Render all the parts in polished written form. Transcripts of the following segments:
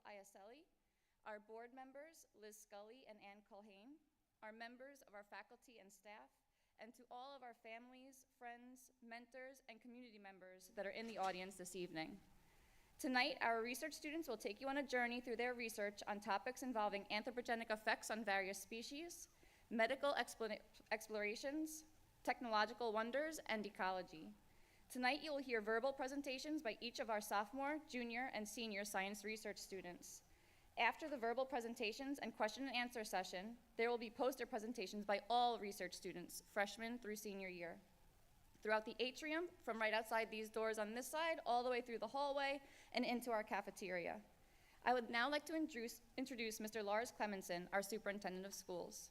Iaselli, our board members, Liz Scully and Ann Culhane, our members of our faculty and staff, and to all of our families, friends, mentors, and community members that are in the audience this evening. Tonight, our research students will take you on a journey through their research on topics involving anthropogenic effects on various species, medical explorations, technological wonders, and ecology. Tonight, you will hear verbal presentations by each of our sophomore, junior, and senior science research students. After the verbal presentations and question and answer session, there will be poster presentations by all research students, freshmen through senior year. Throughout the atrium, from right outside these doors on this side, all the way through the hallway and into our cafeteria. I would now like to introduce Mr. Lars Clemenson, our superintendent of schools.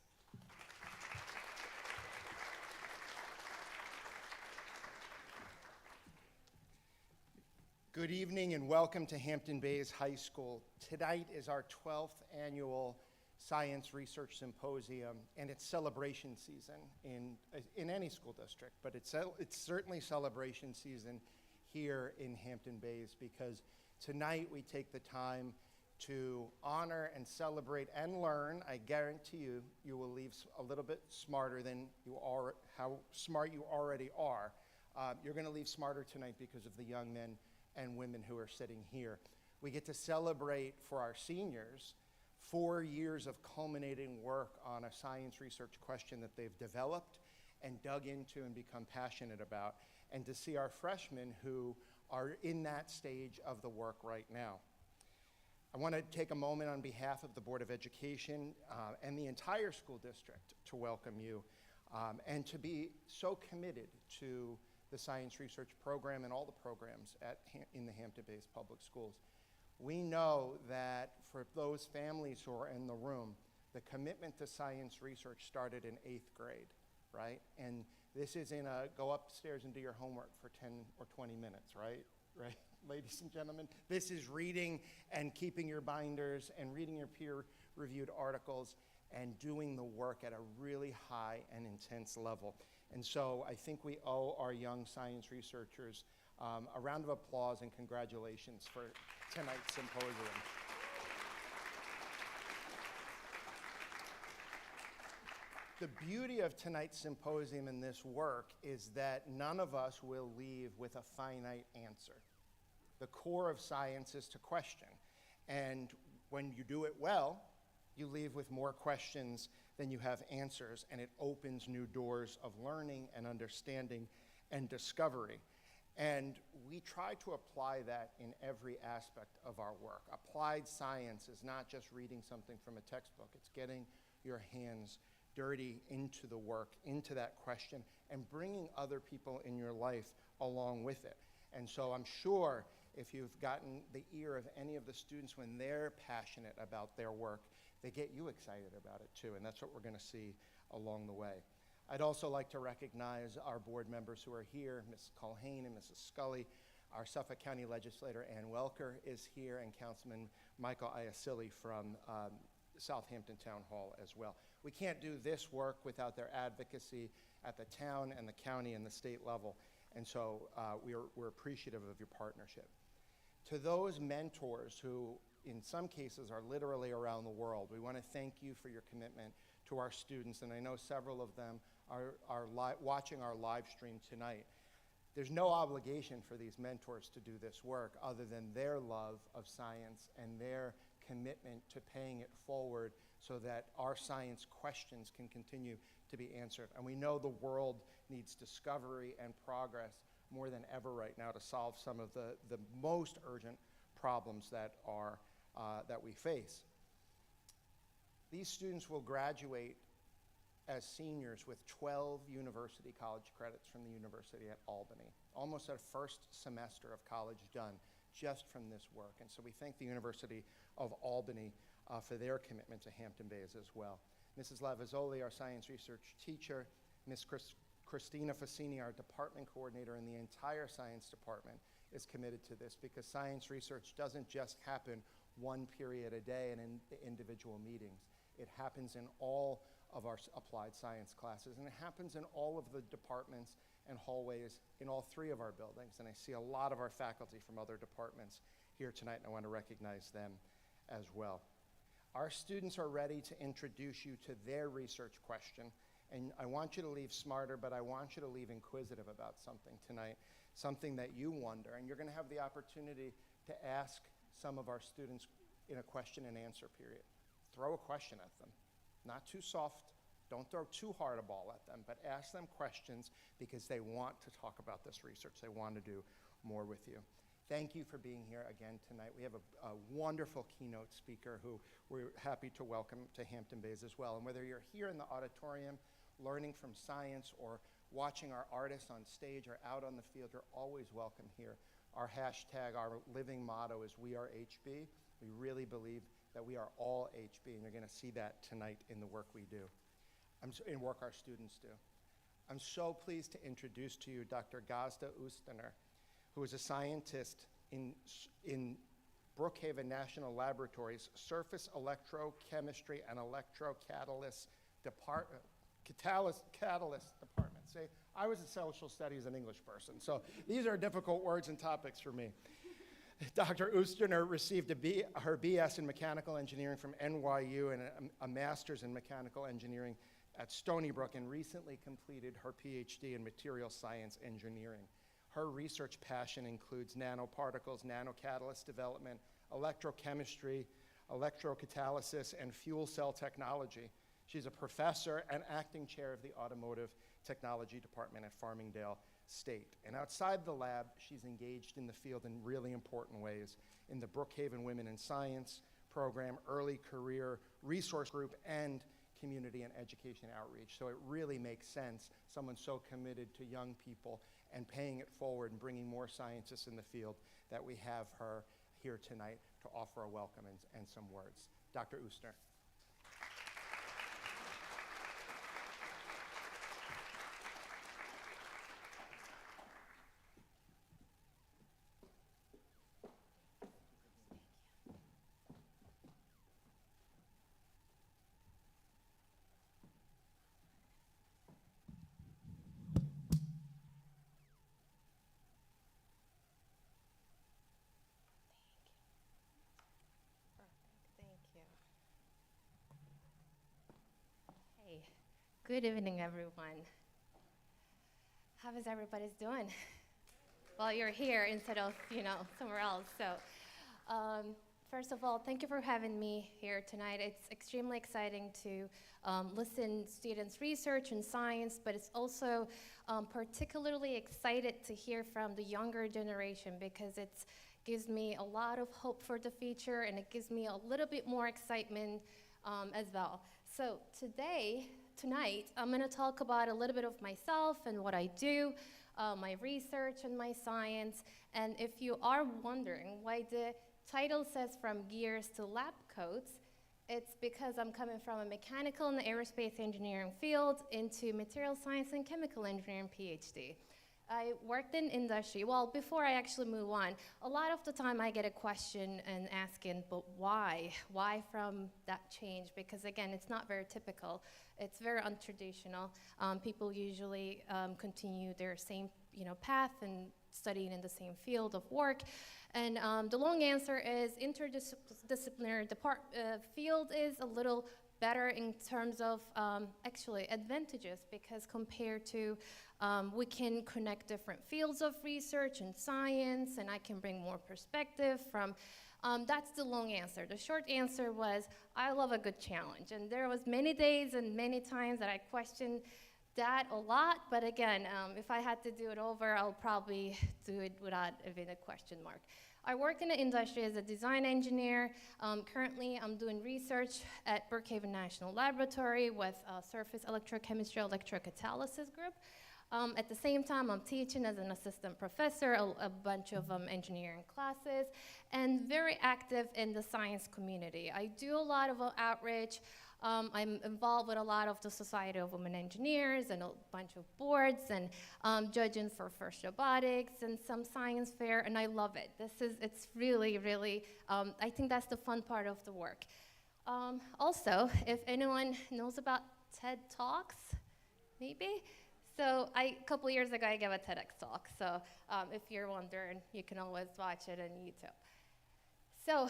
Good evening and welcome to Hampton Bays High School. Tonight is our 12th annual Science Research Symposium, and it's celebration season in any school district, but it's certainly celebration season here in Hampton Bays because tonight we take the time to honor and celebrate and learn. I guarantee you, you will leave a little bit smarter than you are, how smart you already are. You're going to leave smarter tonight because of the young men and women who are sitting here. We get to celebrate for our seniors 4 years of culminating work on a science research question that they've developed and dug into and become passionate about, and to see our freshmen who are in that stage of the work right now. I want to take a moment on behalf of the Board of Education and the entire school district to welcome you and to be so committed to the science research program and all the programs in the Hampton Bays Public Schools. We know that for those families who are in the room, the commitment to science research started in 8th grade, right? And this is in a go upstairs and do your homework for 10 or 20 minutes, right? Right, ladies and gentlemen? This is reading and keeping your binders and reading your peer-reviewed articles and doing the work at a really high and intense level. And so I think we owe our young science researchers a round of applause and congratulations for tonight's symposium. The beauty of tonight's symposium and this work is that none of us will leave with a finite answer. The core of science is to question. And when you do it well, you leave with more questions than you have answers, and it opens new doors of learning and understanding and discovery. And we try to apply that in every aspect of our work. Applied science is not just reading something from a textbook, it's getting your hands dirty into the work, into that question, and bringing other people in your life along with it. And so I'm sure if you've gotten the ear of any of the students when they're passionate about their work, they get you excited about it too, and that's what we're going to see along the way. I'd also like to recognize our board members who are here, Ms. Culhane and Mrs. Scully. Our Suffolk County Legislator Ann Welker is here, and Councilman Michael Iaselli from Southampton Town Hall as well. We can't do this work without their advocacy at the town and the county and the state level, and so we're appreciative of your partnership. To those mentors who in some cases are literally around the world, we want to thank you for your commitment to our students, and I know several of them are watching our live stream tonight. There's no obligation for these mentors to do this work other than their love of science and their commitment to paying it forward so that our science questions can continue to be answered. And we know the world needs discovery and progress more than ever right now to solve some of the most urgent problems that we face. These students will graduate as seniors with 12 university college credits from the University at Albany, almost a first semester of college done just from this work. And so we thank the University of Albany for their commitment to Hampton Bays as well. Mrs. Lavazzoli, our science research teacher, Ms. Christina Fassini, our department coordinator, and the entire science department is committed to this because science research doesn't just happen one period a day and in the individual meetings. It happens in all of our applied science classes, and it happens in all of the departments and hallways in all 3 of our buildings. And I see a lot of our faculty from other departments here tonight, and I want to recognize them as well. Our students are ready to introduce you to their research question, and I want you to leave smarter, but I want you to leave inquisitive about something tonight, something that you wonder, and you're going to have the opportunity to ask some of our students in a question and answer period. Throw a question at them, not too soft, don't throw too hard a ball at them, but ask them questions because they want to talk about this research, they want to do more with you. Thank you for being here again tonight. We have a wonderful keynote speaker who we're happy to welcome to Hampton Bays as well. And whether you're here in the auditorium learning from science or watching our artists on stage or out on the field, you're always welcome here. Our hashtag, our living motto is We Are HB. We really believe that we are all HB, and you're going to see that tonight in the work we do, in work our students do. I'm so pleased to introduce to you Dr. Gazda Ustaner, who is a scientist in Brookhaven National Laboratories Surface Electrochemistry and Electrocatalyst Catalyst Department. See, I was a social studies and English person, so these are difficult words and topics for me. Dr. Ustaner received her BS in Mechanical Engineering from NYU and a Master's in Mechanical Engineering at Stony Brook, and recently completed her PhD in Material Science Engineering. Her research passion includes nanoparticles, nanocatalyst development, electrochemistry, electrocatalysis, and fuel cell technology. She's a professor and acting chair of the Automotive Technology Department at Farmingdale State. And outside the lab, she's engaged in the field in really important ways in the Brookhaven Women in Science program, early career resource group, and community and education outreach. So it really makes sense, someone so committed to young people and paying it forward and bringing more scientists in the field, that we have her here tonight to offer a welcome and some words. Dr. Ustaner. Good evening, everyone. How is everybody's doing? Well, you're here instead of, somewhere else. So, first of all, thank you for having me here tonight. It's extremely exciting to listen to students' research and science, but it's also particularly excited to hear from the younger generation, because it gives me a lot of hope for the future, and it gives me a little bit more excitement as well. So tonight, I'm going to talk about a little bit of myself and what I do, my research and my science. And if you are wondering why the title says From Gears to Lab Coats, it's because I'm coming from a mechanical and aerospace engineering field into material science and chemical engineering PhD. I worked in industry. Well, before I actually move on, a lot of the time I get a question and asking, but why? Why from that change? Because again, it's not very typical. It's very untraditional. People usually continue their same path and studying in the same field of work. And the long answer is interdisciplinary field is a little better in terms of actually advantages, because compared to we can connect different fields of research and science, and I can bring more perspective from, that's the long answer. The short answer was, I love a good challenge. And there was many days and many times that I questioned that a lot, but again, if I had to do it over, I'll probably do it without even a question mark. I work in the industry as a design engineer. Currently, I'm doing research at Brookhaven National Laboratory with Surface Electrochemistry Electrocatalysis group. At the same time, I'm teaching as an assistant professor a bunch of engineering classes, and very active in the science community. I do a lot of outreach. I'm involved with a lot of the Society of Women Engineers and a bunch of boards, and judging for FIRST Robotics and some science fair, and I love it. It's really, really, I think that's the fun part of the work. Also, if anyone knows about TED Talks, maybe? So a couple years ago, I gave a TEDx talk. So if you're wondering, you can always watch it on YouTube. So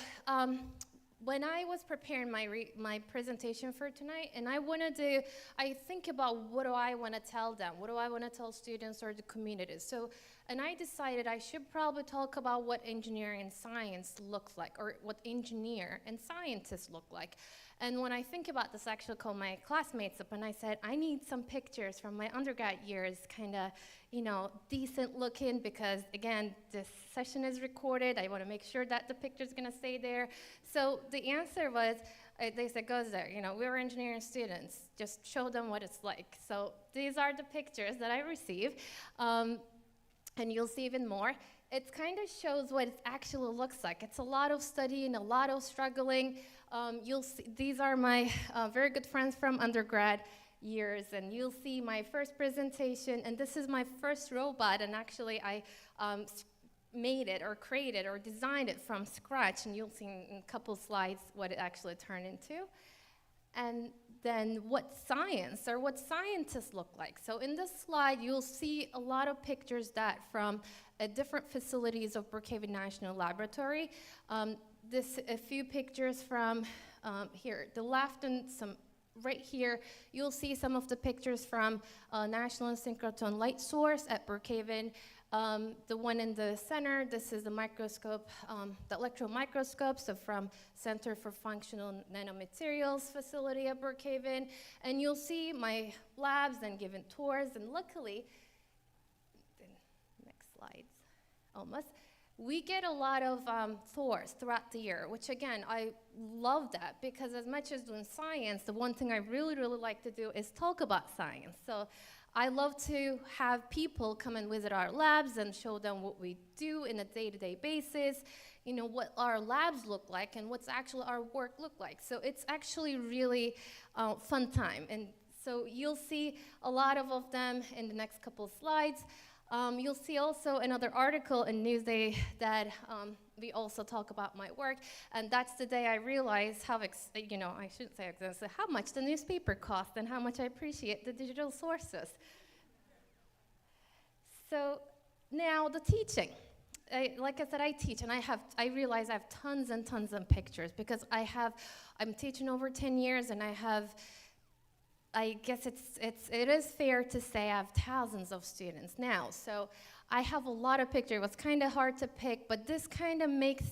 when I was preparing my presentation for tonight, and I think about what do I want to tell them? What do I want to tell students or the community? So, and I decided I should probably talk about what engineering and science looks like, or what engineer and scientists look like. And when I think about this, I actually called my classmates up and I said, I need some pictures from my undergrad years, kind of, decent looking, because again, this session is recorded. I want to make sure that the picture's going to stay there. So the answer was, they said, goes there, we were engineering students. Just show them what it's like. So these are the pictures that I received. And you'll see even more. It kind of shows what it actually looks like. It's a lot of studying, a lot of struggling. You'll see, these are my very good friends from undergrad years, and you'll see my first presentation, and this is my first robot, and actually I made it or created or designed it from scratch, and you'll see in a couple slides what it actually turned into. And then what science or what scientists look like. So in this slide, you'll see a lot of pictures that from different facilities of Brookhaven National Laboratory. A few pictures from here, the left, and some right here, you'll see some of the pictures from National Synchrotron Light Source at Brookhaven. The one in the center, this is the microscope, the electron microscope, so from Center for Functional Nanomaterials facility at Brookhaven. And you'll see my labs and given tours, and luckily, next slides, almost. We get a lot of tours throughout the year, which again, I love that, because as much as doing science, the one thing I really, really like to do is talk about science. So I love to have people come and visit our labs and show them what we do in a day-to-day basis, what our labs look like and what's actually our work look like. So it's actually really fun time. And so you'll see a lot of them in the next couple slides. You'll see also another article in Newsday that we also talk about my work, and that's the day I realized how, I shouldn't say expensive, how much the newspaper cost and how much I appreciate the digital sources. So now the teaching. Like I said, I teach, and I realize I have tons and tons of pictures, because I'm teaching over 10 years, and I guess it is fair to say I have thousands of students now. So I have a lot of pictures. It was kind of hard to pick, but this kind of makes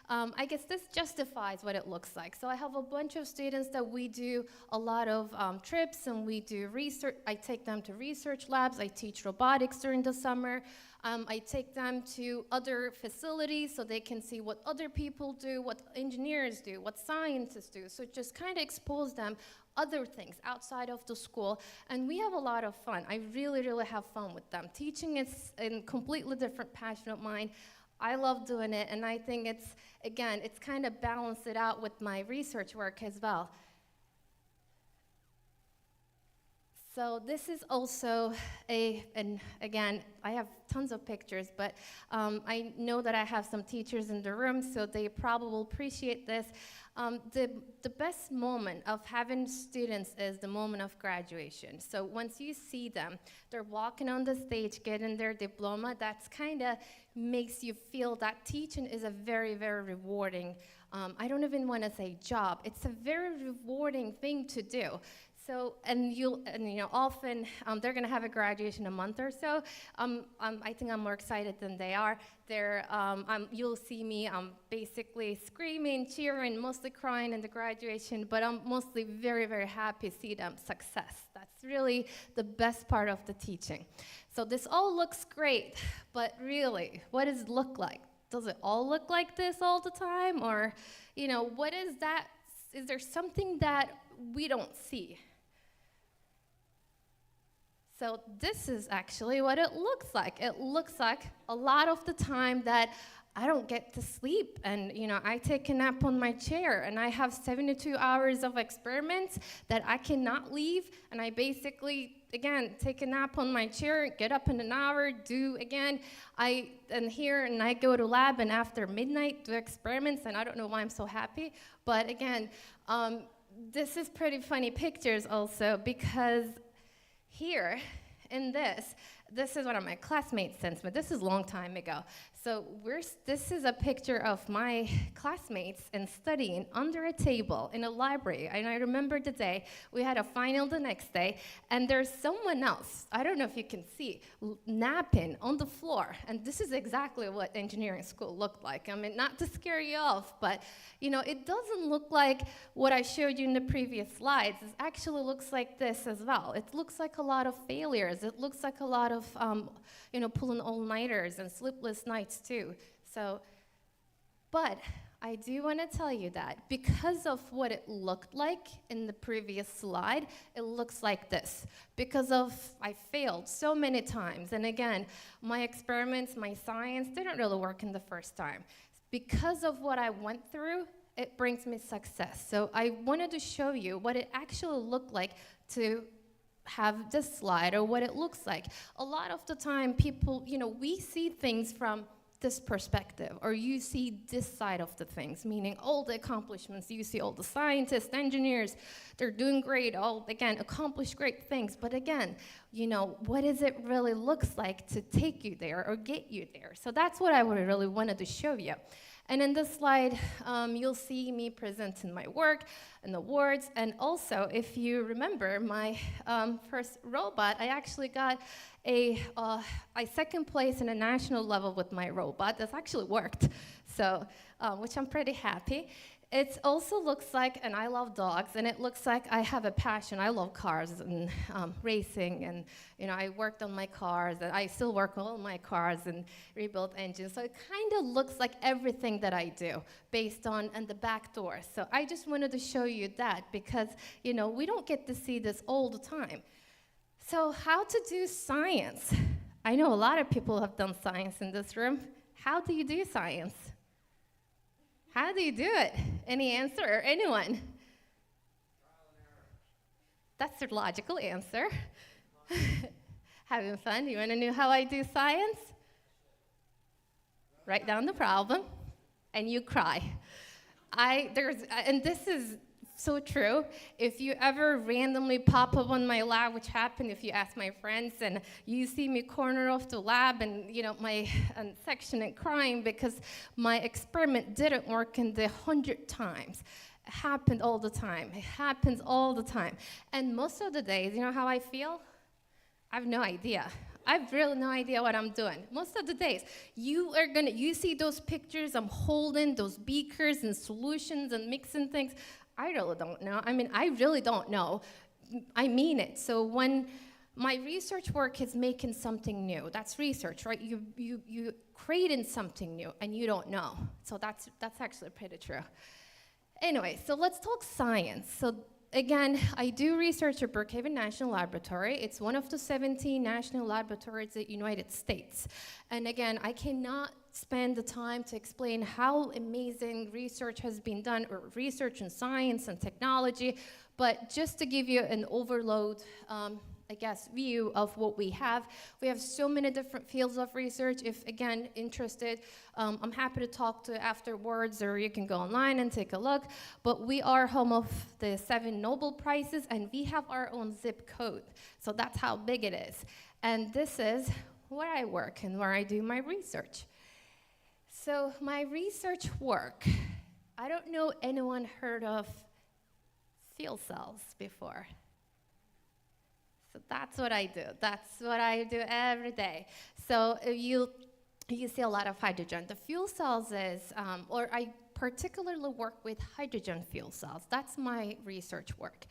I guess this justifies what it looks like. So I have a bunch of students that we do a lot of trips, and we do research. I take them to research labs. I teach robotics during the summer. I take them to other facilities so they can see what other people do, what engineers do, what scientists do. So just kind of expose them other things outside of the school, and we have a lot of fun. I really, really have fun with them. Teaching is a completely different passion of mine. I love doing it, and I think it's kind of balanced it out with my research work as well. So this is also and again, I have tons of pictures, but I know that I have some teachers in the room, so they probably will appreciate this. The best moment of having students is the moment of graduation. So once you see them, they're walking on the stage, getting their diploma, that's kind of makes you feel that teaching is a very, very rewarding, I don't even want to say job, it's a very rewarding thing to do. So, often they're going to have a graduation a month or so. I think I'm more excited than they are. You'll see me basically screaming, cheering, mostly crying in the graduation, but I'm mostly very, very happy to see them success. That's really the best part of the teaching. So this all looks great, but really, what does it look like? Does it all look like this all the time? Or, what is that? Is there something that we don't see? So this is actually what it looks like. It looks like a lot of the time that I don't get to sleep, and I take a nap on my chair, and I have 72 hours of experiments that I cannot leave, and I basically, again, take a nap on my chair, get up in an hour, do again. I go to lab, and after midnight do experiments, and I don't know why I'm so happy, but again, this is pretty funny pictures also, because here in this, this is one of my classmates sent me. This is a long time ago. So this is a picture of my classmates and studying under a table in a library. And I remember the day, we had a final the next day, and there's someone else, I don't know if you can see, napping on the floor. And this is exactly what engineering school looked like. I mean, not to scare you off, but it doesn't look like what I showed you in the previous slides. It actually looks like this as well. It looks like a lot of failures. It looks like a lot of pulling all-nighters and sleepless nights too. But I do want to tell you that because of what it looked like in the previous slide, it looks like this. Because I failed so many times. And again, my experiments, my science didn't really work in the first time. Because of what I went through, it brings me success. So I wanted to show you what it actually looked like to have this slide, or what it looks like. A lot of the time, people, we see things from this perspective, or you see this side of the things, meaning all the accomplishments. You see all the scientists, engineers, they're doing great, all, again, accomplish great things. But again, what does it really looks like to take you there or get you there? So that's what I really wanted to show you. And in this slide, you'll see me presenting my work and awards. And also, if you remember my first robot, I actually got a second place in a national level with my robot. That's actually worked, so which I'm pretty happy. It also looks like, and I love dogs, and it looks like I have a passion. I love cars and racing, and I worked on my cars, and I still work on all my cars and rebuild engines. So it kind of looks like everything that I do based on the back door. So I just wanted to show you that because we don't get to see this all the time. So how to do science? I know a lot of people have done science in this room. How do you do science? How do you do it? Any answer, or anyone? Trial and error. That's the logical answer. Having fun? You want to know how I do science? Write down the problem, and you cry. And this is so true. If you ever randomly pop up on my lab, which happened if you ask my friends, and you see me corner off the lab and my section and crying because my experiment didn't work in the 100 times. It happened all the time. It happens all the time. And most of the days, you know how I feel? I have no idea. I have really no idea what I'm doing. Most of the days, you see those pictures, I'm holding those beakers and solutions and mixing things. I really don't know. I mean, I really don't know. I mean it. So when my research work is making something new, that's research, right? You creating something new, and you don't know. So that's actually pretty true. Anyway, so let's talk science. So again, I do research at Brookhaven National Laboratory. It's one of the 17 national laboratories in the United States. And again, I cannot spend the time to explain how amazing research has been done, or research in science and technology, but just to give you an overload, view of what we have so many different fields of research. If, again, interested, I'm happy to talk to afterwards, or you can go online and take a look. But we are home of the 7 Nobel Prizes, and we have our own zip code. So that's how big it is. And this is where I work and where I do my research. So my research work, I don't know anyone heard of fuel cells before. So that's what I do. That's what I do every day. So you see a lot of hydrogen. The fuel cells is, I particularly work with hydrogen fuel cells. That's my research work.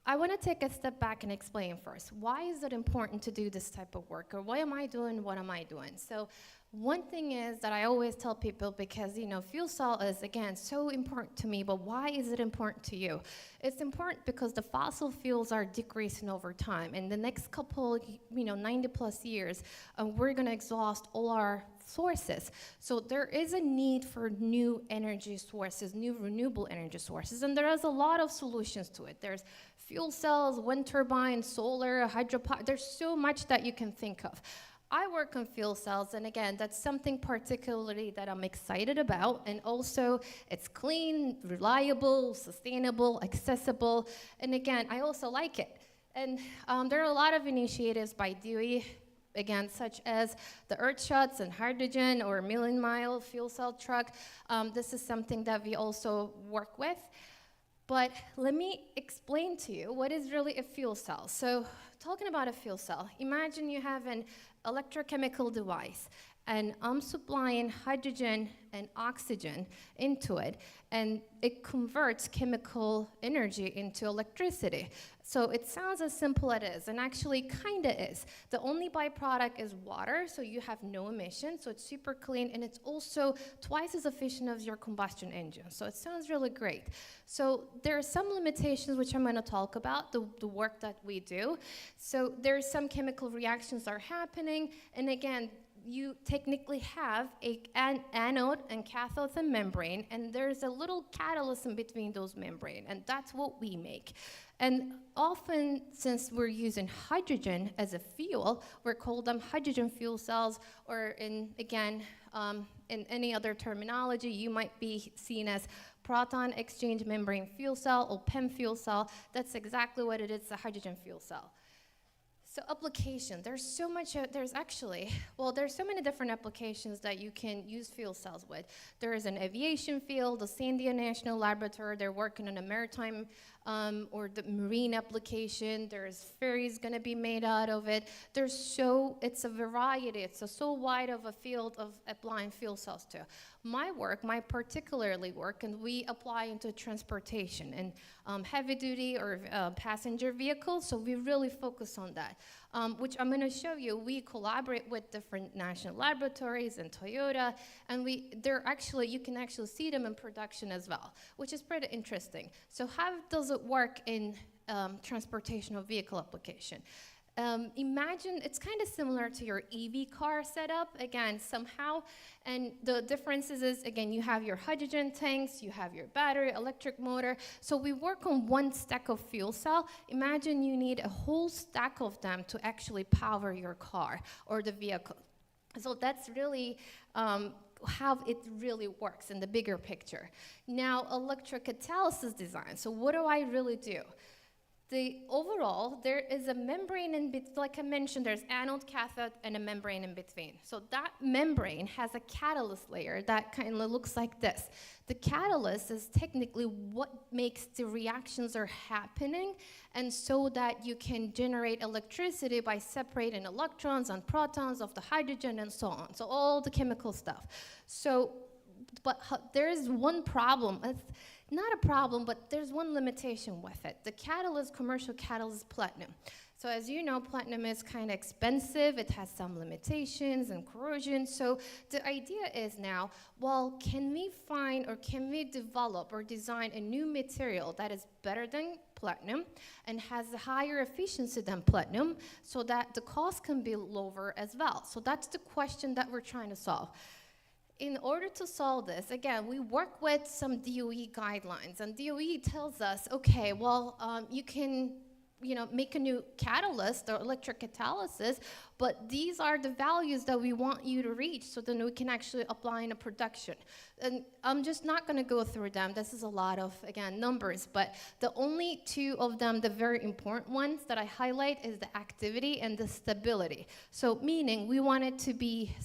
I want to take a step back and explain first, why is it important to do this type of work, or why am I doing what am I doing? So one thing is that I always tell people, because fuel cell is, again, so important to me, but why is it important to you? It's important because the fossil fuels are decreasing over time. In the next couple, 90 plus years, we're going to exhaust all our sources. So there is a need for new energy sources, new renewable energy sources, and there is a lot of solutions to it. There's fuel cells, wind turbines, solar, hydropower. There's so much that you can think of. I work on fuel cells, and again, that's something particularly that I'm excited about, and also it's clean, reliable, sustainable, accessible, and again, I also like it. And there are a lot of initiatives by DOE, again, such as the Earthshots and hydrogen or million-mile fuel cell truck. This is something that we also work with. But let me explain to you what is really a fuel cell. So talking about a fuel cell, imagine you have an electrochemical device, and I'm supplying hydrogen and oxygen into it, and it converts chemical energy into electricity. So it sounds as simple as it is, and actually kinda is. The only byproduct is water, so you have no emission, so it's super clean, and it's also twice as efficient as your combustion engine. So it sounds really great. So there are some limitations which I'm gonna talk about, the work that we do. So there's some chemical reactions are happening, and again, you technically have an anode and cathode and membrane, and there's a little catalyst in between those membrane, and that's what we make. And often, since we're using hydrogen as a fuel, we're called them hydrogen fuel cells, or in any other terminology, you might be seen as proton exchange membrane fuel cell or PEM fuel cell. That's exactly what it is, a hydrogen fuel cell. So application, there's so many different applications that you can use fuel cells with. There is an aviation field, the Sandia National Laboratory, they're working on a maritime or the marine application. There's ferries gonna be made out of it. It's a variety, it's so wide of a field of applying fuel cells to. My particularly work, and we apply into transportation and heavy duty or passenger vehicles, so we really focus on that. Which I'm gonna show you, we collaborate with different national laboratories and Toyota, and you can actually see them in production as well, which is pretty interesting. So how does it work in transportational vehicle application? Imagine it's kind of similar to your EV car setup, again, somehow. And the differences is, again, you have your hydrogen tanks, you have your battery, electric motor. So we work on one stack of fuel cell. Imagine you need a whole stack of them to actually power your car or the vehicle. So that's really how it really works in the bigger picture. Now, electrocatalysis design. So what do I really do? Overall, there is a membrane in between, like I mentioned, there's anode, cathode, and a membrane in between. So that membrane has a catalyst layer that kind of looks like this. The catalyst is technically what makes the reactions are happening, and so that you can generate electricity by separating electrons and protons of the hydrogen and so on. So all the chemical stuff. But there is one problem. Not a problem, but there's one limitation with it. The catalyst, commercial catalyst, is platinum. So as you know, platinum is kind of expensive. It has some limitations and corrosion. So the idea is now, well, can we find or can we develop or design a new material that is better than platinum and has a higher efficiency than platinum so that the cost can be lower as well? So that's the question that we're trying to solve. In order to solve this, again, we work with some DOE guidelines, and DOE tells us, okay, well, you can, make a new catalyst or electric catalysis, but these are the values that we want you to reach, so then we can actually apply in a production. And I'm just not going to go through them. This is a lot of, again, numbers, but the only two of them, the very important ones that I highlight, is the activity and the stability. So meaning we want it to be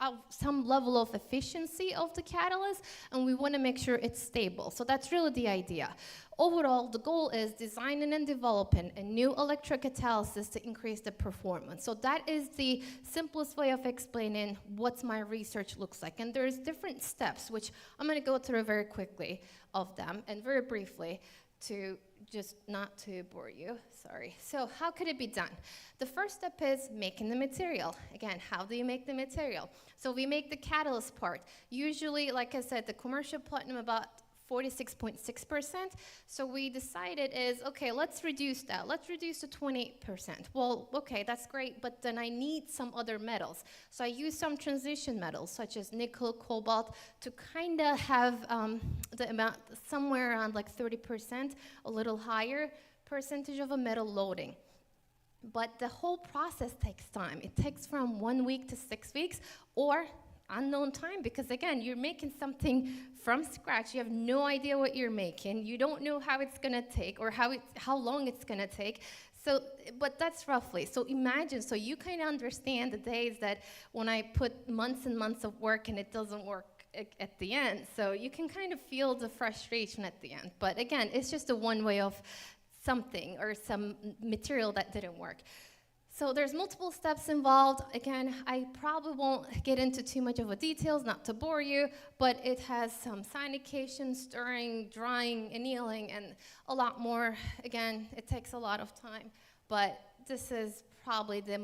have some level of efficiency of the catalyst, and we want to make sure it's stable. So that's really the idea. Overall, the goal is designing and developing a new electrocatalysis to increase the performance. So that is the simplest way of explaining what my research looks like. And there's different steps, which I'm going to go through very quickly of them and very briefly to just not to bore you, sorry. So how could it be done? The first step is making the material. Again, how do you make the material? So we make the catalyst part. Usually, like I said, the commercial platinum about 46.6%. So we decided is, okay, let's reduce that. Let's reduce to 28%. Well, okay, that's great, but then I need some other metals. So I use some transition metals, such as nickel, cobalt, to kind of have the amount somewhere around like 30%, a little higher percentage of a metal loading. But the whole process takes time. It takes from 1 week to 6 weeks, or unknown time, because again, you're making something from scratch. You have no idea what you're making. You don't know how it's gonna take or how long it's gonna take. So, but that's roughly. So imagine, so you kind of understand the days that when I put months and months of work and it doesn't work at the end. So you can kind of feel the frustration at the end. But again, it's just a one way of something or some material that didn't work. So there's multiple steps involved. Again, I probably won't get into too much of the details, not to bore you, but it has some sonication, stirring, drying, annealing, and a lot more. Again, it takes a lot of time, but this is probably the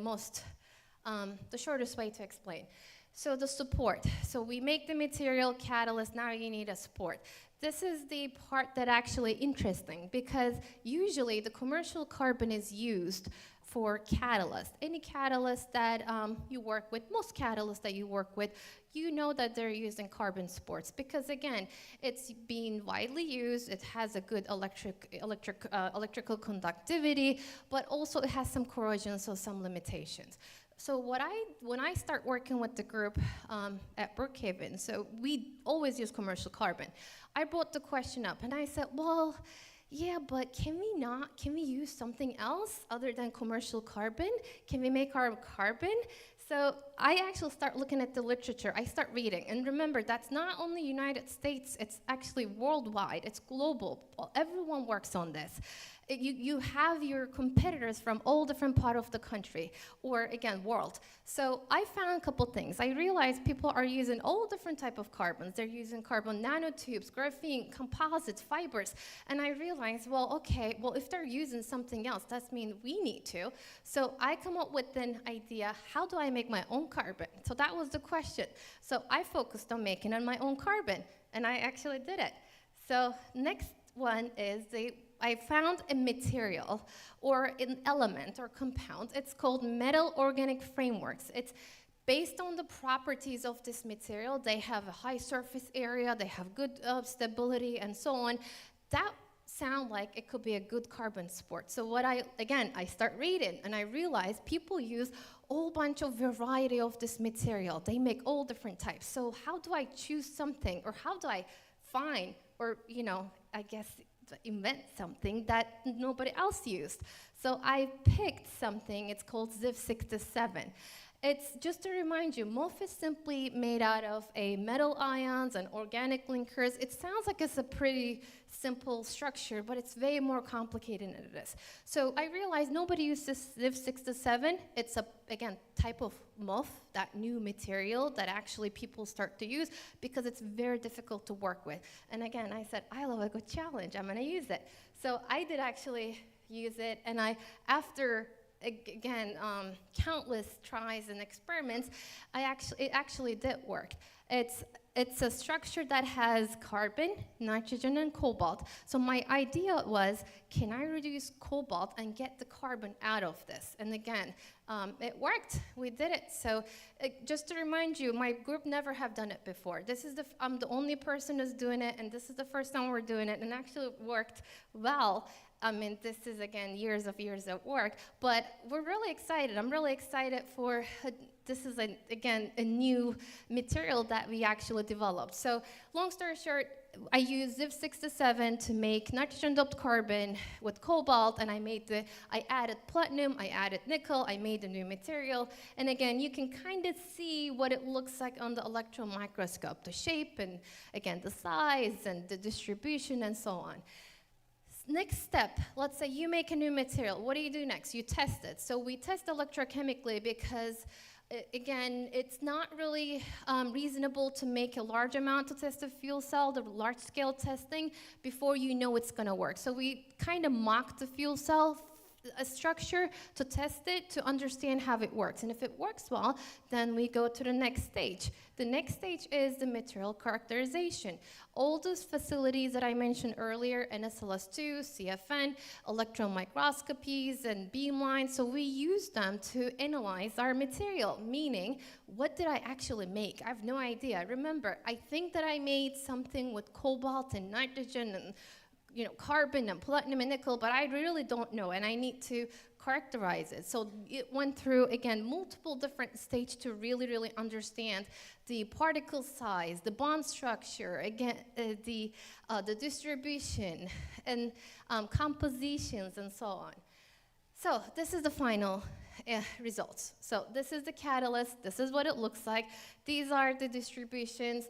shortest way to explain. So the support. So we make the material, catalyst, now you need a support. This is the part that actually interesting, because usually the commercial carbon is used for catalyst. Any catalyst that you work with, most catalysts that you work with, you know that they're using carbon supports, because again, it's being widely used, it has a good electrical conductivity, but also it has some corrosion, so some limitations. So when I start working with the group at Brookhaven, so we always use commercial carbon, I brought the question up and I said, well, yeah, but can we use something else other than commercial carbon? Can we make our carbon? So I actually start looking at the literature. I start reading. And remember, that's not only United States, it's actually worldwide. It's global. Everyone works on this. You have your competitors from all different parts of the country, or again, world. So I found a couple things. I realized people are using all different type of carbons. They're using carbon nanotubes, graphene, composites, fibers. And I realized, well, okay, well, if they're using something else, that means we need to. So I come up with an idea, how do I make my own carbon? So that was the question. So I focused on making on my own carbon, and I actually did it. So next one is I found a material or an element or compound. It's called metal organic frameworks. It's based on the properties of this material. They have a high surface area, they have good stability, and so on. That sound like it could be a good carbon support. So I start reading, and I realize people use a whole bunch of variety of this material. They make all different types. So how do I choose something, or how do I find, or I guess invent something that nobody else used? So I picked something, it's called ZIV 67. It's just to remind you, MOF is simply made out of a metal ions and organic linkers. It sounds like it's a pretty simple structure, but it's way more complicated than it is. So I realized nobody uses ZIV 67. It's again, type of MOF, that new material that actually people start to use, because it's very difficult to work with. And again, I said, I love a good challenge, I'm gonna use it. So I did actually use it, and after countless tries and experiments, it actually did work. It's a structure that has carbon, nitrogen, and cobalt. So my idea was, can I reduce cobalt and get the carbon out of this? And again, it worked. We did it. So just to remind you, my group never have done it before. I'm the only person who's doing it, and this is the first time we're doing it, and actually it worked well. I mean, this is, again, years of work, but we're really excited. I'm really excited for, this is, again, a new material that we actually developed. So long story short, I used ZIV 67 to make nitrogen-doped carbon with cobalt, and I added platinum, I added nickel, I made a new material. And again, you can kind of see what it looks like on the electron microscope, the shape, and again, the size, and the distribution, and so on. Next step, let's say you make a new material. What do you do next? You test it. So we test electrochemically because, again, it's not really reasonable to make a large amount to test a fuel cell, the large-scale testing, before you know it's going to work. So we kind of mock the fuel cell structure to test it, to understand how it works. And if it works well, then we go to the next stage. The next stage is the material characterization. All those facilities that I mentioned earlier, NSLS2, CFN, electron microscopies, and beamlines, so we use them to analyze our material, meaning, what did I actually make? I have no idea. Remember, I think that I made something with cobalt and nitrogen and carbon and platinum and nickel, but I really don't know, and I need to characterize it. So it went through, again, multiple different stages to really, really understand the particle size, the bond structure, again, the distribution, and compositions, and so on. So this is the final results. So this is the catalyst. This is what it looks like. These are the distributions.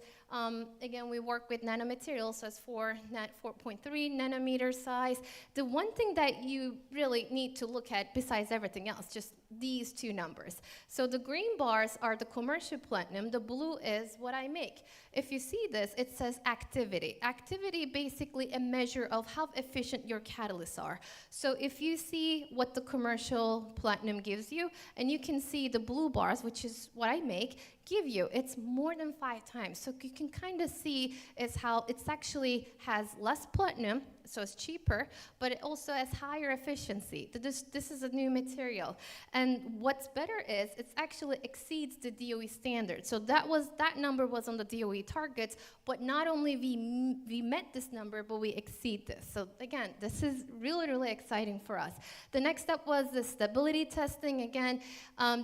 Again, we work with nanomaterials, so it's 4.3 nanometer size. The one thing that you really need to look at, besides everything else, just these two numbers. So the green bars are the commercial platinum. The blue is what I make. If you see this, it says activity. Activity, basically a measure of how efficient your catalysts are. So if you see what the commercial platinum gives you, and you can see the blue bars, which is what I make, give you, it's more than 5 times. So you can kind of see is how it's actually has less platinum, so it's cheaper, but it also has higher efficiency. This is a new material. And what's better is it actually exceeds the DOE standard. So that number was on the DOE targets, but not only we met this number, but we exceed this. So again, this is really, really exciting for us. The next step was the stability testing. Again,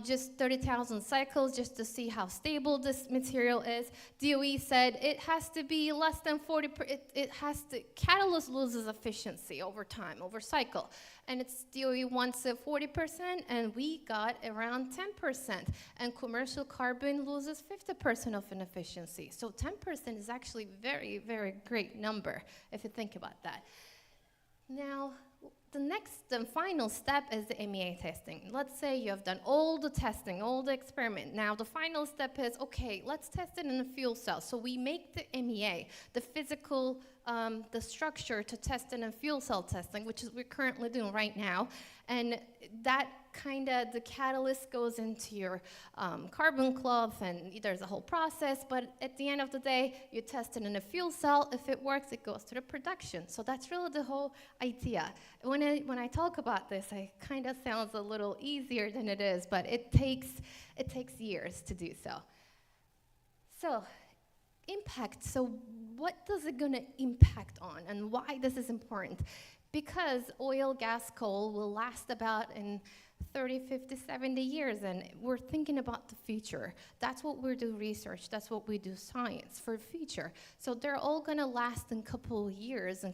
just 30,000 cycles just to see how stable this material is. DOE said it has to be less than 40, catalyst loses efficiency over time, over cycle. And it's DOE wants 40%, and we got around 10%. And commercial carbon loses 50% of an efficiency. So 10% is actually very, very great number, if you think about that. Now, the next and final step is the MEA testing. Let's say you have done all the testing, all the experiment. Now the final step is, okay, let's test it in a fuel cell. So we make the MEA, the physical, the structure to test it in fuel cell testing, which is we're currently doing right now. And that kind of, the catalyst goes into your carbon cloth, and there's a whole process, but at the end of the day, you test it in a fuel cell. If it works, it goes to the production. So that's really the whole idea. When I talk about this, it kind of sounds a little easier than it is, but it takes years to do so. So, impact. So what does it gonna impact on, and why this is important? Because oil, gas, coal will last about in 30, 50, 70 years, and we're thinking about the future. That's what we do research, that's what we do science for future. So they're all gonna last in a couple of years and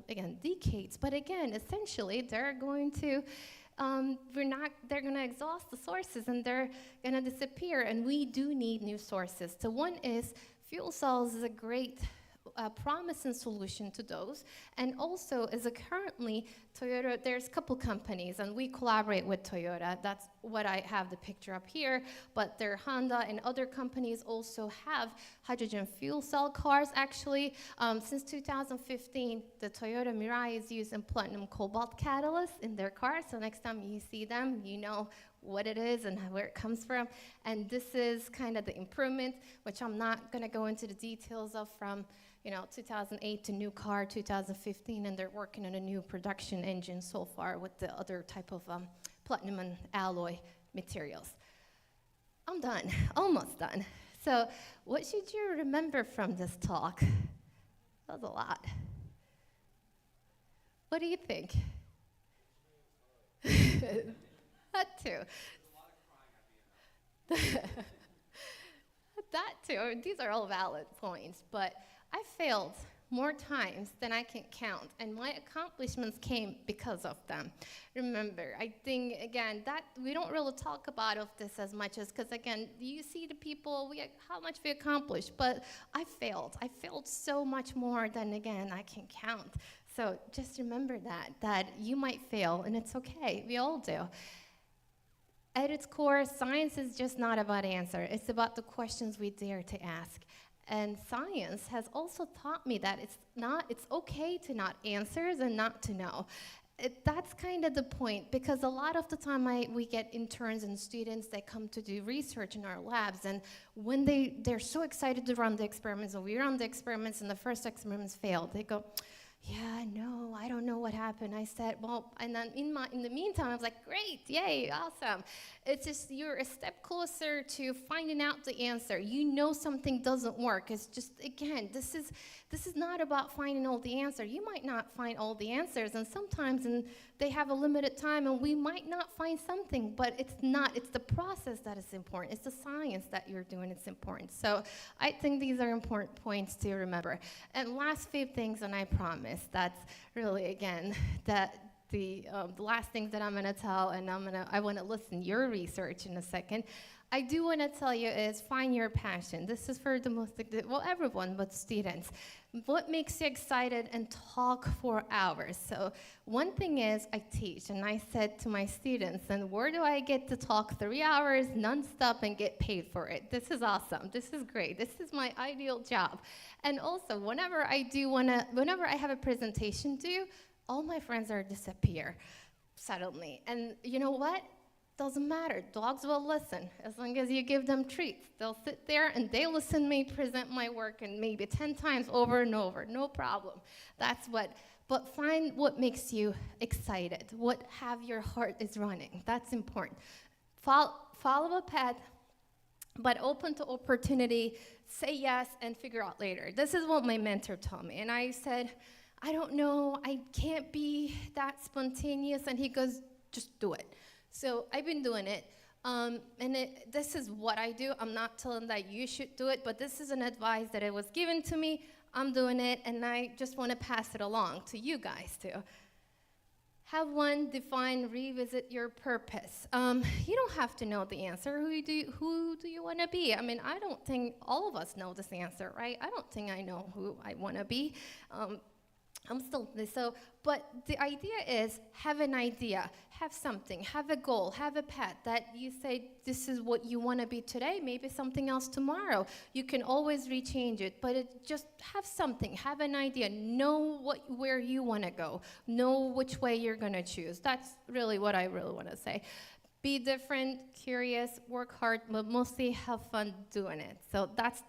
again, decades, but again, essentially, they're going to, they're gonna exhaust the sources and they're gonna disappear, and we do need new sources. So one is, fuel cells is a great promising solution to those, and also is currently Toyota, there's a couple companies, and we collaborate with Toyota. That's what I have the picture up here, but their Honda and other companies also have hydrogen fuel cell cars. Actually, since 2015, the Toyota Mirai is using platinum cobalt catalyst in their cars, so next time you see them, you know what it is and where it comes from. And this is kind of the improvement, which I'm not gonna go into the details of, from 2008 to new car, 2015, and they're working on a new production engine so far with the other type of platinum and alloy materials. I'm done, almost done. So what should you remember from this talk? That was a lot. What do you think? That too. That too. These are all valid points, but I failed more times than I can count, and my accomplishments came because of them. Remember, I think, again, that we don't really talk about this as much as, because again, you see the people, how much we accomplished, but I failed. I failed so much more than, again, I can count. So just remember that you might fail, and it's okay, we all do. At its core, science is just not about answer. It's about the questions we dare to ask. And science has also taught me that it's okay to not answer and not to know. That's kind of the point, because a lot of the time we get interns and students that come to do research in our labs, and when they're so excited to run the experiments, and we run the experiments and the first experiments failed, they go, yeah, no, I don't know what happened. I said, well, and then in the meantime, I was like, great, yay, awesome. It's just you're a step closer to finding out the answer. You know something doesn't work. It's just, again, this is not about finding all the answer. You might not find all the answers, and sometimes they have a limited time, and we might not find something, but it's the process that is important. It's the science that you're doing that's important. So I think these are important points to remember. And last 5 things, and I promise, that's really, again, the last things that I'm gonna tell, and I wanna listen to your research in a second. I do wanna tell you is find your passion. This is for the most, well, everyone, but students. What makes you excited and talk for hours? So one thing is I teach, and I said to my students, and where do I get to talk 3 hours nonstop and get paid for it? This is awesome. This is great. This is my ideal job. And also, whenever I have a presentation due, all my friends are disappear suddenly. And you know what? Doesn't matter. Dogs will listen as long as you give them treats. They'll sit there and they listen to me present my work and maybe 10 times over and over. No problem. But find what makes you excited. What have your heart is running. That's important. Follow a path, but open to opportunity. Say yes and figure out later. This is what my mentor told me. And I said, I don't know. I can't be that spontaneous. And he goes, just do it. So I've been doing it, this is what I do. I'm not telling that you should do it, but this is an advice that it was given to me. I'm doing it, and I just want to pass it along to you guys too. Have one, define, revisit your purpose. You don't have to know the answer. Who do you want to be? I mean, I don't think all of us know this answer, right? I don't think I know who I want to be. But the idea is have an idea, have something, have a goal, have a path that you say this is what you want to be today, maybe something else tomorrow. You can always rechange it, but just have something, have an idea, know where you want to go, know which way you're going to choose. That's really what I really want to say. Be different, curious, work hard, but mostly have fun doing it. So that's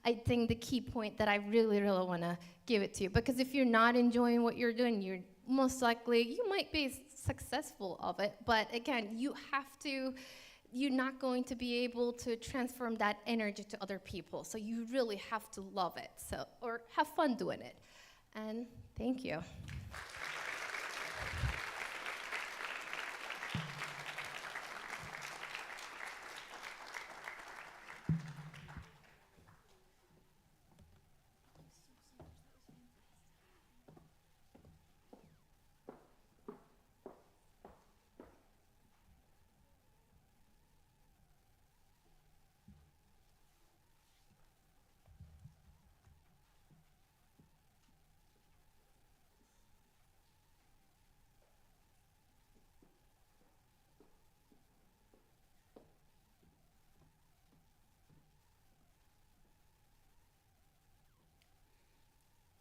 I think the key point that I really, really want to give it to you. Because if you're not enjoying what you're doing, you're you might be successful of it, but again, you're not going to be able to transform that energy to other people. So you really have to love it, or have fun doing it. And thank you.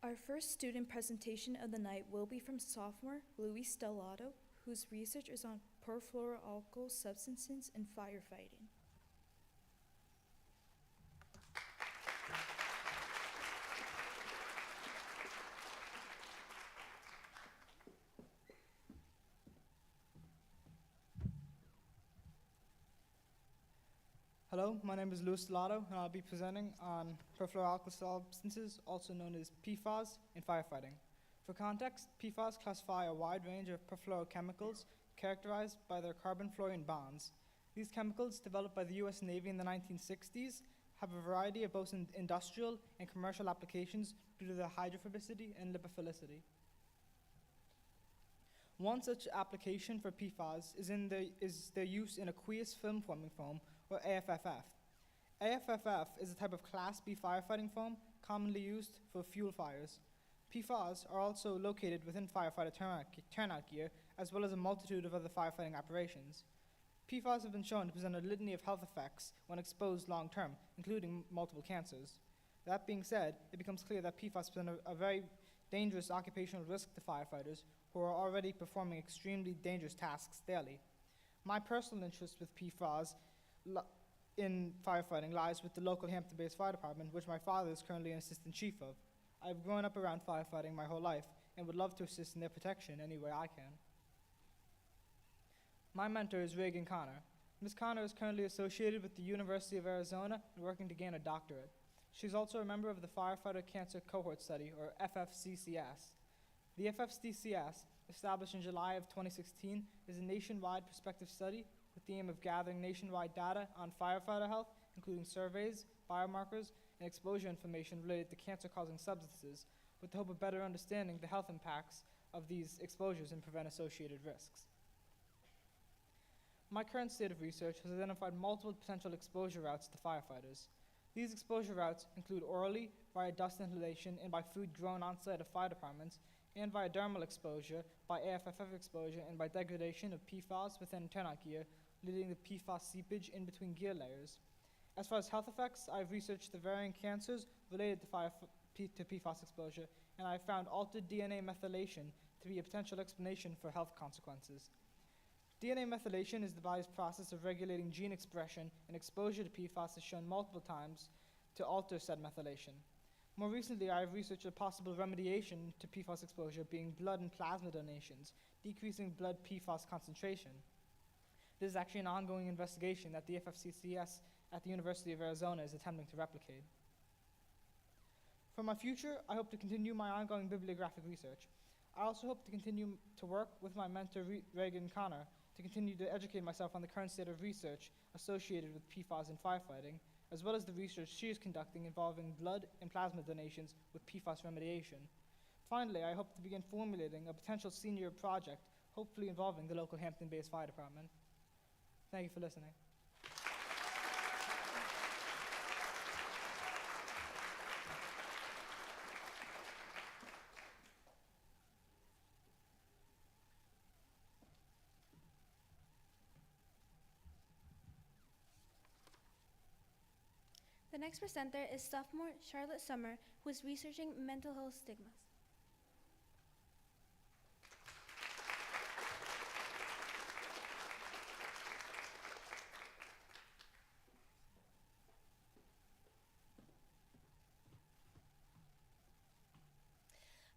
Our first student presentation of the night will be from sophomore Luis Stellato, whose research is on perfluoroalkyl substances in firefighting. Hello, my name is Luis Stellato, and I'll be presenting on perfluoroalkyl substances, also known as PFAS, in firefighting. For context, PFAS classify a wide range of perfluorochemicals characterized by their carbon-fluorine bonds. These chemicals, developed by the U.S. Navy in the 1960s, have a variety of both industrial and commercial applications due to their hydrophobicity and lipophilicity. One such application for PFAS is their use in aqueous film-forming foam, or AFFF. AFFF is a type of Class B firefighting foam commonly used for fuel fires. PFAS are also located within firefighter turnout gear, as well as a multitude of other firefighting operations. PFAS have been shown to present a litany of health effects when exposed long-term, including multiple cancers. That being said, it becomes clear that PFAS present a very dangerous occupational risk to firefighters who are already performing extremely dangerous tasks daily. My personal interest with PFAS in firefighting lies with the local Hampton-based fire department, which my father is currently an assistant chief of. I've grown up around firefighting my whole life and would love to assist in their protection any way I can. My mentor is Reagan Connor. Ms. Connor is currently associated with the University of Arizona and working to gain a doctorate. She's also a member of the Firefighter Cancer Cohort Study, or FFCCS. The FFCCS, established in July of 2016, is a nationwide prospective study with the aim of gathering nationwide data on firefighter health, including surveys, biomarkers, and exposure information related to cancer-causing substances, with the hope of better understanding the health impacts of these exposures and prevent associated risks. My current state of research has identified multiple potential exposure routes to firefighters. These exposure routes include orally, via dust inhalation, and by food grown on-site of fire departments, and via dermal exposure, by AFFF exposure, and by degradation of PFAS within turnout gear, leading to PFAS seepage in between gear layers. As far as health effects, I've researched the varying cancers related to PFAS exposure, and I've found altered DNA methylation to be a potential explanation for health consequences. DNA methylation is the body's process of regulating gene expression, and exposure to PFAS has shown multiple times to alter said methylation. More recently, I have researched a possible remediation to PFAS exposure being blood and plasma donations, decreasing blood PFAS concentration. This is actually an ongoing investigation that the FFCCS at the University of Arizona is attempting to replicate. For my future, I hope to continue my ongoing bibliographic research. I also hope to continue to work with my mentor, Reagan Connor, to continue to educate myself on the current state of research associated with PFAS in firefighting, as well as the research she is conducting involving blood and plasma donations with PFAS remediation. Finally, I hope to begin formulating a potential senior project, hopefully involving the local Hampton-based fire department. Thank you for listening. The next presenter is sophomore Charlotte Summer, who is researching mental health stigmas.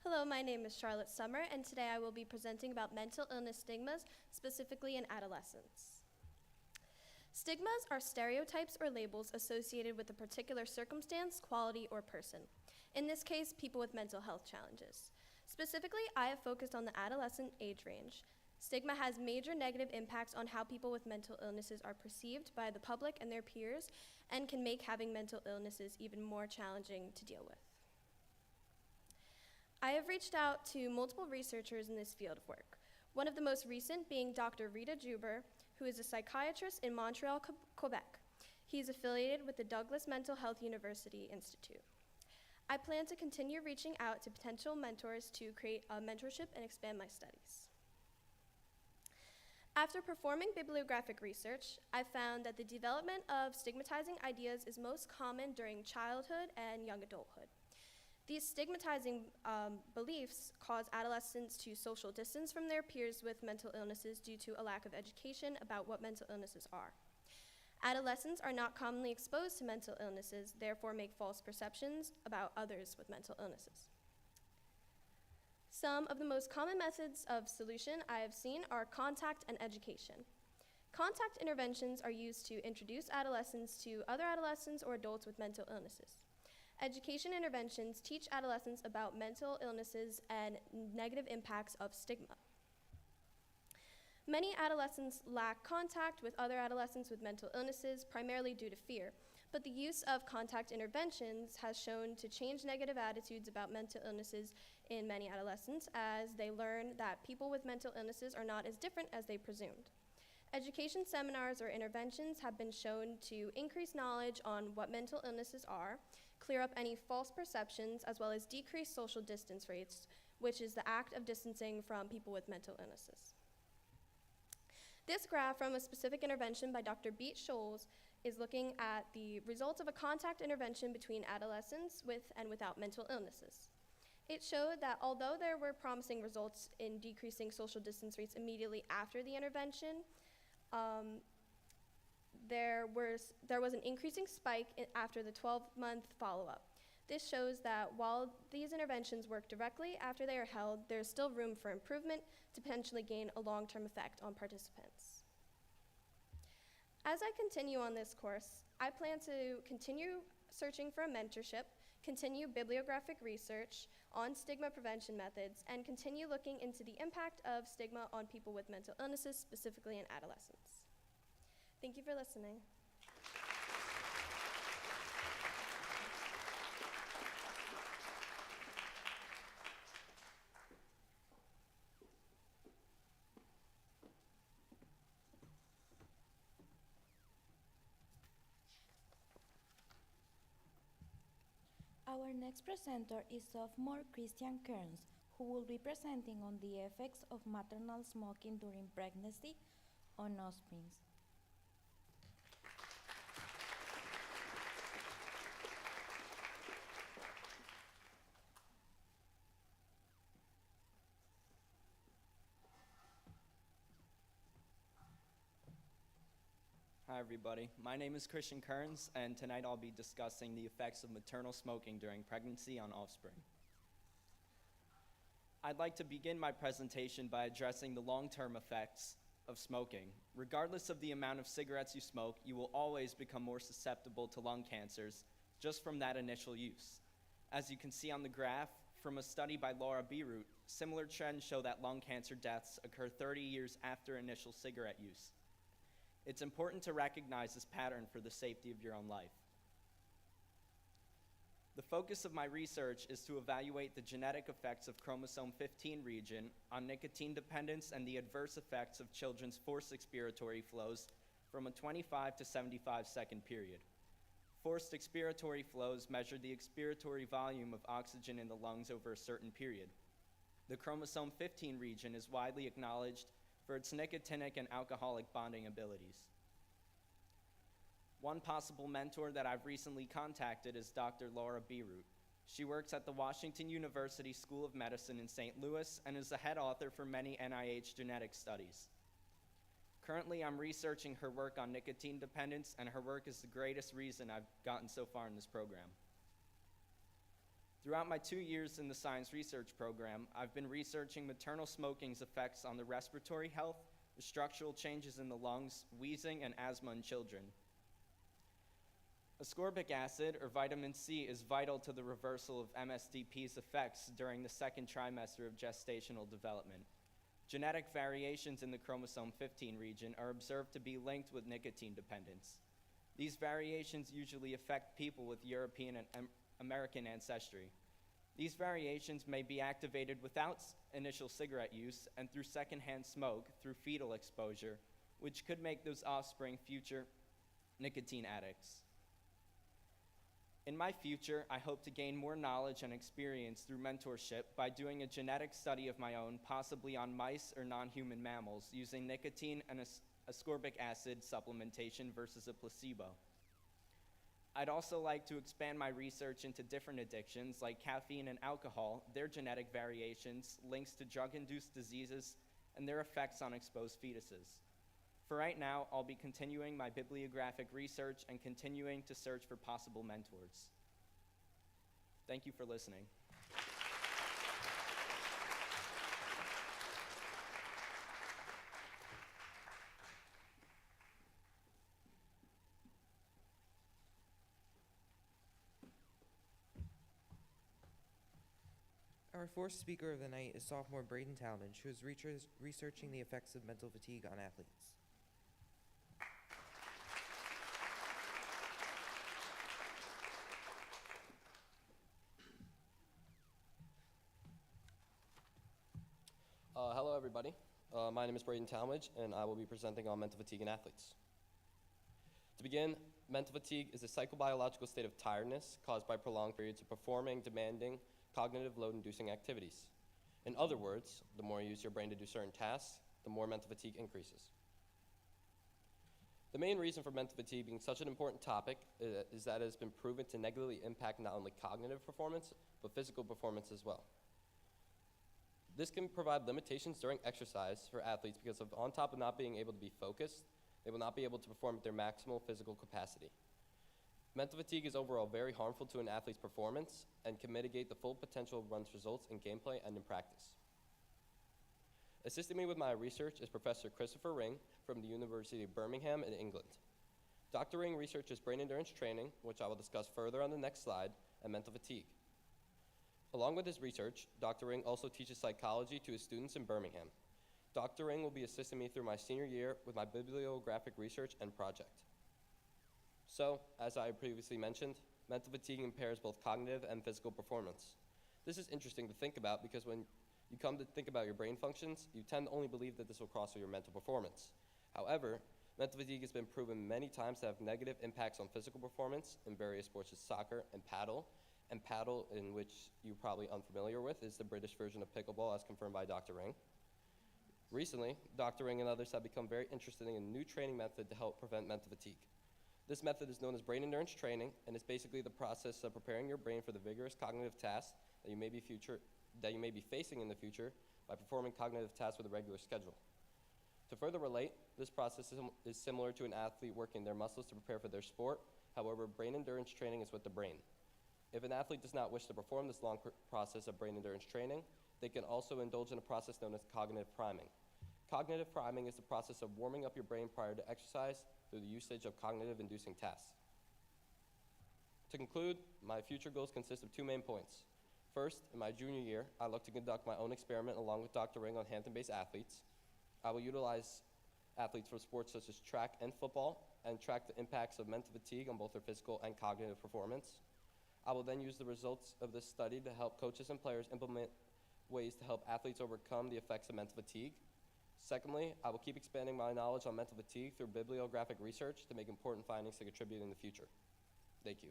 Hello, my name is Charlotte Summer, and today I will be presenting about mental illness stigmas, specifically in adolescents. Stigmas are stereotypes or labels associated with a particular circumstance, quality, or person. In this case, people with mental health challenges. Specifically, I have focused on the adolescent age range. Stigma has major negative impacts on how people with mental illnesses are perceived by the public and their peers, and can make having mental illnesses even more challenging to deal with. I have reached out to multiple researchers in this field of work, one of the most recent being Dr. Rita Juber, who is a psychiatrist in Montreal, Quebec. He is affiliated with the Douglas Mental Health University Institute. I plan to continue reaching out to potential mentors to create a mentorship and expand my studies. After performing bibliographic research, I found that the development of stigmatizing ideas is most common during childhood and young adulthood. These stigmatizing beliefs cause adolescents to social distance from their peers with mental illnesses due to a lack of education about what mental illnesses are. Adolescents are not commonly exposed to mental illnesses, therefore make false perceptions about others with mental illnesses. Some of the most common methods of solution I have seen are contact and education. Contact interventions are used to introduce adolescents to other adolescents or adults with mental illnesses. Education interventions teach adolescents about mental illnesses and negative impacts of stigma. Many adolescents lack contact with other adolescents with mental illnesses, primarily due to fear, but the use of contact interventions has shown to change negative attitudes about mental illnesses in many adolescents, as they learn that people with mental illnesses are not as different as they presumed. Education seminars or interventions have been shown to increase knowledge on what mental illnesses are, clear up any false perceptions, as well as decrease social distance rates, which is the act of distancing from people with mental illnesses. This graph from a specific intervention by Dr. Beat Scholes is looking at the results of a contact intervention between adolescents with and without mental illnesses. It showed that although there were promising results in decreasing social distance rates immediately after the intervention, there was an increasing spike after the 12-month follow-up. This shows that while these interventions work directly after they are held, there is still room for improvement to potentially gain a long-term effect on participants. As I continue on this course, I plan to continue searching for a mentorship, continue bibliographic research on stigma prevention methods, and continue looking into the impact of stigma on people with mental illnesses, specifically in adolescence. Thank you for listening. Our next presenter is sophomore Christian Kearns, who will be presenting on the effects of maternal smoking during pregnancy on offspring. Hi everybody, my name is Christian Kearns, and tonight I'll be discussing the effects of maternal smoking during pregnancy on offspring. I'd like to begin my presentation by addressing the long-term effects of smoking. Regardless of the amount of cigarettes you smoke, you will always become more susceptible to lung cancers just from that initial use. As you can see on the graph, from a study by Laura Beirut, similar trends show that lung cancer deaths occur 30 years after initial cigarette use. It's important to recognize this pattern for the safety of your own life. The focus of my research is to evaluate the genetic effects of chromosome 15 region on nicotine dependence and the adverse effects of children's forced expiratory flows from a 25 to 75 second period. Forced expiratory flows measure the expiratory volume of oxygen in the lungs over a certain period. The chromosome 15 region is widely acknowledged for its nicotinic and alcoholic bonding abilities. One possible mentor that I've recently contacted is Dr. Laura Beirut. She works at the Washington University School of Medicine in St. Louis and is the head author for many NIH genetic studies. Currently, I'm researching her work on nicotine dependence, and her work is the greatest reason I've gotten so far in this program. Throughout my 2 years in the science research program, I've been researching maternal smoking's effects on the respiratory health, the structural changes in the lungs, wheezing, and asthma in children. Ascorbic acid, or vitamin C, is vital to the reversal of MSDP's effects during the second trimester of gestational development. Genetic variations in the chromosome 15 region are observed to be linked with nicotine dependence. These variations usually affect people with European and American ancestry. These variations may be activated without initial cigarette use and through secondhand smoke through fetal exposure, which could make those offspring future nicotine addicts. In my future, I hope to gain more knowledge and experience through mentorship by doing a genetic study of my own, possibly on mice or non-human mammals, using nicotine and ascorbic acid supplementation versus a placebo. I'd also like to expand my research into different addictions like caffeine and alcohol, their genetic variations, links to drug-induced diseases, and their effects on exposed fetuses. For right now, I'll be continuing my bibliographic research and continuing to search for possible mentors. Thank you for listening. Our fourth speaker of the night is sophomore Braden Talmadge, who is researching the effects of mental fatigue on athletes. Hello, everybody. My name is Braden Talmadge, and I will be presenting on mental fatigue in athletes. To begin, mental fatigue is a psychobiological state of tiredness caused by prolonged periods of performing demanding cognitive load-inducing activities. In other words, the more you use your brain to do certain tasks, the more mental fatigue increases. The main reason for mental fatigue being such an important topic is that it has been proven to negatively impact not only cognitive performance, but physical performance as well. This can provide limitations during exercise for athletes because on top of not being able to be focused, they will not be able to perform at their maximal physical capacity. Mental fatigue is overall very harmful to an athlete's performance and can mitigate the full potential of one's results in gameplay and in practice. Assisting me with my research is Professor Christopher Ring from the University of Birmingham in England. Dr. Ring researches brain endurance training, which I will discuss further on the next slide, and mental fatigue. Along with his research, Dr. Ring also teaches psychology to his students in Birmingham. Dr. Ring will be assisting me through my senior year with my bibliographic research and project. So, as I previously mentioned, mental fatigue impairs both cognitive and physical performance. This is interesting to think about because when you come to think about your brain functions, you tend to only believe that this will cross with your mental performance. However, mental fatigue has been proven many times to have negative impacts on physical performance in various sports such as soccer and paddle, in which you're probably unfamiliar with, is the British version of pickleball as confirmed by Dr. Ring. Recently, Dr. Ring and others have become very interested in a new training method to help prevent mental fatigue. This method is known as brain endurance training, and is basically the process of preparing your brain for the vigorous cognitive tasks that you may be facing in the future by performing cognitive tasks with a regular schedule. To further relate, this process is similar to an athlete working their muscles to prepare for their sport. However, brain endurance training is with the brain. If an athlete does not wish to perform this long process of brain endurance training, they can also indulge in a process known as cognitive priming. Cognitive priming is the process of warming up your brain prior to exercise through the usage of cognitive-inducing tasks. To conclude, my future goals consist of two main points. First, in my junior year, I look to conduct my own experiment along with Dr. Ring on Hampton-based athletes. I will utilize athletes from sports such as track and football and track the impacts of mental fatigue on both their physical and cognitive performance. I will then use the results of this study to help coaches and players implement ways to help athletes overcome the effects of mental fatigue. Secondly, I will keep expanding my knowledge on mental fatigue through bibliographic research to make important findings to contribute in the future. Thank you.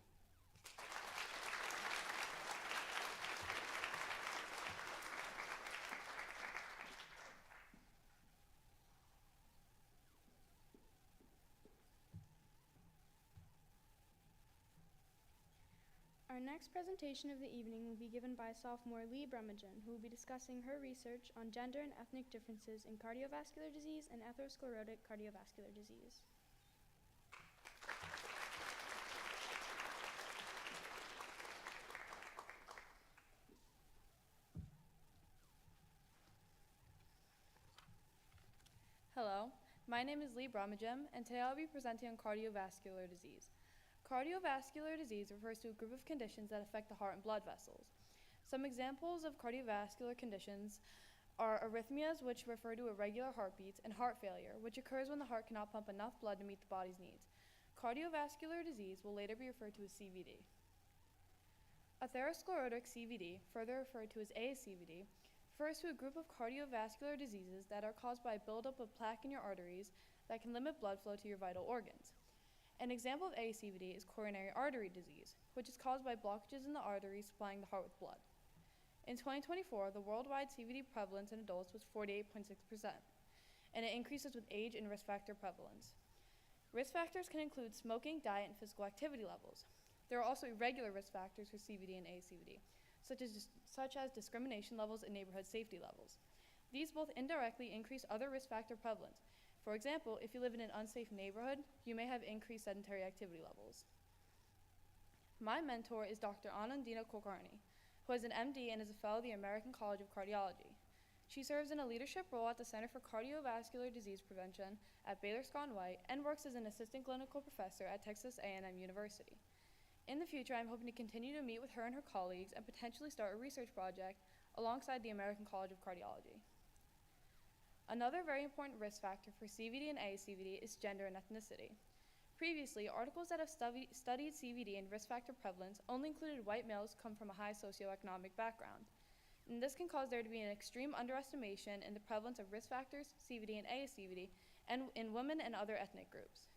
Our next presentation of the evening will be given by sophomore Lee Bremagen, who will be discussing her research on gender and ethnic differences in cardiovascular disease and atherosclerotic cardiovascular disease. Hello, my name is Lee Bremagen, and today I'll be presenting on cardiovascular disease. Cardiovascular disease refers to a group of conditions that affect the heart and blood vessels. Some examples of cardiovascular conditions are arrhythmias, which refer to irregular heartbeats, and heart failure, which occurs when the heart cannot pump enough blood to meet the body's needs. Cardiovascular disease will later be referred to as CVD. Atherosclerotic CVD, further referred to as ASCVD, refers to a group of cardiovascular diseases that are caused by a buildup of plaque in your arteries that can limit blood flow to your vital organs. An example of ASCVD is coronary artery disease, which is caused by blockages in the arteries supplying the heart with blood. In 2024, the worldwide CVD prevalence in adults was 48.6%, and it increases with age and risk factor prevalence. Risk factors can include smoking, diet, and physical activity levels. There are also irregular risk factors for CVD and ASCVD, such as discrimination levels and neighborhood safety levels. These both indirectly increase other risk factor prevalence. For example, if you live in an unsafe neighborhood, you may have increased sedentary activity levels. My mentor is Dr. Anandina Kulkarni, who has an MD and is a fellow of the American College of Cardiology. She serves in a leadership role at the Center for Cardiovascular Disease Prevention at Baylor Scott & White and works as an assistant clinical professor at Texas A&M University. In the future, I'm hoping to continue to meet with her and her colleagues and potentially start a research project alongside the American College of Cardiology. Another very important risk factor for CVD and ASCVD is gender and ethnicity. Previously, articles that have studied CVD and risk factor prevalence only included white males come from a high socioeconomic background. And this can cause there to be an extreme underestimation in the prevalence of risk factors, CVD and ASCVD, and in women and other ethnic groups.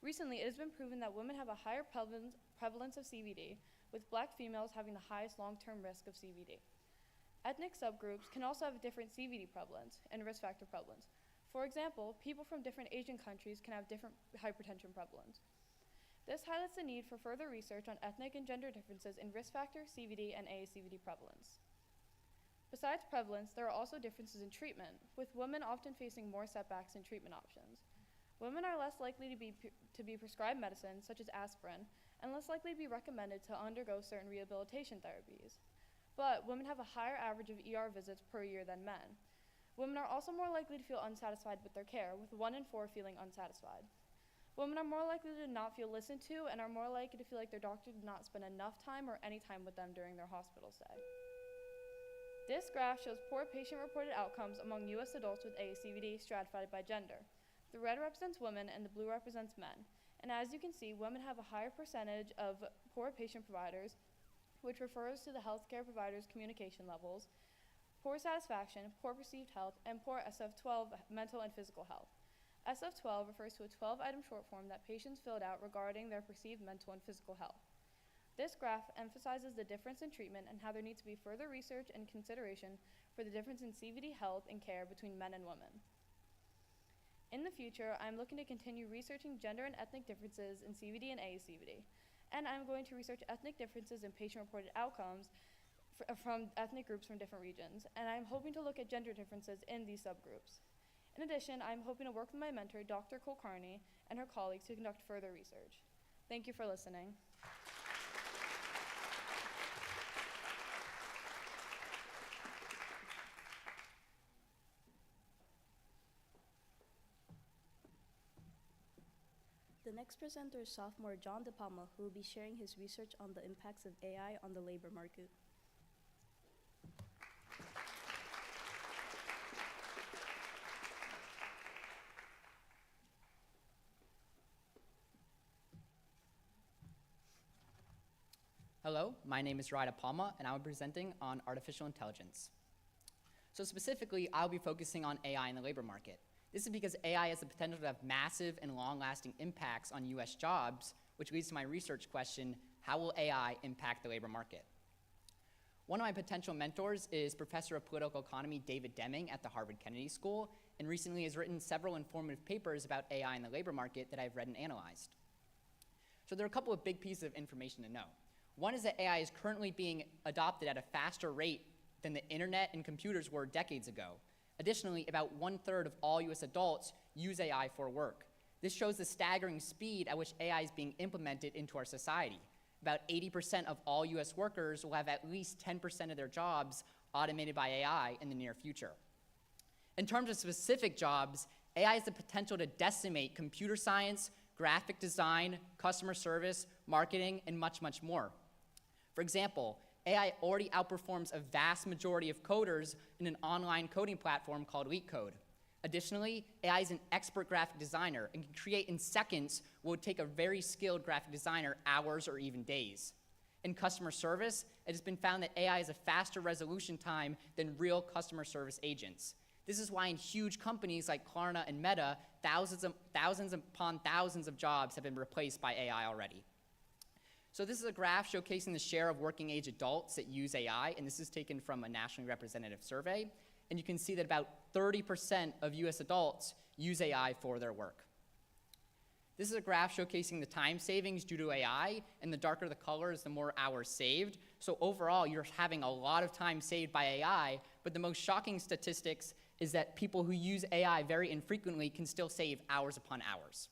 Recently, it has been proven that women have a higher prevalence of CVD, with Black females having the highest long-term risk of CVD. Ethnic subgroups can also have different CVD prevalence and risk factor prevalence. For example, people from different Asian countries can have different hypertension prevalence. This highlights the need for further research on ethnic and gender differences in risk factor, CVD, and ASCVD prevalence. Besides prevalence, there are also differences in treatment, with women often facing more setbacks in treatment options. Women are less likely to be prescribed medicines such as aspirin, and less likely to be recommended to undergo certain rehabilitation therapies. But women have a higher average of ER visits per year than men. Women are also more likely to feel unsatisfied with their care, with 1 in 4 feeling unsatisfied. Women are more likely to not feel listened to and are more likely to feel like their doctor did not spend enough time or any time with them during their hospital stay. This graph shows poor patient-reported outcomes among U.S. adults with ASCVD stratified by gender. The red represents women and the blue represents men. And as you can see, women have a higher percentage of poor patient providers, which refers to the healthcare provider's communication levels, poor satisfaction, poor perceived health, and poor SF-12 mental and physical health. SF-12 refers to a 12-item short form that patients filled out regarding their perceived mental and physical health. This graph emphasizes the difference in treatment and how there needs to be further research and consideration for the difference in CVD health and care between men and women. In the future, I'm looking to continue researching gender and ethnic differences in CVD and ASCVD, and I'm going to research ethnic differences in patient-reported outcomes from ethnic groups from different regions, and I'm hoping to look at gender differences in these subgroups. In addition, I'm hoping to work with my mentor, Dr. Kulkarni, and her colleagues to conduct further research. Thank you for listening. The next presenter is sophomore John De Palma, who will be sharing his research on the impacts of AI on the labor market. Hello, my name is Ryder Palma, and I'll be presenting on artificial intelligence. So specifically, I'll be focusing on AI in the labor market. This is because AI has the potential to have massive and long-lasting impacts on US jobs, which leads to my research question, how will AI impact the labor market? One of my potential mentors is Professor of Political Economy David Deming at the Harvard Kennedy School, and recently has written several informative papers about AI in the labor market that I've read and analyzed. So there are a couple of big pieces of information to know. One is that AI is currently being adopted at a faster rate than the internet and computers were decades ago. Additionally, about 1/3 of all US adults use AI for work. This shows the staggering speed at which AI is being implemented into our society. About 80% of all US workers will have at least 10% of their jobs automated by AI in the near future. In terms of specific jobs, AI has the potential to decimate computer science, graphic design, customer service, marketing, and much, much more. For example, AI already outperforms a vast majority of coders in an online coding platform called LeetCode. Additionally, AI is an expert graphic designer and can create in seconds what would take a very skilled graphic designer hours or even days. In customer service, it has been found that AI has a faster resolution time than real customer service agents. This is why in huge companies like Klarna and Meta, thousands upon thousands of jobs have been replaced by AI already. So this is a graph showcasing the share of working age adults that use AI, and this is taken from a nationally representative survey. And you can see that about 30% of US adults use AI for their work. This is a graph showcasing the time savings due to AI, and the darker the colors, the more hours saved. So overall, you're having a lot of time saved by AI, but the most shocking statistics is that people who use AI very infrequently can still save hours upon hours.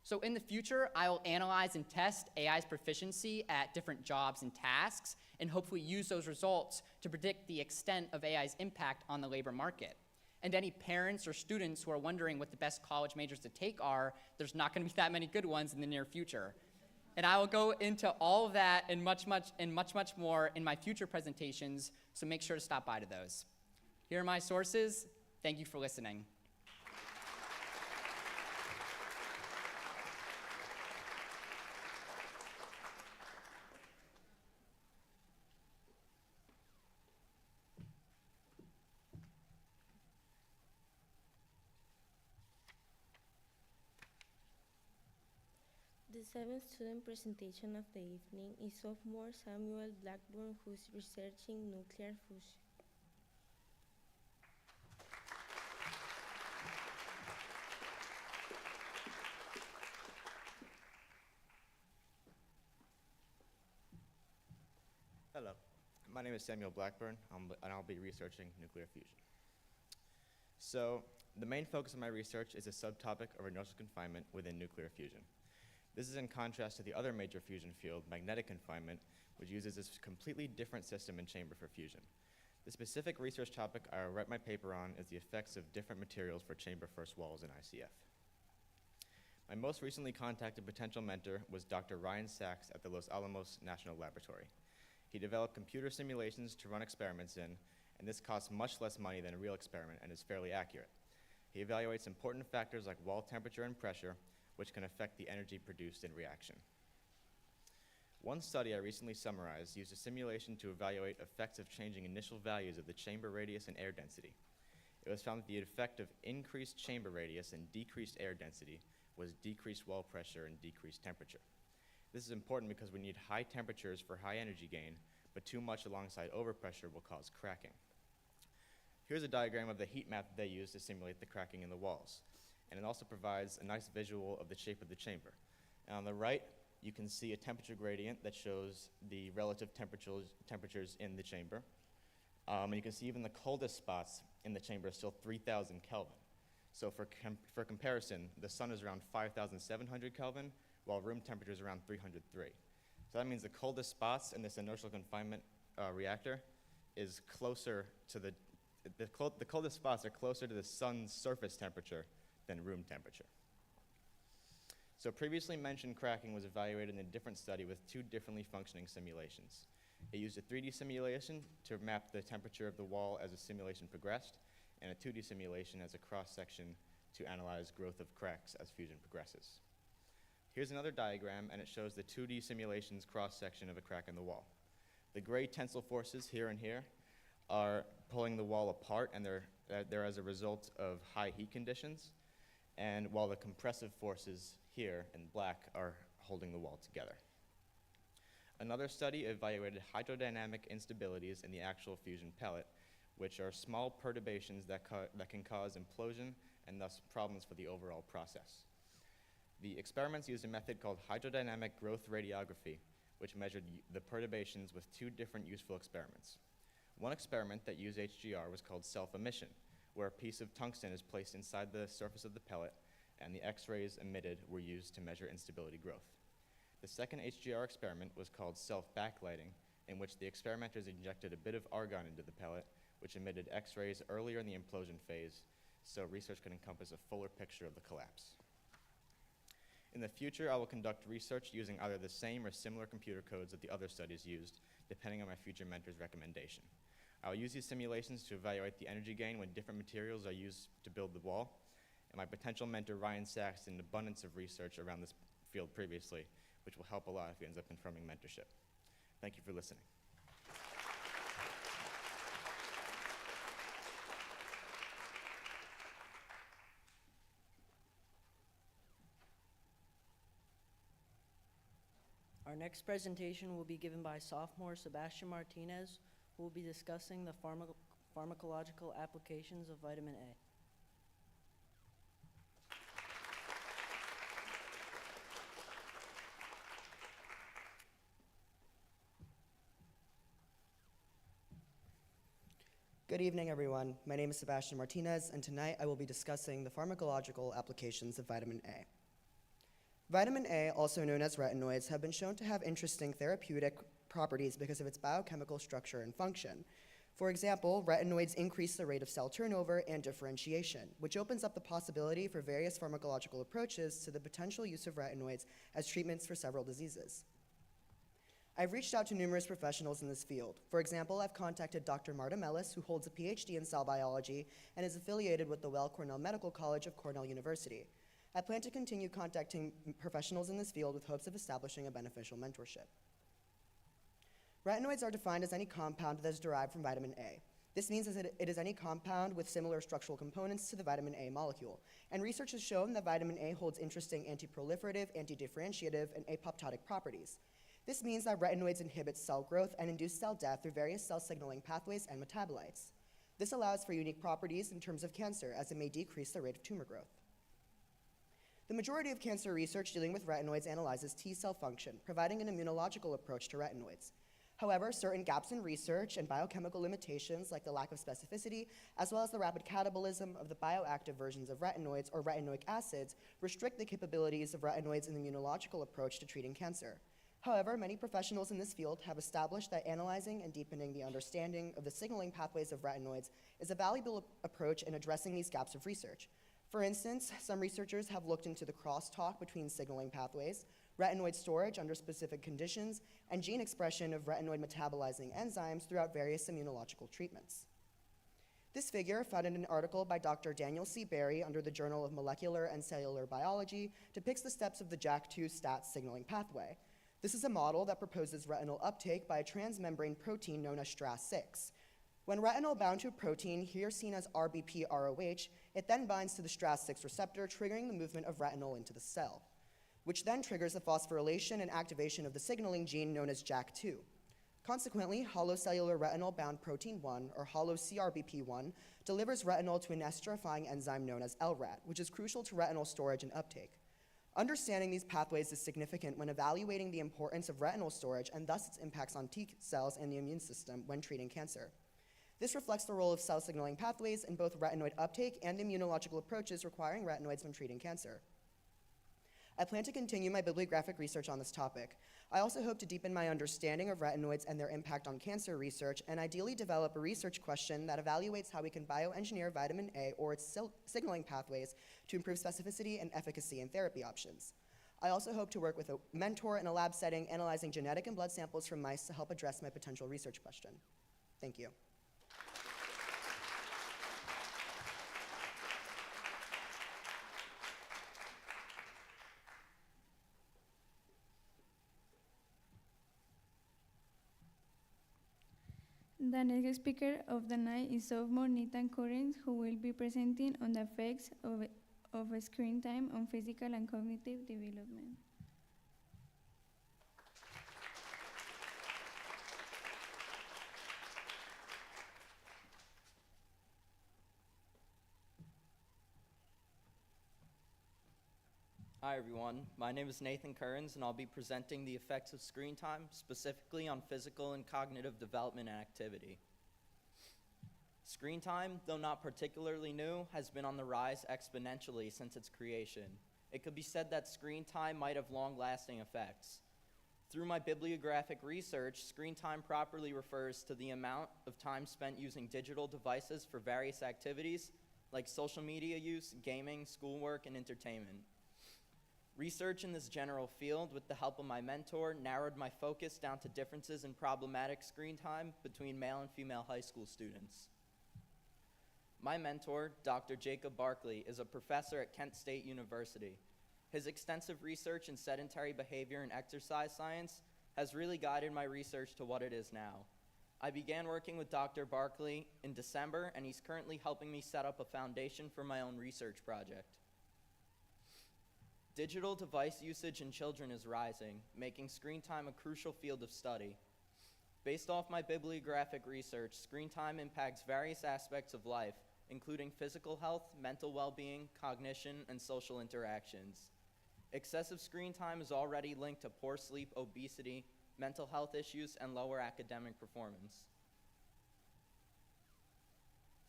So in the future, I will analyze and test AI's proficiency at different jobs and tasks, and hopefully use those results to predict the extent of AI's impact on the labor market. And any parents or students who are wondering what the best college majors to take are, there's not going to be that many good ones in the near future. And I will go into all of that and much more in my future presentations, so make sure to stop by to those. Here are my sources. Thank you for listening. The seventh student presentation of the evening is sophomore Samuel Blackburn, who is researching nuclear fusion. Hello, my name is Samuel Blackburn, and I'll be researching nuclear fusion. So, the main focus of my research is a subtopic of inertial confinement within nuclear fusion. This is in contrast to the other major fusion field, magnetic confinement, which uses this completely different system in chamber for fusion. The specific research topic I will write my paper on is the effects of different materials for chamber first walls in ICF. My most recently contacted potential mentor was Dr. Ryan Sachs at the Los Alamos National Laboratory. He developed computer simulations to run experiments in, and this costs much less money than a real experiment and is fairly accurate. He evaluates important factors like wall temperature and pressure, which can affect the energy produced in reaction. One study I recently summarized used a simulation to evaluate effects of changing initial values of the chamber radius and air density. It was found that the effect of increased chamber radius and decreased air density was decreased wall pressure and decreased temperature. This is important because we need high temperatures for high energy gain, but too much alongside overpressure will cause cracking. Here's a diagram of the heat map that they used to simulate the cracking in the walls, and it also provides a nice visual of the shape of the chamber. And on the right, you can see a temperature gradient that shows the relative temperatures in the chamber. And you can see even the coldest spots in the chamber are still 3,000 Kelvin. So for comparison, the sun is around 5,700 Kelvin, while room temperature is around 303. So that means the coldest spots in this inertial confinement reactor is closer to the coldest spots are closer to the sun's surface temperature than room temperature. So previously mentioned cracking was evaluated in a different study with two differently functioning simulations. It used a 3D simulation to map the temperature of the wall as the simulation progressed, and a 2D simulation as a cross-section to analyze growth of cracks as fusion progresses. Here's another diagram, and it shows the 2D simulation's cross-section of a crack in the wall. The gray tensile forces here and here are pulling the wall apart, and they're as a result of high heat conditions, and while the compressive forces here in black are holding the wall together. Another study evaluated hydrodynamic instabilities in the actual fusion pellet, which are small perturbations that can cause implosion and thus problems for the overall process. The experiments used a method called hydrodynamic growth radiography, which measured the perturbations with two different useful experiments. One experiment that used HGR was called self-emission, where a piece of tungsten is placed inside the surface of the pellet, and the X-rays emitted were used to measure instability growth. The second HGR experiment was called self-backlighting, in which the experimenters injected a bit of argon into the pellet, which emitted X-rays earlier in the implosion phase, so research can encompass a fuller picture of the collapse. In the future, I will conduct research using either the same or similar computer codes that the other studies used, depending on my future mentor's recommendation. I will use these simulations to evaluate the energy gain when different materials are used to build the wall, and my potential mentor Ryan Sachs did an abundance of research around this field previously, which will help a lot if he ends up confirming mentorship. Thank you for listening. Our next presentation will be given by sophomore Sebastian Martinez, who will be discussing the pharmacological applications of vitamin A. Good evening, everyone. My name is Sebastian Martinez, and tonight I will be discussing the pharmacological applications of vitamin A. Vitamin A, also known as retinoids, have been shown to have interesting therapeutic properties because of its biochemical structure and function. For example, retinoids increase the rate of cell turnover and differentiation, which opens up the possibility for various pharmacological approaches to the potential use of retinoids as treatments for several diseases. I've reached out to numerous professionals in this field. For example, I've contacted Dr. Marta Mellis, who holds a PhD in cell biology and is affiliated with the Weill Cornell Medical College of Cornell University. I plan to continue contacting professionals in this field with hopes of establishing a beneficial mentorship. Retinoids are defined as any compound that is derived from vitamin A. This means that it is any compound with similar structural components to the vitamin A molecule, and research has shown that vitamin A holds interesting anti-proliferative, anti-differentiative, and apoptotic properties. This means that retinoids inhibit cell growth and induce cell death through various cell signaling pathways and metabolites. This allows for unique properties in terms of cancer, as it may decrease the rate of tumor growth. The majority of cancer research dealing with retinoids analyzes T cell function, providing an immunological approach to retinoids. However, certain gaps in research and biochemical limitations, like the lack of specificity, as well as the rapid catabolism of the bioactive versions of retinoids or retinoic acids, restrict the capabilities of retinoids in the immunological approach to treating cancer. However, many professionals in this field have established that analyzing and deepening the understanding of the signaling pathways of retinoids is a valuable approach in addressing these gaps of research. For instance, some researchers have looked into the crosstalk between signaling pathways, retinoid storage under specific conditions, and gene expression of retinoid metabolizing enzymes throughout various immunological treatments. This figure, found in an article by Dr. Daniel C. Berry under the Journal of Molecular and Cellular Biology, depicts the steps of the JAK2 STAT signaling pathway. This is a model that proposes retinol uptake by a transmembrane protein known as STRA6. When retinol bound to a protein, here seen as RBP-ROH, it then binds to the STRA6 receptor, triggering the movement of retinol into the cell, which then triggers the phosphorylation and activation of the signaling gene known as JAK2. Consequently, holocellular retinol-bound protein 1, or holo-CRBP1, delivers retinol to an esterifying enzyme known as LRAT, which is crucial to retinol storage and uptake. Understanding these pathways is significant when evaluating the importance of retinol storage and thus its impacts on T cells and the immune system when treating cancer. This reflects the role of cell signaling pathways in both retinoid uptake and immunological approaches requiring retinoids when treating cancer. I plan to continue my bibliographic research on this topic. I also hope to deepen my understanding of retinoids and their impact on cancer research, and ideally develop a research question that evaluates how we can bioengineer vitamin A or its signaling pathways to improve specificity and efficacy in therapy options. I also hope to work with a mentor in a lab setting analyzing genetic and blood samples from mice to help address my potential research question. Thank you. The next speaker of the night is sophomore Nathan Currens, who will be presenting on the effects of screen time on physical and cognitive development. Hi everyone, my name is Nathan Currens and I'll be presenting the effects of screen time, specifically on physical and cognitive development and activity. Screen time, though not particularly new, has been on the rise exponentially since its creation. It could be said that screen time might have long-lasting effects. Through my bibliographic research, screen time properly refers to the amount of time spent using digital devices for various activities like social media use, gaming, schoolwork, and entertainment. Research in this general field, with the help of my mentor, narrowed my focus down to differences in problematic screen time between male and female high school students. My mentor, Dr. Jacob Barkley, is a professor at Kent State University. His extensive research in sedentary behavior and exercise science has really guided my research to what it is now. I began working with Dr. Barkley in December, and he's currently helping me set up a foundation for my own research project. Digital device usage in children is rising, making screen time a crucial field of study. Based off my bibliographic research, screen time impacts various aspects of life, including physical health, mental well-being, cognition, and social interactions. Excessive screen time is already linked to poor sleep, obesity, mental health issues, and lower academic performance.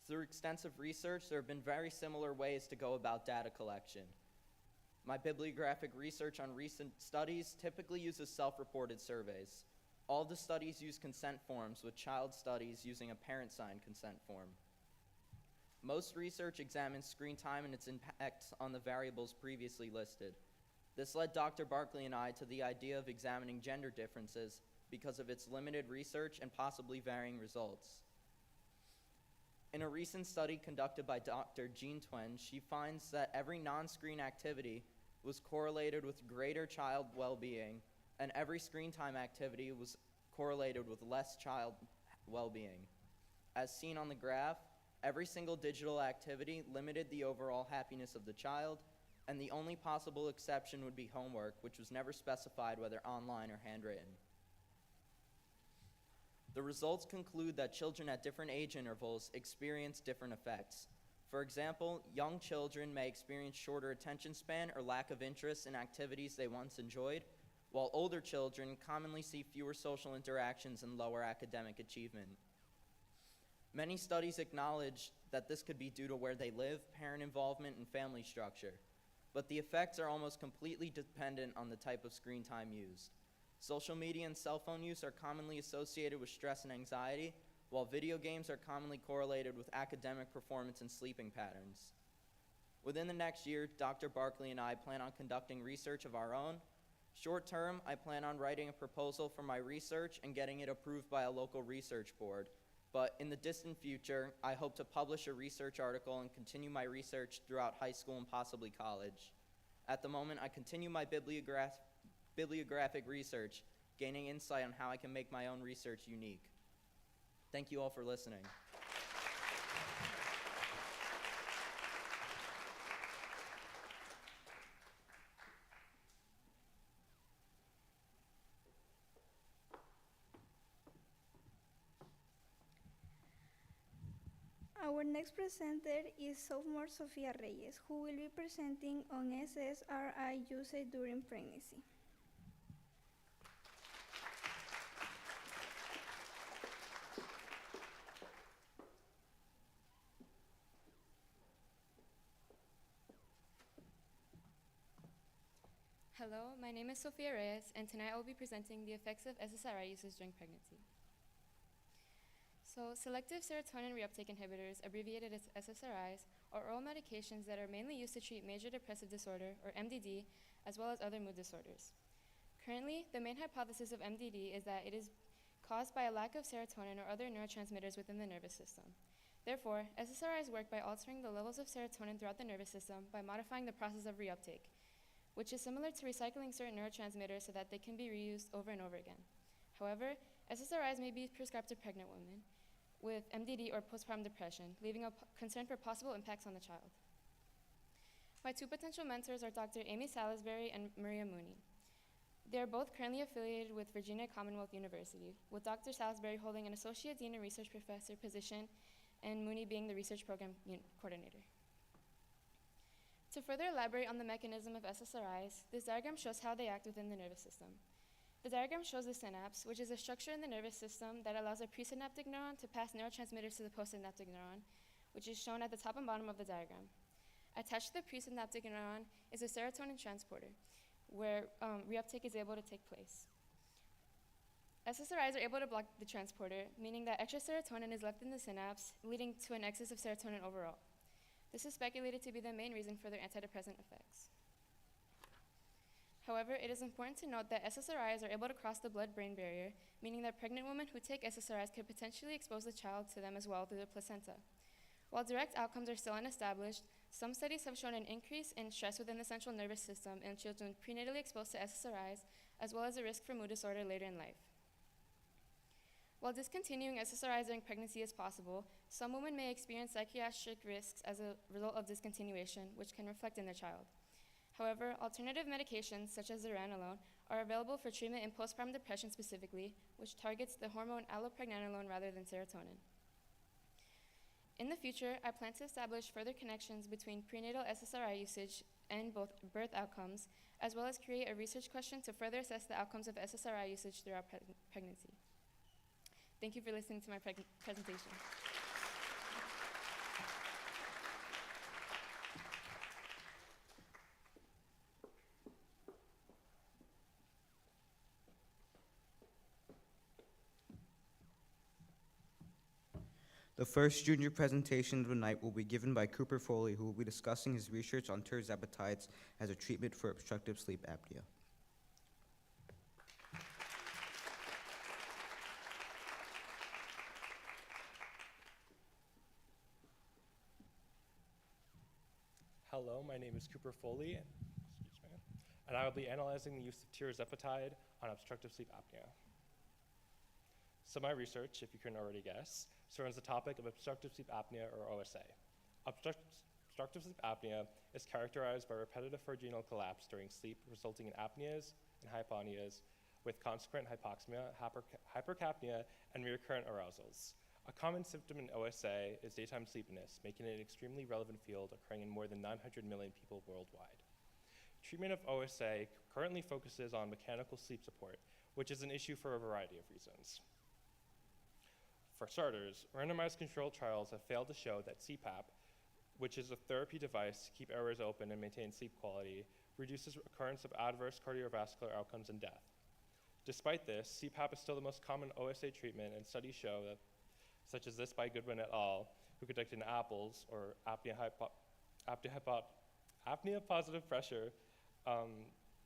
Through extensive research, there have been very similar ways to go about data collection. My bibliographic research on recent studies typically uses self-reported surveys. All the studies use consent forms, with child studies using a parent-signed consent form. Most research examines screen time and its impacts on the variables previously listed. This led Dr. Barkley and I to the idea of examining gender differences because of its limited research and possibly varying results. In a recent study conducted by Dr. Jean Twen, she finds that every non-screen activity was correlated with greater child well-being, and every screen time activity was correlated with less child well-being. As seen on the graph, every single digital activity limited the overall happiness of the child, and the only possible exception would be homework, which was never specified whether online or handwritten. The results conclude that children at different age intervals experience different effects. For example, young children may experience shorter attention span or lack of interest in activities they once enjoyed, while older children commonly see fewer social interactions and lower academic achievement. Many studies acknowledge that this could be due to where they live, parent involvement, and family structure, but the effects are almost completely dependent on the type of screen time used. Social media and cell phone use are commonly associated with stress and anxiety, while video games are commonly correlated with academic performance and sleeping patterns. Within the next year, Dr. Barkley and I plan on conducting research of our own. Short term, I plan on writing a proposal for my research and getting it approved by a local research board. But in the distant future, I hope to publish a research article and continue my research throughout high school and possibly college. At the moment, I continue my bibliographic research, gaining insight on how I can make my own research unique. Thank you all for listening. Our next presenter is sophomore Sofia Reyes, who will be presenting on SSRI usage during pregnancy. Hello, my name is Sofia Reyes, and tonight I will be presenting the effects of SSRI usage during pregnancy. So, selective serotonin reuptake inhibitors, abbreviated as SSRIs, are oral medications that are mainly used to treat major depressive disorder, or MDD, as well as other mood disorders. Currently, the main hypothesis of MDD is that it is caused by a lack of serotonin or other neurotransmitters within the nervous system. Therefore, SSRIs work by altering the levels of serotonin throughout the nervous system by modifying the process of reuptake, which is similar to recycling certain neurotransmitters so that they can be reused over and over again. However, SSRIs may be prescribed to pregnant women with MDD or postpartum depression, leaving a concern for possible impacts on the child. My two potential mentors are Dr. Amy Salisbury and Maria Mooney. They are both currently affiliated with Virginia Commonwealth University, with Dr. Salisbury holding an Associate Dean and Research Professor position and Mooney being the Research Program Coordinator. To further elaborate on the mechanism of SSRIs, this diagram shows how they act within the nervous system. The diagram shows the synapse, which is a structure in the nervous system that allows a presynaptic neuron to pass neurotransmitters to the postsynaptic neuron, which is shown at the top and bottom of the diagram. Attached to the presynaptic neuron is a serotonin transporter, where reuptake is able to take place. SSRIs are able to block the transporter, meaning that extra serotonin is left in the synapse, leading to an excess of serotonin overall. This is speculated to be the main reason for their antidepressant effects. However, it is important to note that SSRIs are able to cross the blood-brain barrier, meaning that pregnant women who take SSRIs could potentially expose the child to them as well through the placenta. While direct outcomes are still unestablished, some studies have shown an increase in stress within the central nervous system in children prenatally exposed to SSRIs, as well as a risk for mood disorder later in life. While discontinuing SSRIs during pregnancy is possible, some women may experience psychiatric risks as a result of discontinuation, which can reflect in their child. However, alternative medications, such as zuranolone, are available for treatment in postpartum depression specifically, which targets the hormone allopregnanolone rather than serotonin. In the future, I plan to establish further connections between prenatal SSRI usage and both birth outcomes, as well as create a research question to further assess the outcomes of SSRI usage throughout pregnancy. Thank you for listening to my presentation. The first junior presentation of the night will be given by Cooper Foley, who will be discussing his research on terzepatides as a treatment for obstructive sleep apnea. Hello, my name is Cooper Foley, and I will be analyzing the use of tirzepatide on obstructive sleep apnea. So my research, if you couldn't already guess, surrounds the topic of obstructive sleep apnea, or OSA. Obstructive sleep apnea is characterized by repetitive vaginal collapse during sleep, resulting in apneas and hyponias with consequent hypoxemia, hypercapnia, and recurrent arousals. A common symptom in OSA is daytime sleepiness, making it an extremely relevant field occurring in more than 900 million people worldwide. Treatment of OSA currently focuses on mechanical sleep support, which is an issue for a variety of reasons. For starters, randomized controlled trials have failed to show that CPAP, which is a therapy device to keep airways open and maintain sleep quality, reduces occurrence of adverse cardiovascular outcomes and death. Despite this, CPAP is still the most common OSA treatment, and studies show that, such as this by Goodwin et al., who conducted an APPLES, or apnea positive pressure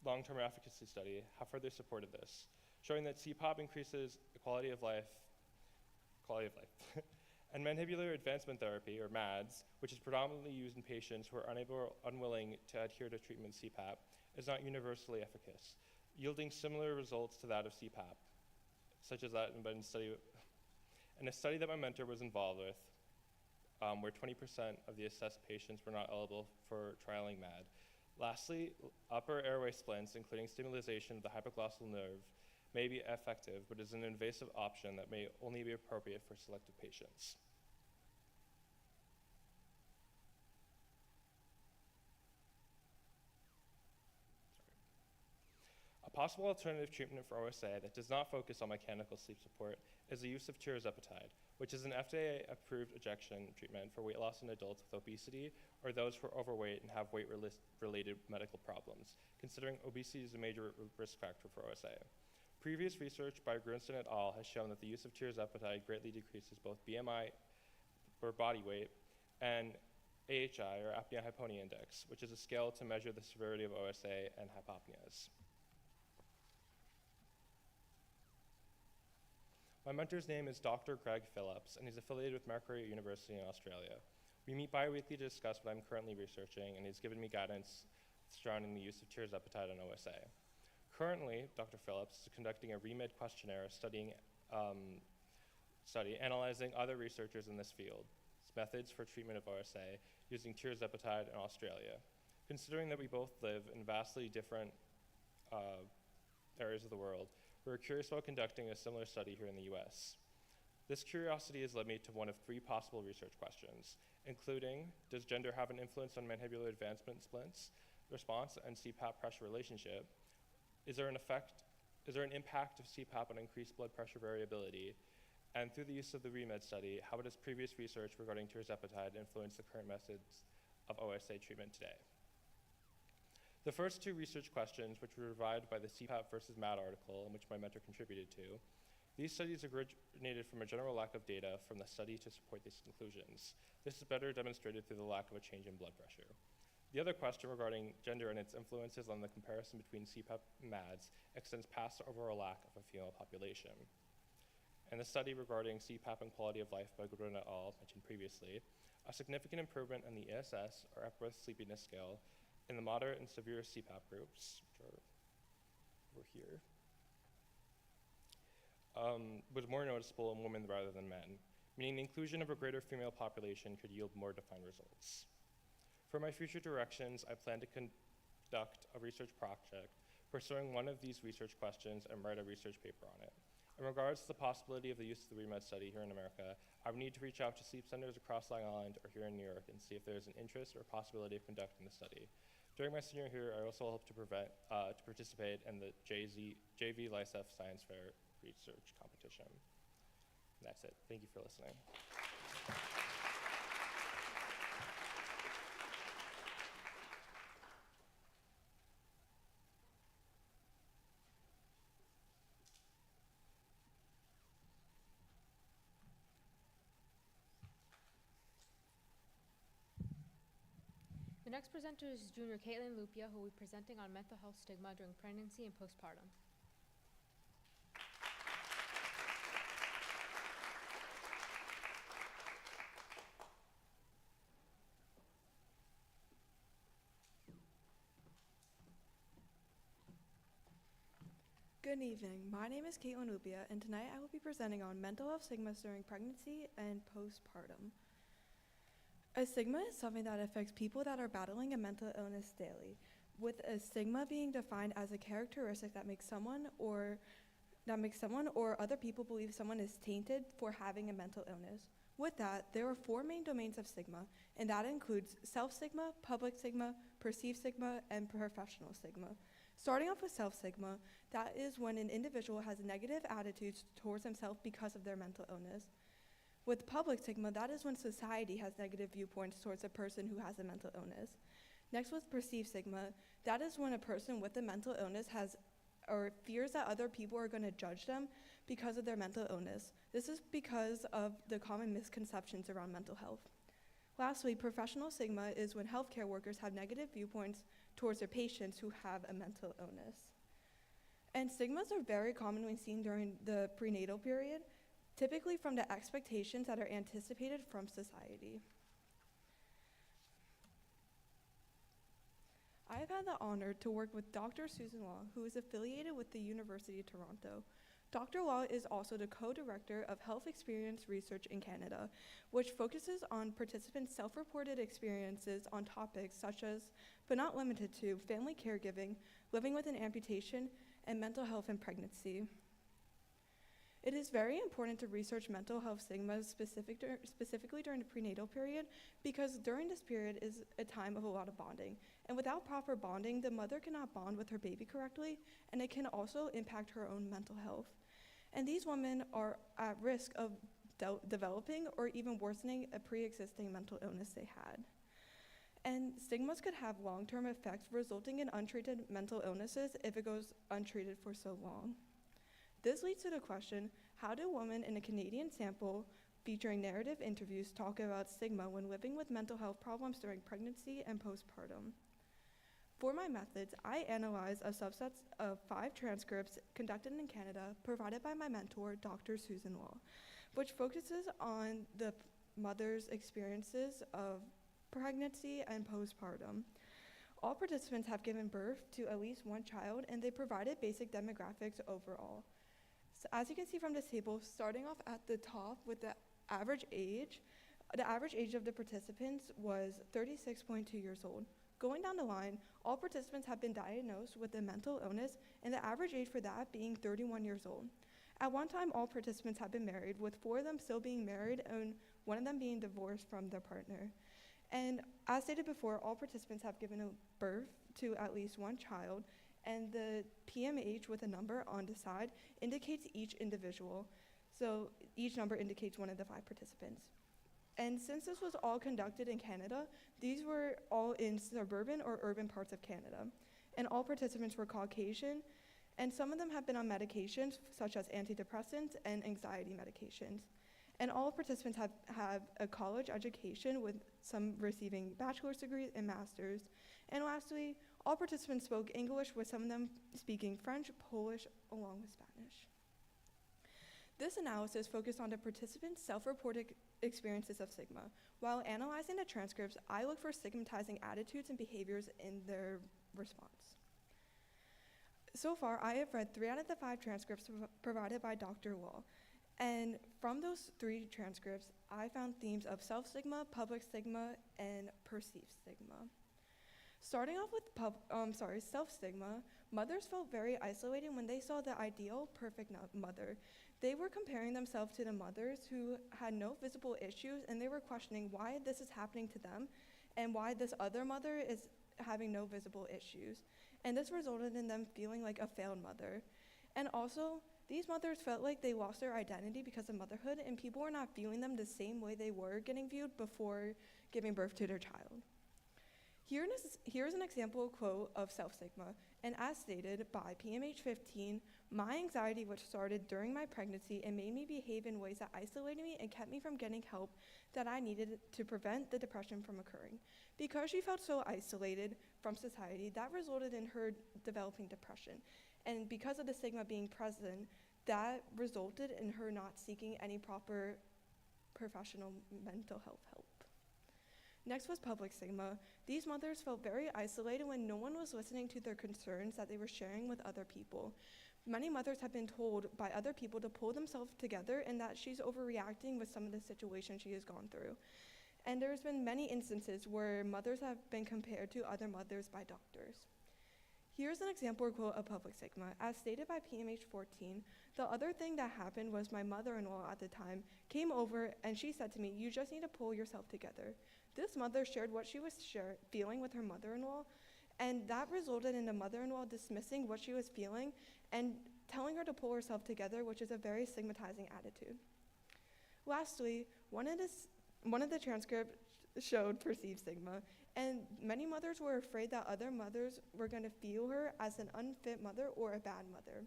long-term efficacy study, have further supported this, showing that CPAP increases the quality of life, and mandibular advancement therapy, or MADS, which is predominantly used in patients who are unable or unwilling to adhere to treatment CPAP, is not universally efficacious, yielding similar results to that of CPAP, such as that in a study that my mentor was involved with, where 20% of the assessed patients were not eligible for trialing MAD. Lastly, upper airway splints, including stimulation of the hypoglossal nerve, may be effective, but is an invasive option that may only be appropriate for selected patients. A possible alternative treatment for OSA that does not focus on mechanical sleep support is the use of tirzepatide, which is an FDA-approved injection treatment for weight loss in adults with obesity or those who are overweight and have weight-related medical problems, considering obesity is a major risk factor for OSA. Previous research by Grunston et al. Has shown that the use of tirzepatide greatly decreases both BMI, or body weight, and AHI, or apnea-hypopnea index, which is a scale to measure the severity of OSA and hypopneas. My mentor's name is Dr. Greg Phillips, and he's affiliated with Macquarie University in Australia. We meet bi-weekly to discuss what I'm currently researching, and he's given me guidance surrounding the use of tirzepatide on OSA. Currently, Dr. Phillips is conducting a REMED questionnaire study analyzing other researchers in this field, methods for treatment of OSA using tirzepatide in Australia. Considering that we both live in vastly different areas of the world, we're curious about conducting a similar study here in the US. This curiosity has led me to one of three possible research questions, including, does gender have an influence on mandibular advancement splints, response, and CPAP pressure relationship? Is there an impact of CPAP on increased blood pressure variability? And through the use of the REMED study, how does previous research regarding tirzepatide influence the current methods of OSA treatment today? The first two research questions, which were provided by the CPAP versus MAD article, in which my mentor contributed to, these studies originated from a general lack of data from the study to support these conclusions. This is better demonstrated through the lack of a change in blood pressure. The other question regarding gender and its influences on the comparison between CPAP and MADS extends past the overall lack of a female population. In the study regarding CPAP and quality of life by Goodwin et al. Mentioned previously, a significant improvement in the ESS, or Epworth Sleepiness Scale, in the moderate and severe CPAP groups, which are over here, was more noticeable in women rather than men, meaning the inclusion of a greater female population could yield more defined results. For my future directions, I plan to conduct a research project pursuing one of these research questions and write a research paper on it. In regards to the possibility of the use of the REMED study here in America, I would need to reach out to sleep centers across Long Island or here in New York and see if there is an interest or possibility of conducting the study. During my senior year, I also hope to participate in the JV LICEF Science Fair research competition. And that's it. Thank you for listening. The next presenter is Junior Caitlin Lupia, who will be presenting on mental health stigma during pregnancy and postpartum. Good evening. My name is Caitlin Lupia, and tonight I will be presenting on mental health stigmas during pregnancy and postpartum. A stigma is something that affects people that are battling a mental illness daily, with a stigma being defined as a characteristic that makes someone or other people believe someone is tainted for having a mental illness. With that, there are four main domains of stigma, and that includes self-stigma, public stigma, perceived stigma, and professional stigma. Starting off with self-stigma, that is when an individual has negative attitudes towards himself because of their mental illness. With public stigma, that is when society has negative viewpoints towards a person who has a mental illness. Next, with perceived stigma, that is when a person with a mental illness has or fears that other people are going to judge them because of their mental illness. This is because of the common misconceptions around mental health. Lastly, professional stigma is when healthcare workers have negative viewpoints towards their patients who have a mental illness. And stigmas are very commonly seen during the prenatal period, typically from the expectations that are anticipated from society. I have had the honor to work with Dr. Susan Law, who is affiliated with the University of Toronto. Dr. Law is also the co-director of Health Experience Research in Canada, which focuses on participants' self-reported experiences on topics such as, but not limited to, family caregiving, living with an amputation, and mental health in pregnancy. It is very important to research mental health stigmas specifically during the prenatal period, because during this period is a time of a lot of bonding. And without proper bonding, the mother cannot bond with her baby correctly, and it can also impact her own mental health. And these women are at risk of developing or even worsening a pre-existing mental illness they had. And stigmas could have long-term effects, resulting in untreated mental illnesses if it goes untreated for so long. This leads to the question, how do women in a Canadian sample featuring narrative interviews talk about stigma when living with mental health problems during pregnancy and postpartum? For my methods, I analyzed a subset of 5 transcripts conducted in Canada provided by my mentor, Dr. Susan Law, which focuses on the mother's experiences of pregnancy and postpartum. All participants have given birth to at least one child, and they provided basic demographics overall. So as you can see from this table, starting off at the top with the average age of the participants was 36.2 years old. Going down the line, all participants have been diagnosed with a mental illness, and the average age for that being 31 years old. At one time, all participants have been married, with 4 of them still being married and 1 of them being divorced from their partner. And as stated before, all participants have given birth to at least one child, and the PMH with a number on the side indicates each individual. So each number indicates one of the 5 participants. And since this was all conducted in Canada, these were all in suburban or urban parts of Canada. And all participants were Caucasian, and some of them have been on medications such as antidepressants and anxiety medications. And all participants have a college education, with some receiving bachelor's degrees and master's. And lastly, all participants spoke English, with some of them speaking French, Polish, along with Spanish. This analysis focused on the participants' self-reported experiences of stigma. While analyzing the transcripts, I looked for stigmatizing attitudes and behaviors in their response. So far, I have read 3 out of the 5 transcripts provided by Dr. Law. And from those 3 transcripts, I found themes of self-stigma, public stigma, and perceived stigma. Starting off with self-stigma, mothers felt very isolated when they saw the ideal, perfect mother. They were comparing themselves to the mothers who had no visible issues, and they were questioning why this is happening to them and why this other mother is having no visible issues. And this resulted in them feeling like a failed mother. And also, these mothers felt like they lost their identity because of motherhood, and people were not viewing them the same way they were getting viewed before giving birth to their child. Here's an example quote of self-stigma, and as stated by PMH15, my anxiety, which started during my pregnancy and made me behave in ways that isolated me and kept me from getting help that I needed to prevent the depression from occurring. Because she felt so isolated from society, that resulted in her developing depression. And because of the stigma being present, that resulted in her not seeking any proper professional mental health help. Next was public stigma. These mothers felt very isolated when no one was listening to their concerns that they were sharing with other people. Many mothers have been told by other people to pull themselves together and that she's overreacting with some of the situations she has gone through. And there's been many instances where mothers have been compared to other mothers by doctors. Here's an example quote of public stigma. As stated by PMH14, the other thing that happened was my mother-in-law at the time came over and she said to me, "You just need to pull yourself together." This mother shared what she was feeling with her mother-in-law, And that resulted in the mother-in-law dismissing what she was feeling and telling her to pull herself together, which is a very stigmatizing attitude. Lastly, one of the transcripts showed perceived stigma, and many mothers were afraid that other mothers were going to feel her as an unfit mother or a bad mother.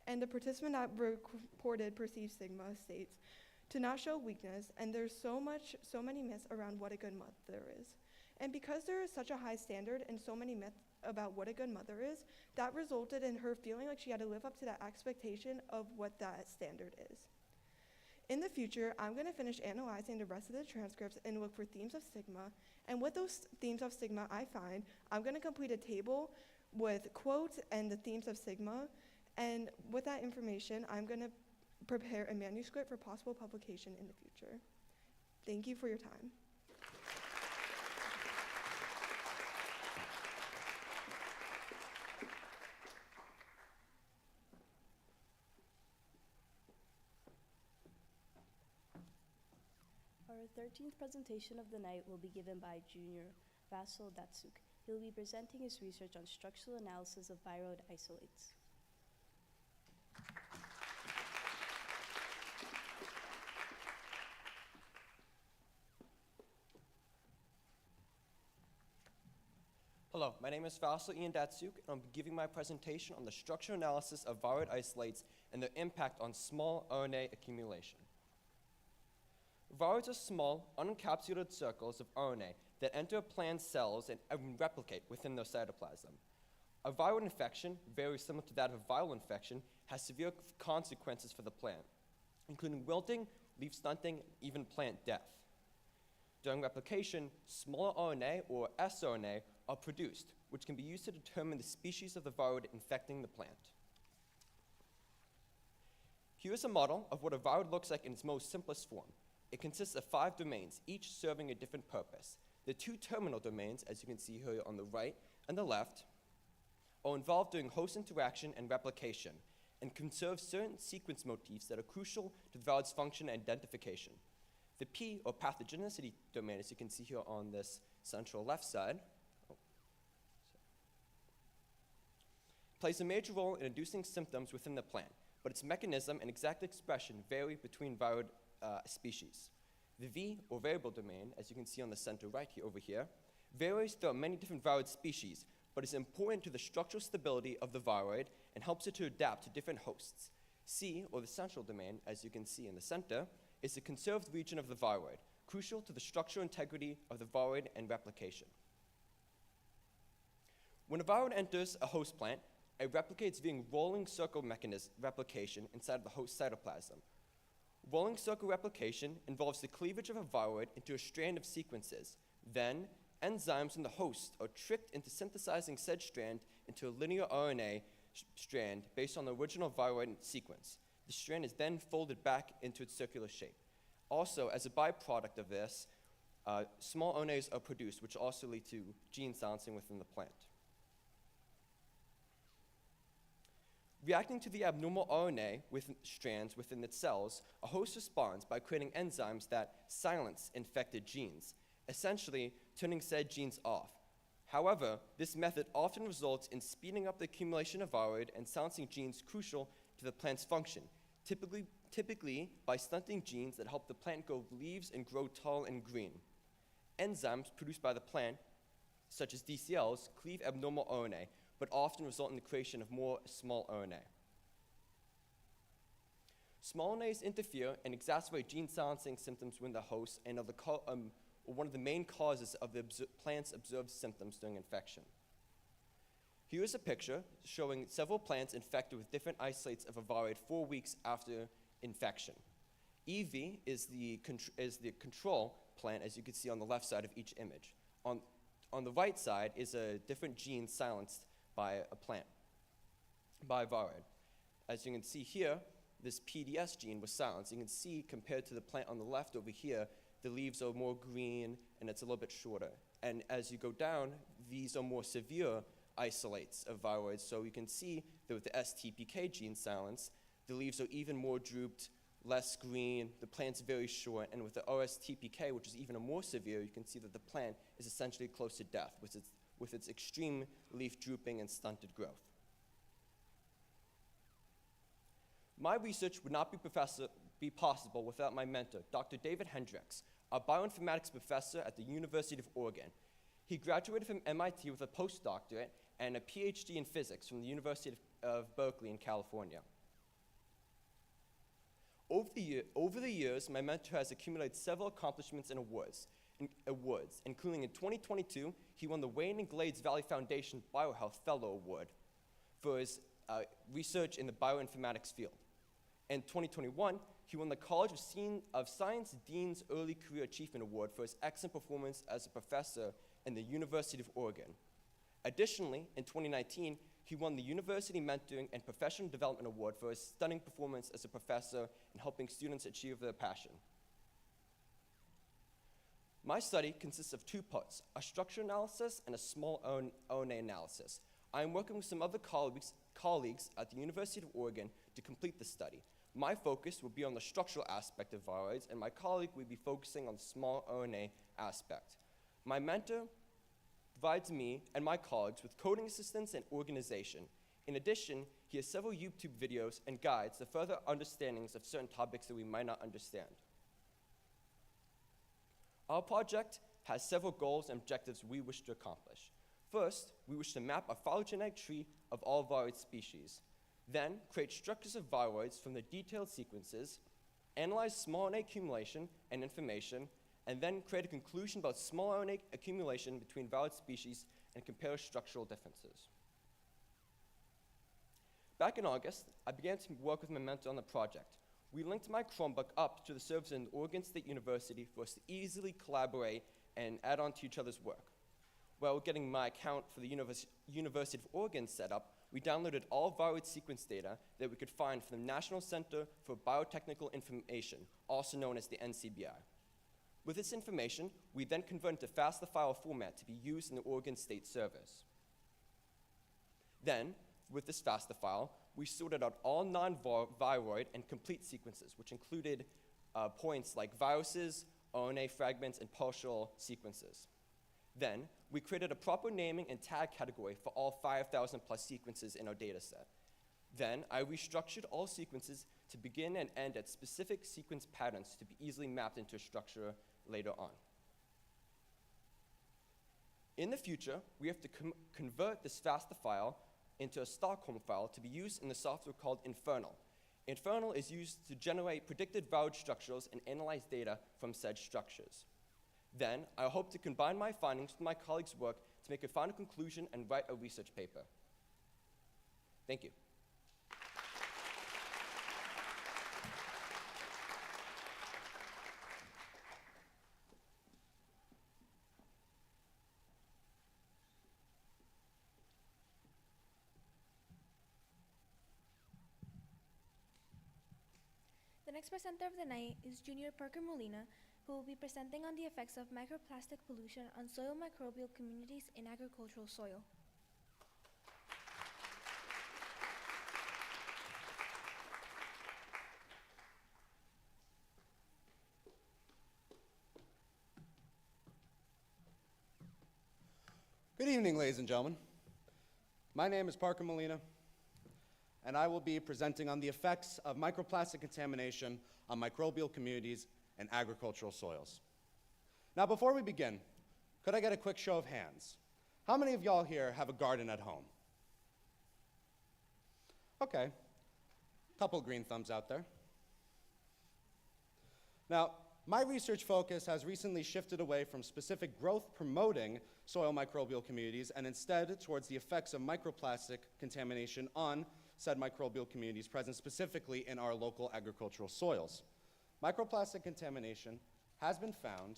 And the participant that reported perceived stigma states, to not show weakness, and there's so many myths around what a good mother is. And because there is such a high standard and so many myths about what a good mother is, that resulted in her feeling like she had to live up to that expectation of what that standard is. In the future, I'm going to finish analyzing the rest of the transcripts and look for themes of stigma. And with those themes of stigma I find, I'm going to complete a table with quotes and the themes of stigma. And with that information, I'm going to prepare a manuscript for possible publication in the future. Thank you for your time. Our 13th presentation of the night will be given by Junior Vasil Datsuk. He will be presenting his research on structural analysis of viroid isolates. Hello, my name is Vasil Ian Datsuk, and I'll be giving my presentation on the structural analysis of viroid isolates and their impact on small RNA accumulation. Viroids are small, unencapsulated circles of RNA that enter plant cells and replicate within their cytoplasm. A viral infection, very similar to that of a viral infection, has severe consequences for the plant, including wilting, leaf stunting, and even plant death. During replication, smaller RNA, or sRNA, are produced, which can be used to determine the species of the viroid infecting the plant. Here's a model of what a viroid looks like in its most simplest form. It consists of 5 domains, each serving a different purpose. The 2 terminal domains, as you can see here on the right and the left, are involved during host interaction and replication, and conserve certain sequence motifs that are crucial to the viroid's function and identification. The P, or pathogenicity domain, as you can see here on this central left side, plays a major role in inducing symptoms within the plant, but its mechanism and exact expression vary between viroid species. The V, or variable domain, as you can see on the center right here over here, varies throughout many different viroid species, but is important to the structural stability of the viroid and helps it to adapt to different hosts. C, or the central domain, as you can see in the center, is the conserved region of the viroid, crucial to the structural integrity of the viroid and replication. When a viroid enters a host plant, it replicates via rolling circle mechanism replication inside of the host cytoplasm. Rolling circle replication involves the cleavage of a viroid into a strand of sequences. Then, enzymes in the host are tricked into synthesizing said strand into a linear RNA strand based on the original viroid sequence. The strand is then folded back into its circular shape. Also, as a byproduct of this, small RNAs are produced, which also lead to gene silencing within the plant. Reacting to the abnormal RNA strands within its cells, a host responds by creating enzymes that silence infected genes, essentially turning said genes off. However, this method often results in speeding up the accumulation of viroid and silencing genes crucial to the plant's function, typically by stunting genes that help the plant grow leaves and grow tall and green. Enzymes produced by the plant, such as DCLs, cleave abnormal RNA, but often result in the creation of more small RNA. Small RNAs interfere and exacerbate gene silencing symptoms within the host and are one of the main causes of the plant's observed symptoms during infection. Here is a picture showing several plants infected with different isolates of a viroid 4 weeks after infection. EV is the control plant, as you can see on the left side of each image. On the right side is a different gene silenced by a plant, by a viroid. As you can see here, this PDS gene was silenced. You can see, compared to the plant on the left over here, the leaves are more green and it's a little bit shorter. And as you go down, these are more severe isolates of viroids. So you can see that with the STPK gene silence, the leaves are even more drooped, less green, the plant's very short, and with the OSTPK, which is even more severe, you can see that the plant is essentially close to death, with its extreme leaf drooping and stunted growth. My research would not be possible without my mentor, Dr. David Hendricks, a bioinformatics professor at the University of Oregon. He graduated from MIT with a postdoctorate and a PhD in physics from the University of Berkeley in California. Over the years, my mentor has accumulated several accomplishments and awards, including in 2022, he won the Wayne and Glades Valley Foundation Biohealth Fellow Award for his research in the bioinformatics field. In 2021, he won the College of Science Dean's Early Career Achievement Award for his excellent performance as a professor in the University of Oregon. Additionally, in 2019, he won the University Mentoring and Professional Development Award for his stunning performance as a professor in helping students achieve their passion. My study consists of two parts, a structure analysis and a small ONA analysis. I am working with some other colleagues at the University of Oregon to complete the study. My focus will be on the structural aspect of viroids, and my colleague will be focusing on the small ONA aspect. My mentor provides me and my colleagues with coding assistance and organization. In addition, he has several YouTube videos and guides to further understandings of certain topics that we might not understand. Our project has several goals and objectives we wish to accomplish. First, we wish to map a phylogenetic tree of all viroid species. Then, create structures of viroids from the detailed sequences, analyze small RNA accumulation and information, and then create a conclusion about small RNA accumulation between viroid species and compare structural differences. Back in August, I began to work with my mentor on the project. We linked my Chromebook up to the servers in Oregon State University for us to easily collaborate and add on to each other's work. While getting my account for the University of Oregon set up, we downloaded all viroid sequence data that we could find from the National Center for Biotechnical Information, also known as the NCBI. With this information, we then converted to FASTA file format to be used in the Oregon State servers. Then, with this FASTA file, we sorted out all non-viroid and complete sequences, which included points like viruses, RNA fragments, and partial sequences. Then, we created a proper naming and tag category for all 5,000 plus sequences in our data set. Then, I restructured all sequences to begin and end at specific sequence patterns to be easily mapped into a structure later on. In the future, we have to convert this FASTA file into a Stockholm file to be used in the software called Infernal. Infernal is used to generate predicted viroid structures and analyze data from said structures. Then, I hope to combine my findings with my colleagues' work to make a final conclusion and write a research paper. Thank you. The next presenter of the night is Junior Parker Molina, who will be presenting on the effects of microplastic pollution on soil microbial communities in agricultural soil. Good evening, ladies and gentlemen. My name is Parker Molina, and I will be presenting on the effects of microplastic contamination on microbial communities and agricultural soils. Now, before we begin, could I get a quick show of hands? How many of y'all here have a garden at home? Okay, couple green thumbs out there. Now, my research focus has recently shifted away from specific growth-promoting soil microbial communities and instead towards the effects of microplastic contamination on said microbial communities present specifically in our local agricultural soils. Microplastic contamination has been found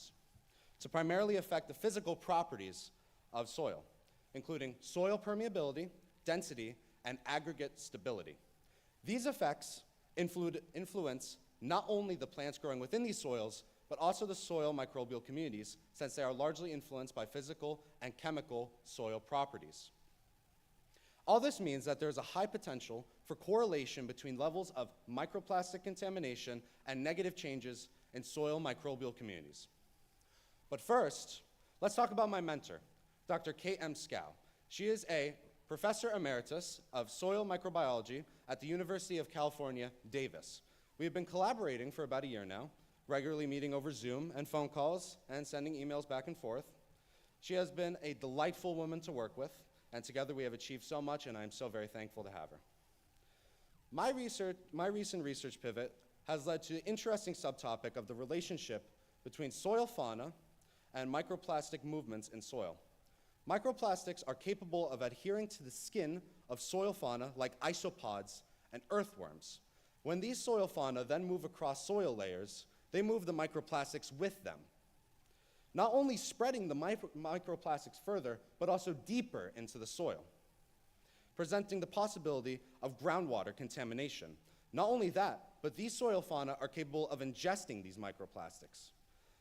to primarily affect the physical properties of soil, including soil permeability, density, and aggregate stability. These effects influence not only the plants growing within these soils, but also the soil microbial communities, since they are largely influenced by physical and chemical soil properties. All this means that there's a high potential for correlation between levels of microplastic contamination and negative changes in soil microbial communities. But first, let's talk about my mentor, Dr. Kate M. Scow. She is a professor emeritus of soil microbiology at the University of California, Davis. We have been collaborating for about a year now, regularly meeting over Zoom and phone calls and sending emails back and forth. She has been a delightful woman to work with, and together we have achieved so much, and I'm so very thankful to have her. My recent research pivot has led to the interesting subtopic of the relationship between soil fauna and microplastic movements in soil. Microplastics are capable of adhering to the skin of soil fauna like isopods and earthworms. When these soil fauna then move across soil layers, they move the microplastics with them, not only spreading the microplastics further, but also deeper into the soil, presenting the possibility of groundwater contamination. Not only that, but these soil fauna are capable of ingesting these microplastics,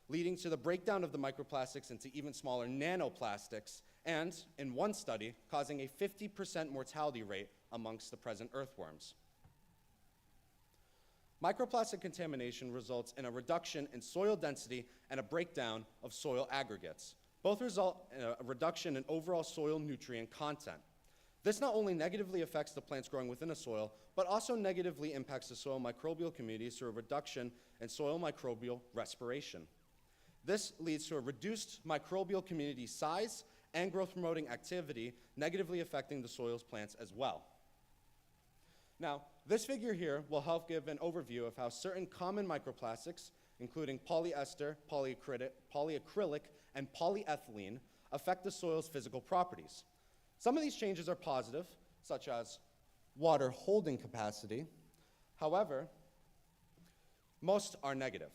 leading to the breakdown of the microplastics into even smaller nanoplastics, and, in one study, causing a 50% mortality rate amongst the present earthworms. Microplastic contamination results in a reduction in soil density and a breakdown of soil aggregates. Both result in a reduction in overall soil nutrient content. This not only negatively affects the plants growing within a soil, but also negatively impacts the soil microbial communities through a reduction in soil microbial respiration. This leads to a reduced microbial community size and growth-promoting activity, negatively affecting the soil's plants as well. Now, this figure here will help give an overview of how certain common microplastics, including polyester, polyacrylic, and polyethylene, affect the soil's physical properties. Some of these changes are positive, such as water holding capacity. However, most are negative.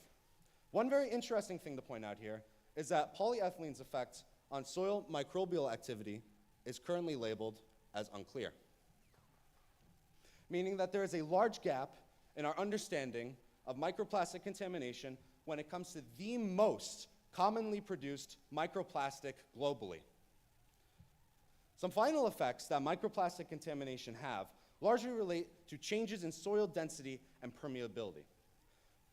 One very interesting thing to point out here is that polyethylene's effect on soil microbial activity is currently labeled as unclear, meaning that there is a large gap in our understanding of microplastic contamination when it comes to the most commonly produced microplastic globally. Some final effects that microplastic contamination have largely relate to changes in soil density and permeability.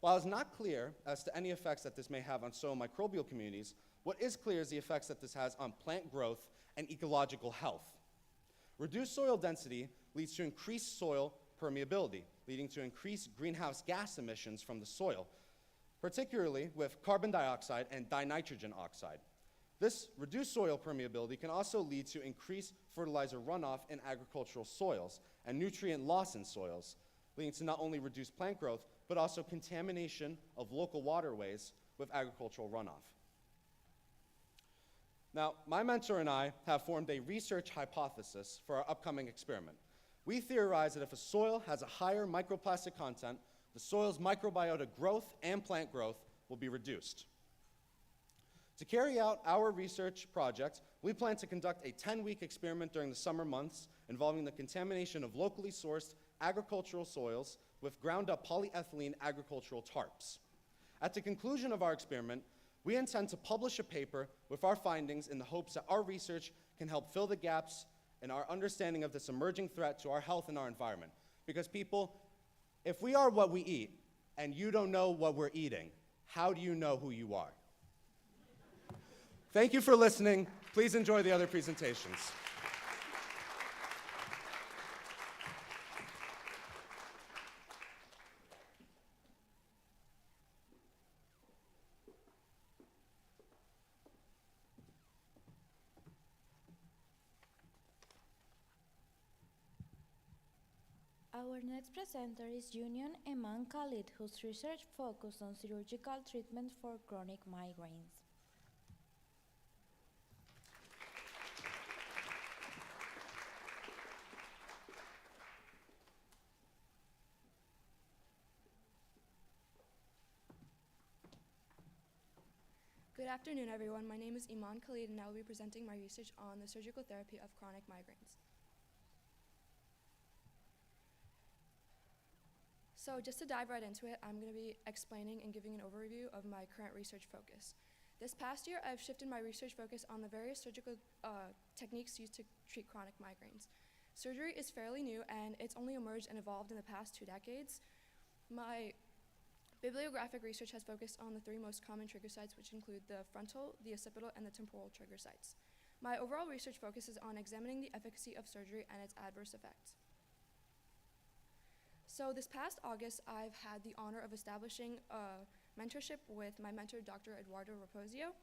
While it's not clear as to any effects that this may have on soil microbial communities, what is clear is the effects that this has on plant growth and ecological health. Reduced soil density leads to increased soil permeability, leading to increased greenhouse gas emissions from the soil, particularly with carbon dioxide and dinitrogen oxide. This reduced soil permeability can also lead to increased fertilizer runoff in agricultural soils and nutrient loss in soils, leading to not only reduced plant growth, but also contamination of local waterways with agricultural runoff. Now, my mentor and I have formed a research hypothesis for our upcoming experiment. We theorize that if a soil has a higher microplastic content, the soil's microbiota growth and plant growth will be reduced. To carry out our research project, we plan to conduct a 10-week experiment during the summer months involving the contamination of locally sourced agricultural soils with ground-up polyethylene agricultural tarps. At the conclusion of our experiment, we intend to publish a paper with our findings in the hopes that our research can help fill the gaps in our understanding of this emerging threat to our health and our environment. Because people, if we are what we eat and you don't know what we're eating, how do you know who you are? Thank you for listening. Please enjoy the other presentations. Our next presenter is Junior Eman Khalid, whose research focuses on surgical treatment for chronic migraines. Good afternoon, everyone. My name is Iman Khalid, and I will be presenting my research on the surgical therapy of chronic migraines. So just to dive right into it, I'm going to be explaining and giving an overview of my current research focus. This past year, I've shifted my research focus on the various surgical techniques used to treat chronic migraines. Surgery is fairly new, and it's only emerged and evolved in the past 2 decades. My bibliographic research has focused on the 3 most common trigger sites, which include the frontal, the occipital, and the temporal trigger sites. My overall research focuses on examining the efficacy of surgery and its adverse effects. So this past August, I've had the honor of establishing a mentorship with my mentor, Dr. Eduardo Raposio.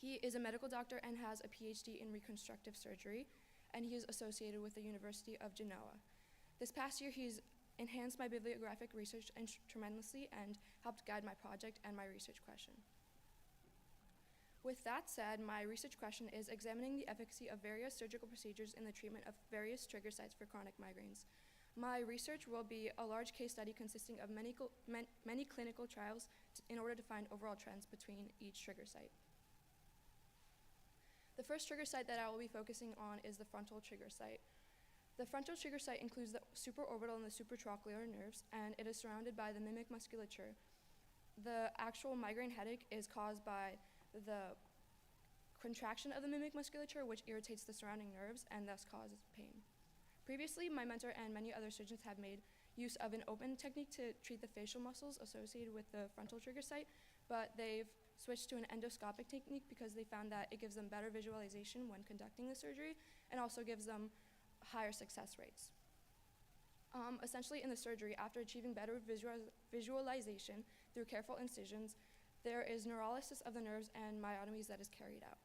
He is a medical doctor and has a PhD in reconstructive surgery, and he is associated with the University of Genoa. This past year, he's enhanced my bibliographic research tremendously and helped guide my project and my research question. With that said, my research question is examining the efficacy of various surgical procedures in the treatment of various trigger sites for chronic migraines. My research will be a large case study consisting of many clinical trials in order to find overall trends between each trigger site. The first trigger site that I will be focusing on is the frontal trigger site. The frontal trigger site includes the supraorbital and the supratrochlear nerves, and it is surrounded by the mimic musculature. The actual migraine headache is caused by the contraction of the mimic musculature, which irritates the surrounding nerves and thus causes pain. Previously, my mentor and many other surgeons have made use of an open technique to treat the facial muscles associated with the frontal trigger site, but they've switched to an endoscopic technique because they found that it gives them better visualization when conducting the surgery and also gives them higher success rates. Essentially, in the surgery, after achieving better visualization through careful incisions, there is neurolysis of the nerves and myotomies that is carried out.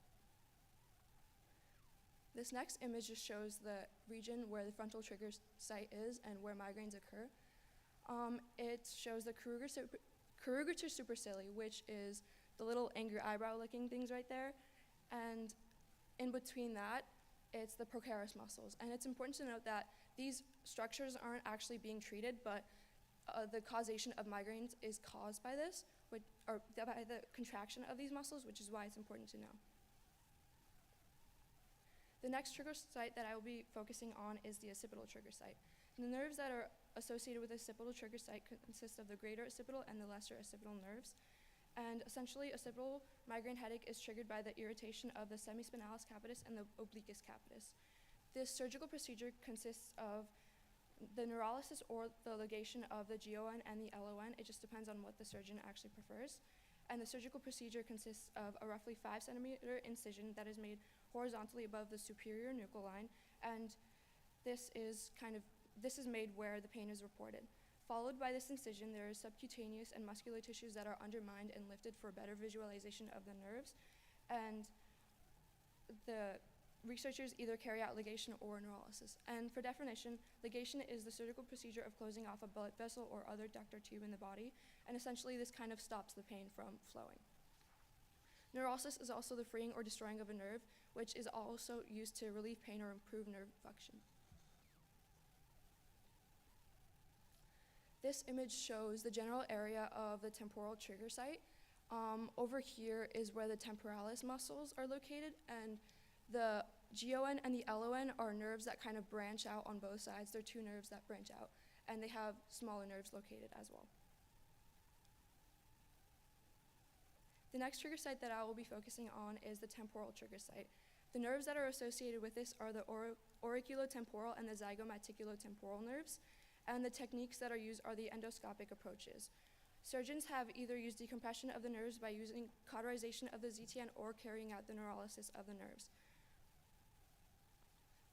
This next image just shows the region where the frontal trigger site is and where migraines occur. It shows the corrugator supercilii, which is the little angry eyebrow looking things right there. And in between that, it's the procerus muscles. And it's important to note that these structures aren't actually being treated, but the causation of migraines is caused by this, or by the contraction of these muscles, which is why it's important to know. The next trigger site that I will be focusing on is the occipital trigger site. The nerves that are associated with the occipital trigger site consist of the greater occipital and the lesser occipital nerves. And essentially, occipital migraine headache is triggered by the irritation of the semispinalis capitis and the obliquus capitis. This surgical procedure consists of the neurolysis or the ligation of the GON and the LON. It just depends on what the surgeon actually prefers. And the surgical procedure consists of a roughly 5 centimeter incision that is made horizontally above the superior nuchal line, and this is made where the pain is reported. Followed by this incision, there is subcutaneous and muscular tissues that are undermined and lifted for better visualization of the nerves, and the researchers either carry out ligation or neurolysis. And for definition, ligation is the surgical procedure of closing off a blood vessel or other duct or tube in the body, and essentially this kind of stops the pain from flowing. Neurolysis is also the freeing or destroying of a nerve, which is also used to relieve pain or improve nerve function. This image shows the general area of the temporal trigger site. Over here is where the temporalis muscles are located, and the GON and the LON are nerves that kind of branch out on both sides. They're two nerves that branch out, and they have smaller nerves located as well. The next trigger site that I will be focusing on is the temporal trigger site. The nerves that are associated with this are the auriculotemporal and the zygomaticulotemporal nerves, and the techniques that are used are the endoscopic approaches. Surgeons have either used decompression of the nerves by using cauterization of the ZTN or carrying out the neurolysis of the nerves.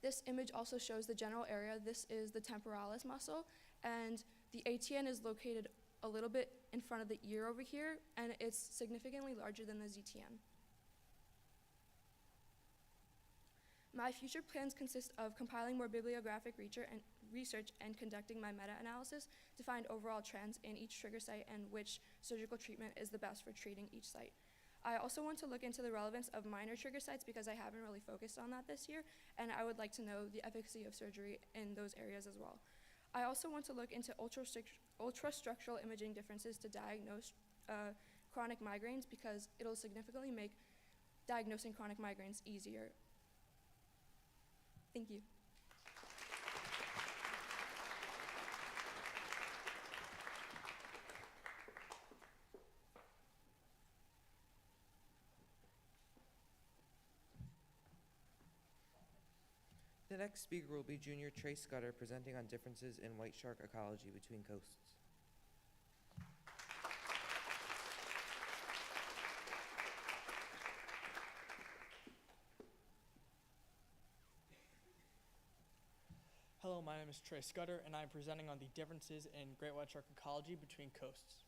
This image also shows the general area. This is the temporalis muscle, and the ATN is located a little bit in front of the ear over here, and it's significantly larger than the ZTN. My future plans consist of compiling more bibliographic research and conducting my meta-analysis to find overall trends in each trigger site and which surgical treatment is the best for treating each site. I also want to look into the relevance of minor trigger sites because I haven't really focused on that this year, and I would like to know the efficacy of surgery in those areas as well. I also want to look into ultrastructural imaging differences to diagnose chronic migraines because it'll significantly make diagnosing chronic migraines easier. Thank you. The next speaker will be Junior Trey Scudder presenting on differences in white shark ecology between coasts. Hello, my name is Trey Scudder, and I'm presenting on the differences in great white shark ecology between coasts.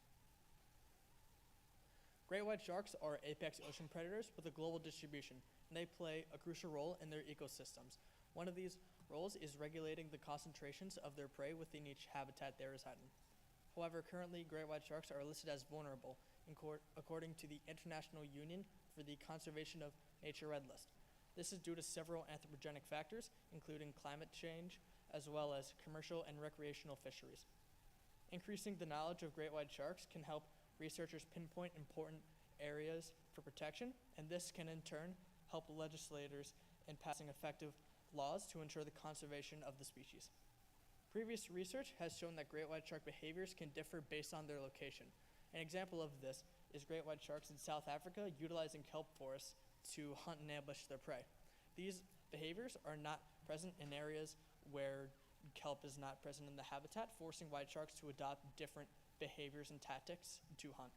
Great white sharks are apex ocean predators with a global distribution, and they play a crucial role in their ecosystems. One of these roles is regulating the concentrations of their prey within each habitat they reside in. However, currently, great white sharks are listed as vulnerable according to the International Union for the Conservation of Nature Red List. This is due to several anthropogenic factors, including climate change, as well as commercial and recreational fisheries. Increasing the knowledge of great white sharks can help researchers pinpoint important areas for protection, and this can in turn help legislators in passing effective laws to ensure the conservation of the species. Previous research has shown that great white shark behaviors can differ based on their location. An example of this is great white sharks in South Africa utilizing kelp forests to hunt and ambush their prey. These behaviors are not present in areas where kelp is not present in the habitat, forcing white sharks to adopt different behaviors and tactics to hunt.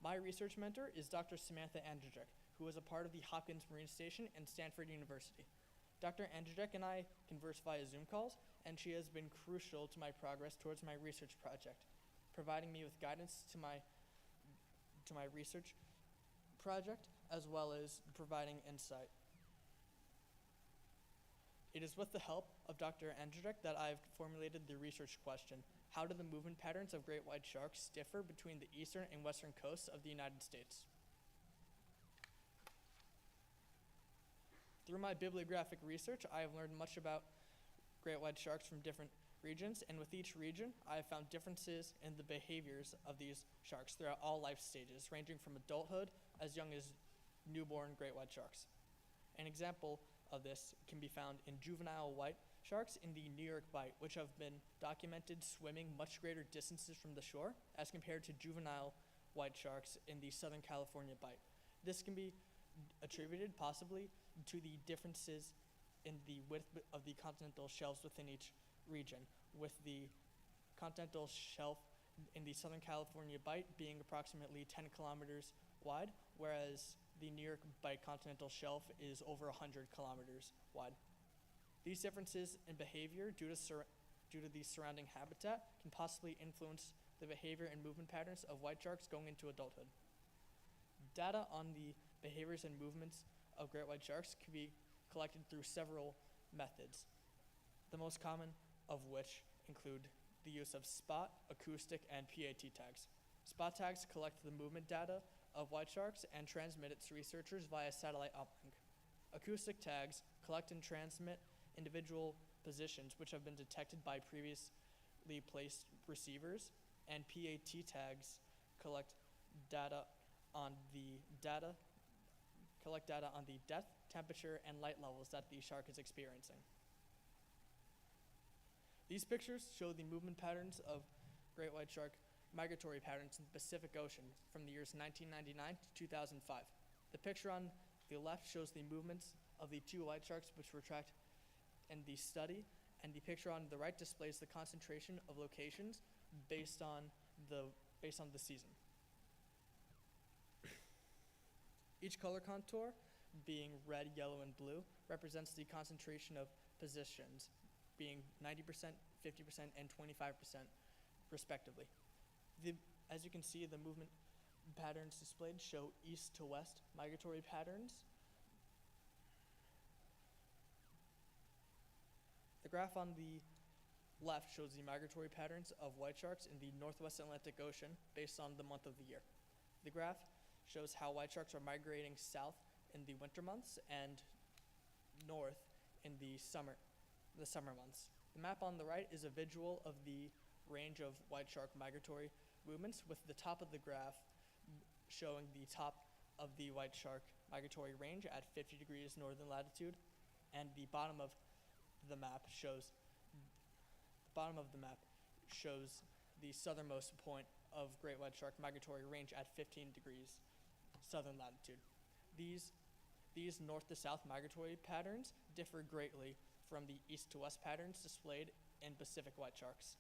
My research mentor is Dr. Samantha Andrzejczyk, who is a part of the Hopkins Marine Station and Stanford University. Dr. Andrzejczyk and I converse via Zoom calls, and she has been crucial to my progress towards my research project, providing me with guidance to my research project, as well as providing insight. It is with the help of Dr. Andrzejczyk that I've formulated the research question: how do the movement patterns of great white sharks differ between the eastern and western coasts of the United States? Through my bibliographic research, I have learned much about great white sharks from different regions, and with each region, I have found differences in the behaviors of these sharks throughout all life stages, ranging from adulthood as young as newborn great white sharks. An example of this can be found in juvenile white sharks in the New York Bight, which have been documented swimming much greater distances from the shore as compared to juvenile white sharks in the Southern California Bight. This can be attributed possibly to the differences in the width of the continental shelves within each region, with the continental shelf in the Southern California Bight being approximately 10 kilometers wide, whereas the New York Bight continental shelf is over 100 kilometers wide. These differences in behavior due to the surrounding habitat can possibly influence the behavior and movement patterns of white sharks going into adulthood. Data on the behaviors and movements of great white sharks can be collected through several methods, the most common of which include the use of spot, acoustic, and PAT tags. Spot tags collect the movement data of white sharks and transmit it to researchers via satellite uplink. Acoustic tags collect and transmit individual positions which have been detected by previously placed receivers, and PAT tags collect data on the depth, temperature, and light levels that the shark is experiencing. These pictures show the movement patterns of great white shark migratory patterns in the Pacific Ocean from the years 1999 to 2005. The picture on the left shows the movements of the two white sharks which were tracked in the study, and the picture on the right displays the concentration of locations based on the season. Each color contour, being red, yellow, and blue, represents the concentration of positions, being 90%, 50%, and 25% respectively. As you can see, the movement patterns displayed show east to west migratory patterns. The graph on the left shows the migratory patterns of white sharks in the Northwest Atlantic Ocean based on the month of the year. The graph shows how white sharks are migrating south in the winter months and north in the summer months. The map on the right is a visual of the range of white shark migratory movements, with the top of the graph showing the top of the white shark migratory range at 50 degrees northern latitude, and the bottom of the map shows the southernmost point of great white shark migratory range at 15 degrees southern latitude. These north to south migratory patterns differ greatly from the east to west patterns displayed in Pacific white sharks.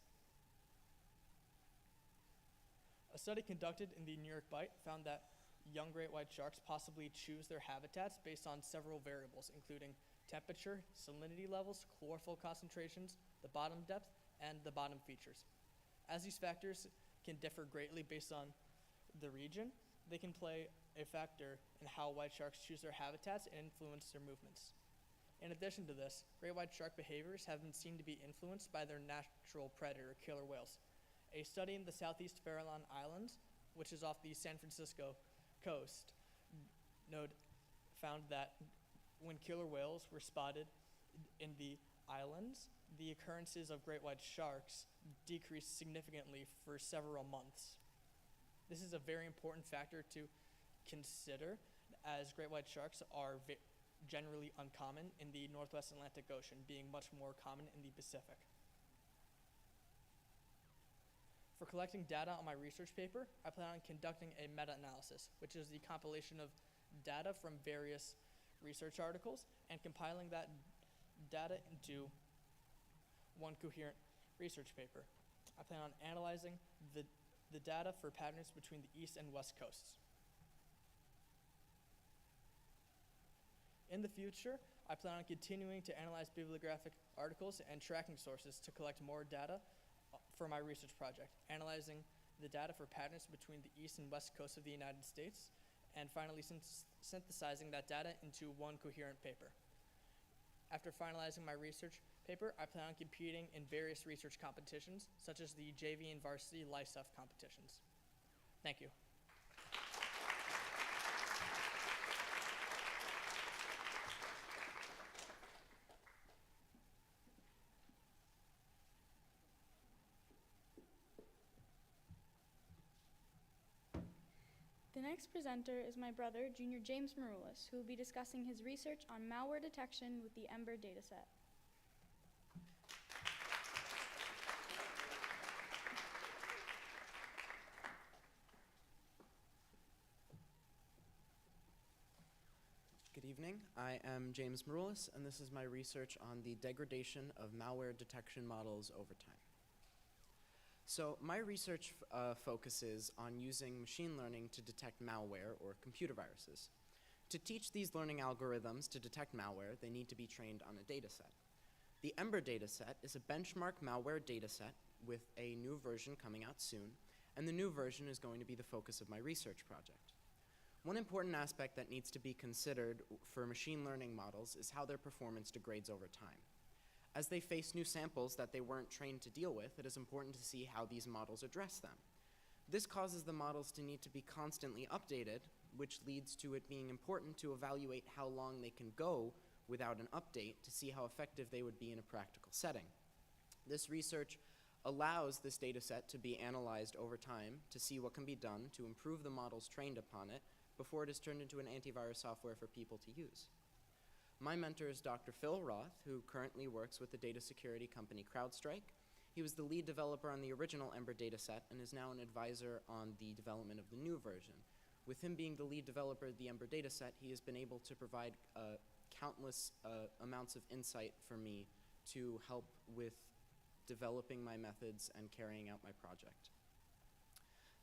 A study conducted in the New York Bight found that young great white sharks possibly choose their habitats based on several variables, including temperature, salinity levels, chlorophyll concentrations, the bottom depth, and the bottom features. As these factors can differ greatly based on the region, they can play a factor in how white sharks choose their habitats and influence their movements. In addition to this, great white shark behaviors have been seen to be influenced by their natural predator, killer whales. A study in the southeast Farallon Islands, which is off the San Francisco coast, found that when killer whales were spotted in the islands, the occurrences of great white sharks decreased significantly for several months. This is a very important factor to consider, as great white sharks are generally uncommon in the Northwest Atlantic Ocean, being much more common in the Pacific. For collecting data on my research paper, I plan on conducting a meta-analysis, which is the compilation of data from various research articles and compiling that data into one coherent research paper. I plan on analyzing the data for patterns between the east and west coasts. In the future, I plan on continuing to analyze bibliographic articles and tracking sources to collect more data for my research project, analyzing the data for patterns between the east and west coasts of the United States, and finally synthesizing that data into one coherent paper. After finalizing my research paper, I plan on competing in various research competitions, such as the JV and varsity LISEF competitions. Thank you. The next presenter is my brother, Junior James Maroulis, who will be discussing his research on malware detection with the EMBER dataset. Good evening. I am James Maroulis, and this is my research on the degradation of malware detection models over time. So my research focuses on using machine learning to detect malware or computer viruses. To teach these learning algorithms to detect malware, they need to be trained on a data set. The EMBER dataset is a benchmark malware dataset with a new version coming out soon, and the new version is going to be the focus of my research project. One important aspect that needs to be considered for machine learning models is how their performance degrades over time. As they face new samples that they weren't trained to deal with, it is important to see how these models address them. This causes the models to need to be constantly updated, which leads to it being important to evaluate how long they can go without an update to see how effective they would be in a practical setting. This research allows this data set to be analyzed over time to see what can be done to improve the models trained upon it before it is turned into an antivirus software for people to use. My mentor is Dr. Phil Roth, who currently works with the data security company CrowdStrike. He was the lead developer on the original EMBER dataset and is now an advisor on the development of the new version. With him being the lead developer of the EMBER dataset, he has been able to provide countless amounts of insight for me to help with developing my methods and carrying out my project.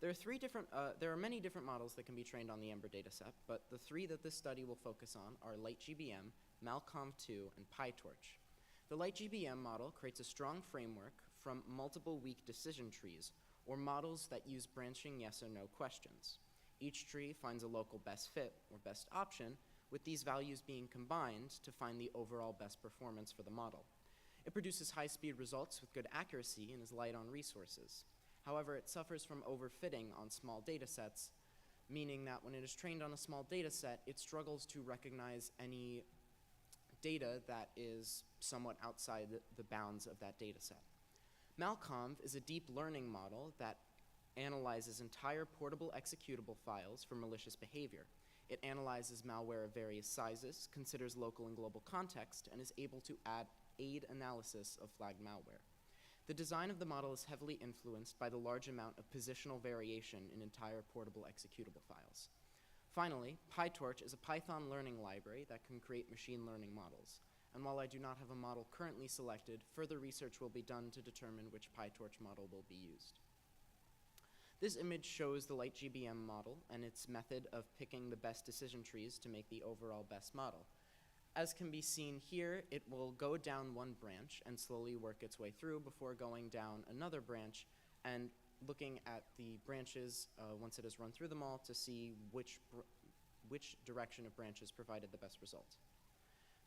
There are many different models that can be trained on the EMBER dataset, but the three that this study will focus on are LightGBM, MalConv2, and PyTorch. The LightGBM model creates a strong framework from multiple weak decision trees, or models that use branching yes or no questions. Each tree finds a local best fit, or best option, with these values being combined to find the overall best performance for the model. It produces high-speed results with good accuracy and is light on resources. However, it suffers from overfitting on small data sets, meaning that when it is trained on a small data set, it struggles to recognize any data that is somewhat outside the bounds of that data set. MalConv is a deep learning model that analyzes entire portable executable files for malicious behavior. It analyzes malware of various sizes, considers local and global context, and is able to aid analysis of flagged malware. The design of the model is heavily influenced by the large amount of positional variation in entire portable executable files. Finally, PyTorch is a Python learning library that can create machine learning models. And while I do not have a model currently selected, further research will be done to determine which PyTorch model will be used. This image shows the LightGBM model and its method of picking the best decision trees to make the overall best model. As can be seen here, it will go down one branch and slowly work its way through before going down another branch and looking at the branches once it has run through them all to see which direction of branches provided the best result.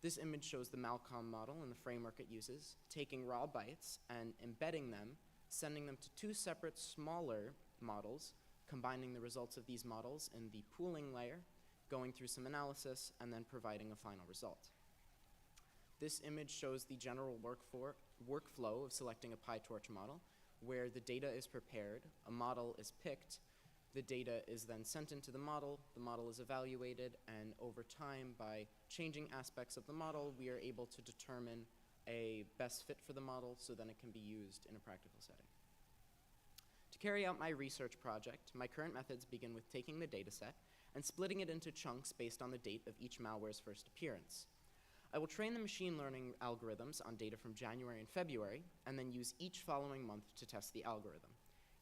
This image shows the Malcolm model and the framework it uses, taking raw bytes and embedding them, sending them to two separate smaller models, combining the results of these models in the pooling layer, going through some analysis, and then providing a final result. This image shows the general workflow of selecting a PyTorch model, where the data is prepared, a model is picked, the data is then sent into the model is evaluated, and over time, by changing aspects of the model, we are able to determine a best fit for the model so then it can be used in a practical setting. To carry out my research project, my current methods begin with taking the data set and splitting it into chunks based on the date of each malware's first appearance. I will train the machine learning algorithms on data from January and February, and then use each following month to test the algorithm.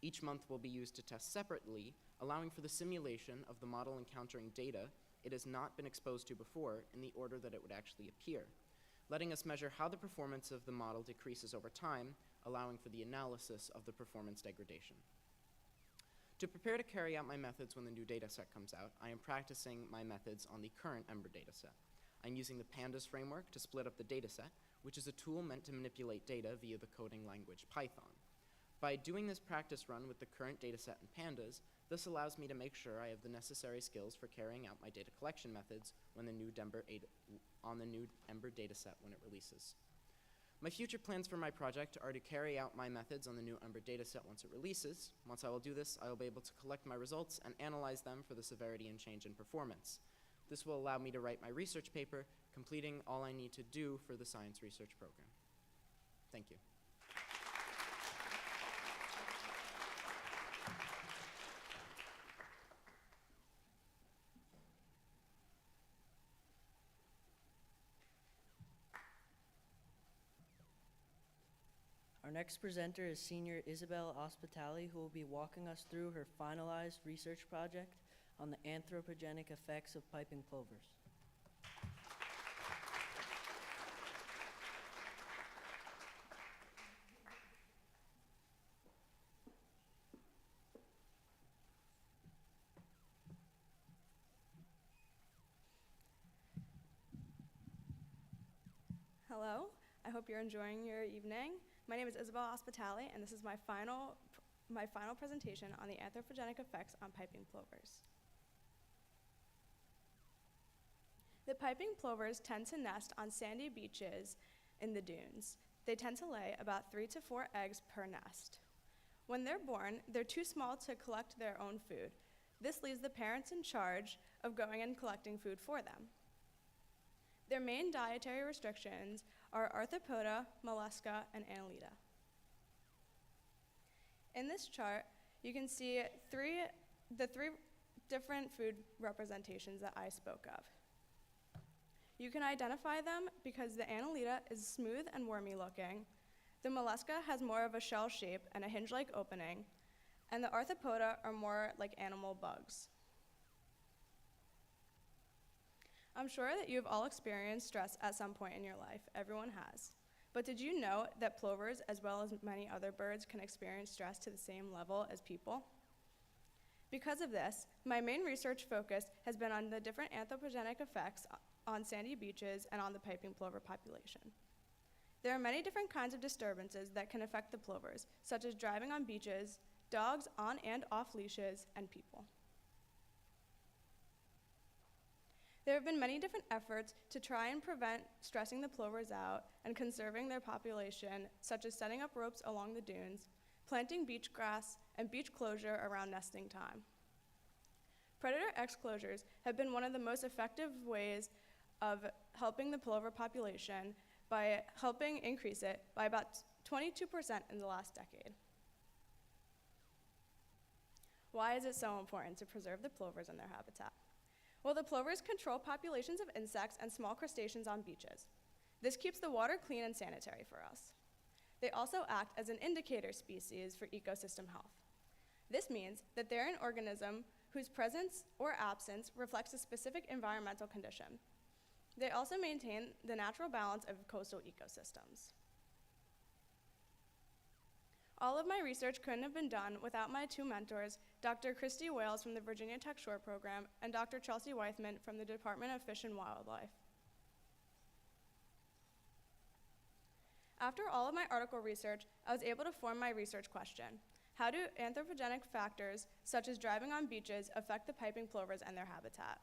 Each month will be used to test separately, allowing for the simulation of the model encountering data it has not been exposed to before in the order that it would actually appear, letting us measure how the performance of the model decreases over time, allowing for the analysis of the performance degradation. To prepare to carry out my methods when the new data set comes out, I am practicing my methods on the current Ember data set. I'm using the Pandas framework to split up the data set, which is a tool meant to manipulate data via the coding language Python. By doing this practice run with the current data set in Pandas, this allows me to make sure I have the necessary skills for carrying out my data collection methods when the new on the new Ember data set when it releases. My future plans for my project are to carry out my methods on the new Ember dataset once it releases. Once I will do this, I will be able to collect my results and analyze them for the severity and change in performance. This will allow me to write my research paper, completing all I need to do for the science research program. Thank you. Our next presenter is Senior Isabel Ospitali, who will be walking us through her finalized research project on the anthropogenic effects of piping plovers. Hello, I hope you're enjoying your evening. My name is Isabel Ospitali, and this is my final presentation on the anthropogenic effects on piping plovers. The piping plovers tend to nest on sandy beaches in the dunes. They tend to lay about 3 to 4 eggs per nest. When they're born, they're too small to collect their own food. This leaves the parents in charge of going and collecting food for them. Their main dietary restrictions are arthropoda, mollusca, and annelida. In this chart, you can see the three different food representations that I spoke of. You can identify them because the annelida is smooth and wormy looking, the mollusca has more of a shell shape and a hinge-like opening, and the arthropoda are more like animal bugs. I'm sure that you've all experienced stress at some point in your life. Everyone has. But did you know that plovers, as well as many other birds, can experience stress to the same level as people? Because of this, my main research focus has been on the different anthropogenic effects on sandy beaches and on the piping plover population. There are many different kinds of disturbances that can affect the plovers, such as driving on beaches, dogs on and off leashes, and people. There have been many different efforts to try and prevent stressing the plovers out and conserving their population, such as setting up ropes along the dunes, planting beach grass, and beach closure around nesting time. Predator exclosures have been one of the most effective ways of helping the plover population by helping increase it by about 22% in the last decade. Why is it so important to preserve the plovers and their habitat? Well, the plovers control populations of insects and small crustaceans on beaches. This keeps the water clean and sanitary for us. They also act as an indicator species for ecosystem health. This means that they're an organism whose presence or absence reflects a specific environmental condition. They also maintain the natural balance of coastal ecosystems. All of my research couldn't have been done without my two mentors, Dr. Christy Wales from the Virginia Tech Shore Program and Dr. Chelsea Weithman from the Department of Fish and Wildlife. After all of my article research, I was able to form my research question. How do anthropogenic factors, such as driving on beaches, affect the piping plovers and their habitat?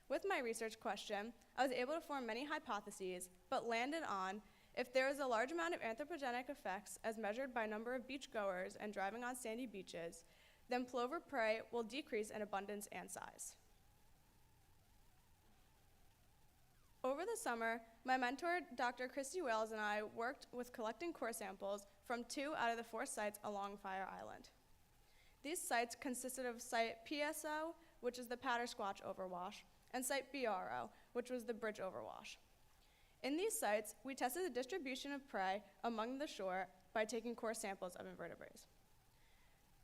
With my research question, I was able to form many hypotheses, but landed on, if there is a large amount of anthropogenic effects as measured by number of beachgoers and driving on sandy beaches, then plover prey will decrease in abundance and size. Over the summer, my mentor, Dr. Christy Wales, and I worked with collecting core samples from 2 out of the 4 sites along Fire Island. These sites consisted of Site PSO, which is the Pattersquatch Overwash, and Site BRO, which was the Bridge Overwash. In these sites, we tested the distribution of prey among the shore by taking core samples of invertebrates.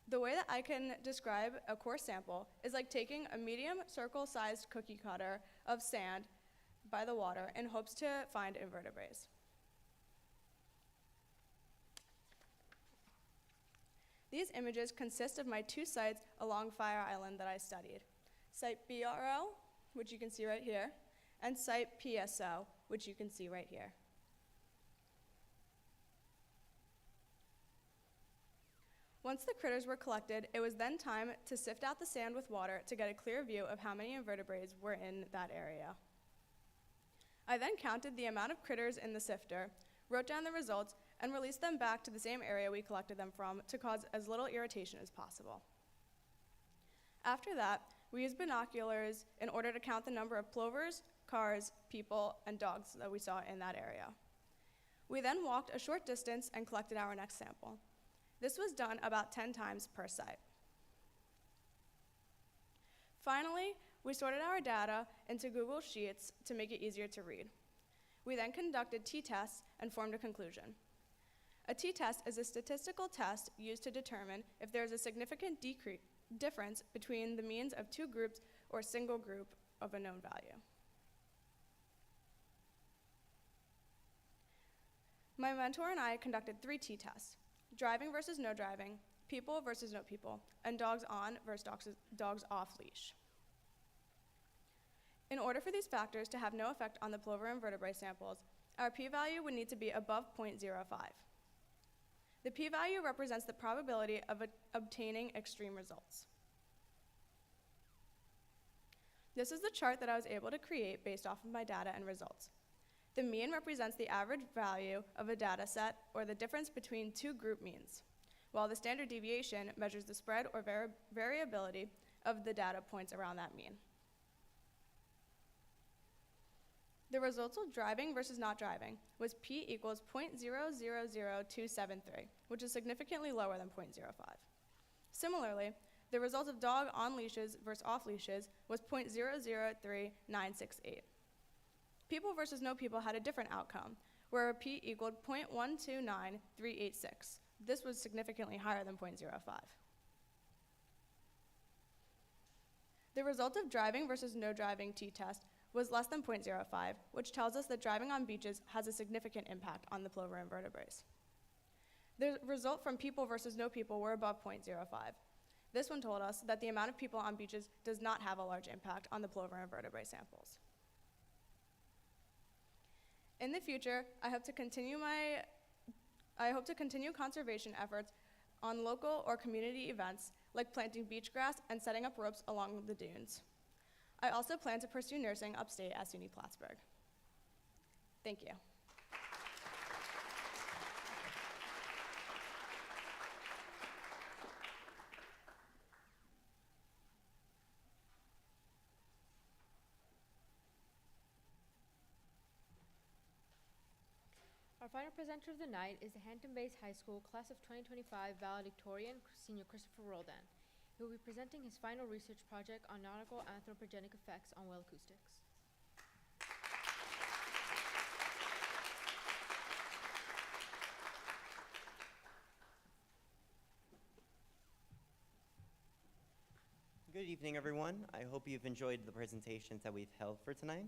The way that I can describe a core sample is like taking a medium circle-sized cookie cutter of sand by the water in hopes to find invertebrates. These images consist of my 2 sites along Fire Island that I studied. Site BRO, which you can see right here, and Site PSO, which you can see right here. Once the critters were collected, it was then time to sift out the sand with water to get a clear view of how many invertebrates were in that area. I then counted the amount of critters in the sifter, wrote down the results, and released them back to the same area we collected them from to cause as little irritation as possible. After that, we used binoculars in order to count the number of plovers, cars, people, and dogs that we saw in that area. We then walked a short distance and collected our next sample. This was done about 10 times per site. Finally, we sorted our data into Google Sheets to make it easier to read. We then conducted t-tests and formed a conclusion. A t-test is a statistical test used to determine if there is a significant difference between the means of 2 groups or a single group of a known value. My mentor and I conducted 3 t-tests: driving versus no driving, people versus no people, and dogs on versus dogs off leash. In order for these factors to have no effect on the plover and vertebrate samples, our p-value would need to be above 0.05. The p-value represents the probability of obtaining extreme results. This is the chart that I was able to create based off of my data and results. The mean represents the average value of a data set, or the difference between 2 group means, while the standard deviation measures the spread or variability of the data points around that mean. The results of driving versus not driving was p equals 0.000273, which is significantly lower than 0.05. Similarly, the result of dog on leashes versus off leashes was 0.003968. People versus no people had a different outcome, where p equaled 0.129386. This was significantly higher than 0.05. The result of driving versus no driving t-test was less than 0.05, which tells us that driving on beaches has a significant impact on the plover invertebrates. The result from people versus no people were above 0.05. This one told us that the amount of people on beaches does not have a large impact on the plover invertebrate samples. In the future, I hope to continue conservation efforts on local or community events like planting beach grass and setting up ropes along the dunes. I also plan to pursue nursing upstate at SUNY Plattsburgh. Thank you. Our final presenter of the night is the Hampton-based high school class of 2025 valedictorian, Senior Christopher Roldan. He will be presenting his final research project on nautical anthropogenic effects on whale acoustics. Good evening, everyone. I hope you've enjoyed the presentations that we've held for tonight.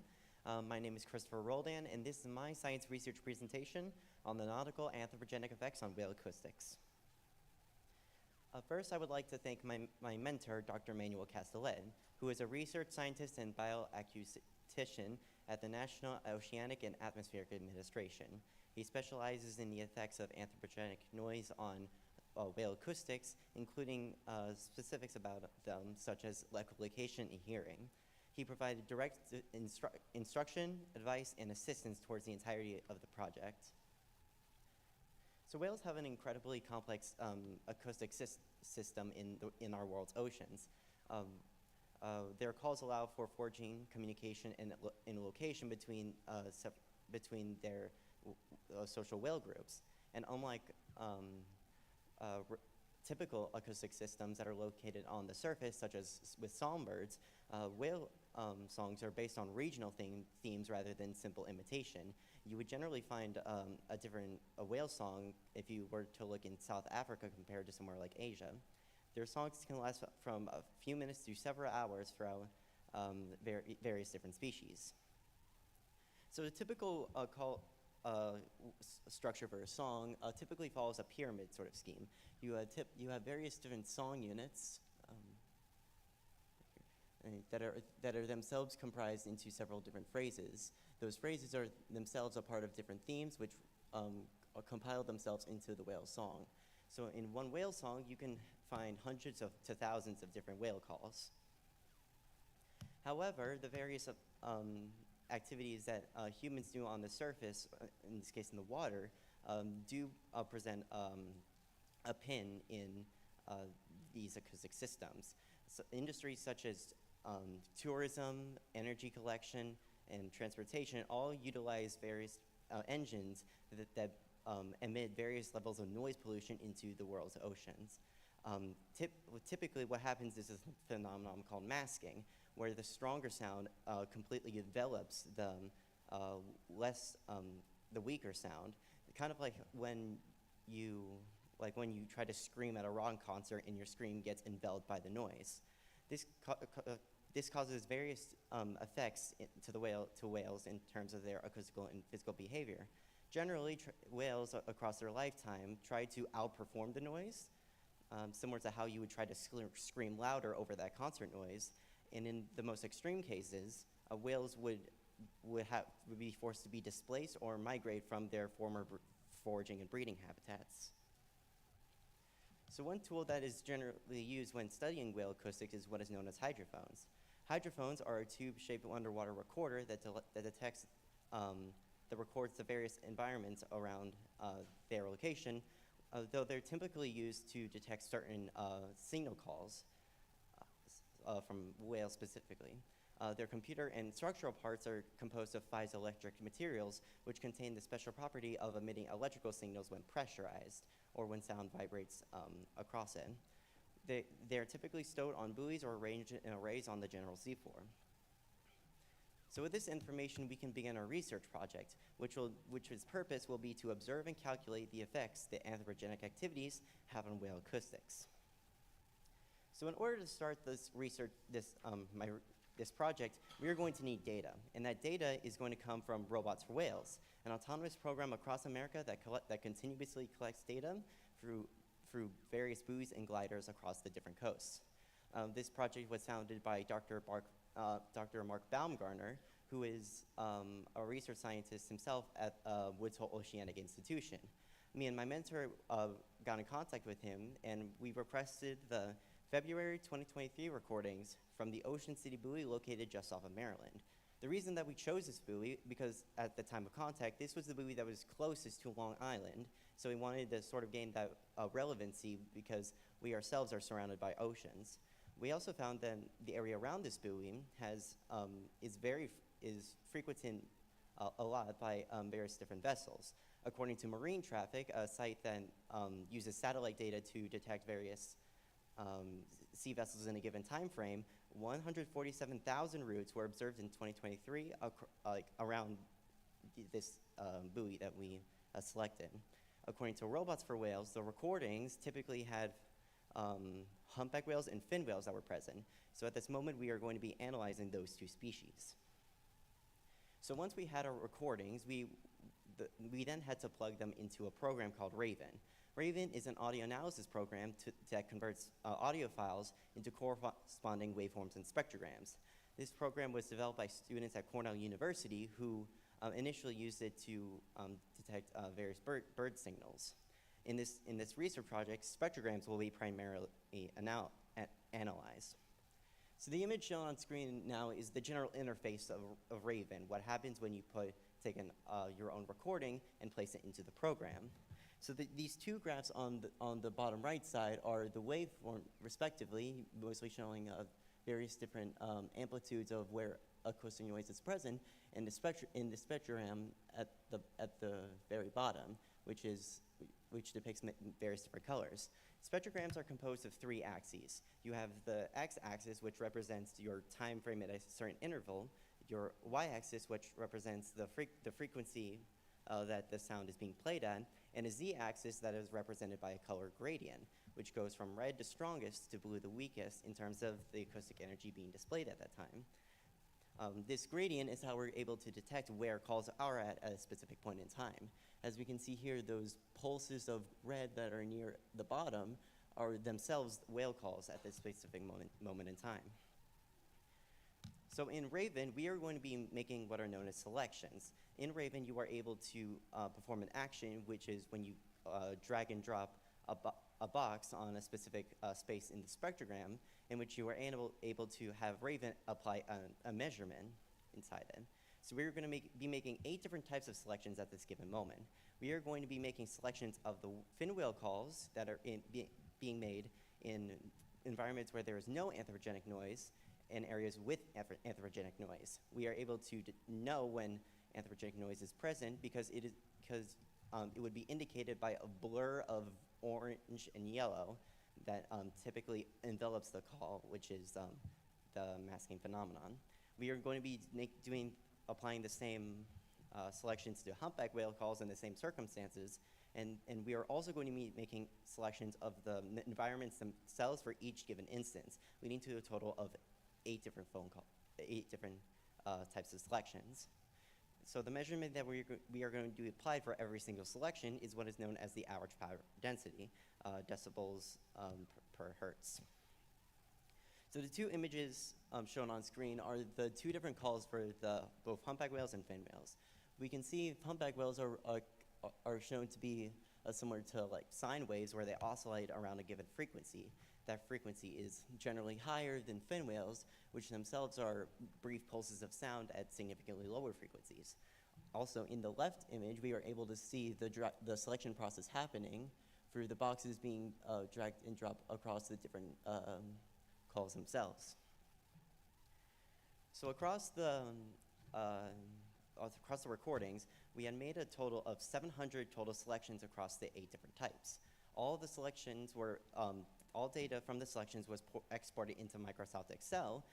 My name is Christopher Roldan, and this is my science research presentation on the nautical anthropogenic effects on whale acoustics. First, I would like to thank my mentor, Dr. Manuel Castellet, who is a research scientist and bioacoustician at the National Oceanic and Atmospheric Administration. He specializes in the effects of anthropogenic noise on whale acoustics, including specifics about them, such as echolocation and hearing. He provided direct instruction, advice, and assistance towards the entirety of the project. So whales have an incredibly complex acoustic system in our world's oceans. Their calls allow for forging communication and location between their social whale groups. And unlike typical acoustic systems that are located on the surface, such as with songbirds, whale songs are based on regional themes rather than simple imitation. You would generally find a whale song if you were to look in South Africa compared to somewhere like Asia. Their songs can last from a few minutes to several hours throughout various different species. So the typical structure for a song typically follows a pyramid sort of scheme. You have various different song units that are themselves comprised into several different phrases. Those phrases are themselves a part of different themes, which compile themselves into the whale song. So in one whale song, you can find hundreds to thousands of different whale calls. However, the various activities that humans do on the surface, in this case in the water, do present a pin in these acoustic systems. So industries such as tourism, energy collection, and transportation all utilize various engines that emit various levels of noise pollution into the world's oceans. Typically what happens is a phenomenon called masking, where the stronger sound completely envelops the weaker sound. Kind of like when you try to scream at a rock concert and your scream gets enveloped by the noise. This causes various effects to whales in terms of their acoustical and physical behavior. Generally, whales across their lifetime try to outperform the noise, similar to how you would try to scream louder over that concert noise. And in the most extreme cases, whales would be forced to be displaced or migrate from their former foraging and breeding habitats. So one tool that is generally used when studying whale acoustics is what is known as hydrophones. Hydrophones are a tube-shaped underwater recorder that detects, that records the various environments around their location, though they're typically used to detect certain signal calls from whales specifically. Their computer and structural parts are composed of piezoelectric materials, which contain the special property of emitting electrical signals when pressurized or when sound vibrates across it. They are typically stowed on buoys or arranged in arrays on the general seafloor. So with this information, we can begin our research project, which's purpose will be to observe and calculate the effects that anthropogenic activities have on whale acoustics. So in order to start this research, this project, we are going to need data, and that data is going to come from Robots for Whales, an autonomous program across America that continuously collects data through various buoys and gliders across the different coasts. This project was founded by Dr. Mark Baumgartner, who is a research scientist himself at Woods Hole Oceanic Institution. Me and my mentor got in contact with him, and we requested the February 2023 recordings from the Ocean City buoy located just off of Maryland. The reason that we chose this buoy, because at the time of contact, this was the buoy that was closest to Long Island, so we wanted to sort of gain that relevancy because we ourselves are surrounded by oceans. We also found that the area around this buoy is frequented a lot by various different vessels. According to Marine Traffic, a site that uses satellite data to detect various sea vessels in a given time frame, 147,000 routes were observed in 2023 around this buoy that we selected. According to Robots for Whales, the recordings typically had humpback whales and fin whales that were present. So at this moment, we are going to be analyzing those two species. So once we had our recordings, we then had to plug them into a program called Raven. Raven is an audio analysis program that converts audio files into corresponding waveforms and spectrograms. This program was developed by students at Cornell University who initially used it to detect various bird signals. In this research project, spectrograms will be primarily analyzed. So the image shown on screen now is the general interface of Raven, what happens when you take your own recording and place it into the program. So these two graphs on the bottom right side are the waveform, respectively, mostly showing various different amplitudes of where acoustic noise is present, and in the spectrogram at the very bottom, which depicts various different colors. Spectrograms are composed of three axes. You have the x-axis, which represents your time frame at a certain interval, your y-axis, which represents the frequency that the sound is being played at, and a z-axis that is represented by a color gradient, which goes from red the strongest to blue the weakest in terms of the acoustic energy being displayed at that time. This gradient is how we're able to detect where calls are at a specific point in time. As we can see here, those pulses of red that are near the bottom are themselves whale calls at this specific moment in time. So in Raven, we are going to be making what are known as selections. In Raven, you are able to perform an action, which is when you drag and drop a box on a specific space in the spectrogram, in which you are able to have Raven apply a measurement inside it. So we're going to be making 8 different types of selections at this given moment. We are going to be making selections of the fin whale calls that are being made in environments where there is no anthropogenic noise and areas with anthropogenic noise. We are able to know when anthropogenic noise is present because it would be indicated by a blur of orange and yellow that typically envelops the call, which is the masking phenomenon. We are going to be applying the same selections to humpback whale calls in the same circumstances, and we are also going to be making selections of the environments themselves for each given instance, leading to a total of 8 different types of selections. So the measurement that we are going to apply for every single selection is what is known as the average power density, decibels per hertz. So the two images shown on screen are the 2 different calls for both humpback whales and fin whales. We can see humpback whales are shown to be similar to like sine waves where they oscillate around a given frequency. That frequency is generally higher than fin whales, which themselves are brief pulses of sound at significantly lower frequencies. Also, in the left image, we are able to see the selection process happening through the boxes being dragged and dropped across the different calls themselves. So across the recordings, we had made a total of 700 total selections across the 8 different types. All the selections were, all data from the selections was exported into Microsoft Excel.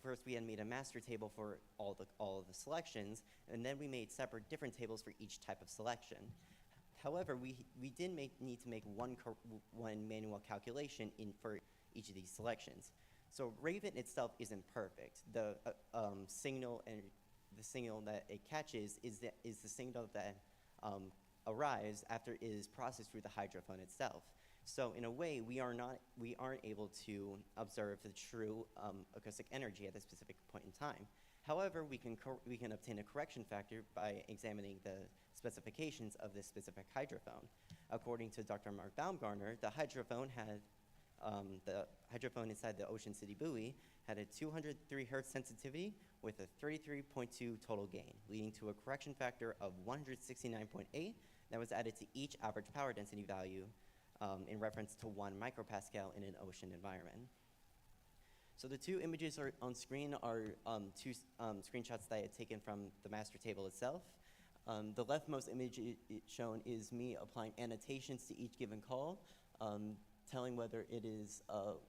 First, we had made a master table for all of the selections, and then we made separate different tables for each type of selection. However, we did need to make one manual calculation for each of these selections. So Raven itself isn't perfect. The signal that it catches is the signal that arrives after it is processed through the hydrophone itself. So in a way, we aren't able to observe the true acoustic energy at this specific point in time. However, we can obtain a correction factor by examining the specifications of this specific hydrophone. According to Dr. Mark Baumgartner, the hydrophone inside the Ocean City buoy had a 203 hertz sensitivity with a 33.2 total gain, leading to a correction factor of 169.8 that was added to each average power density value in reference to 1 micropascal in an ocean environment. So the 2 images on screen are 2 screenshots that I had taken from the master table itself. The leftmost image shown is me applying annotations to each given call, telling whether it is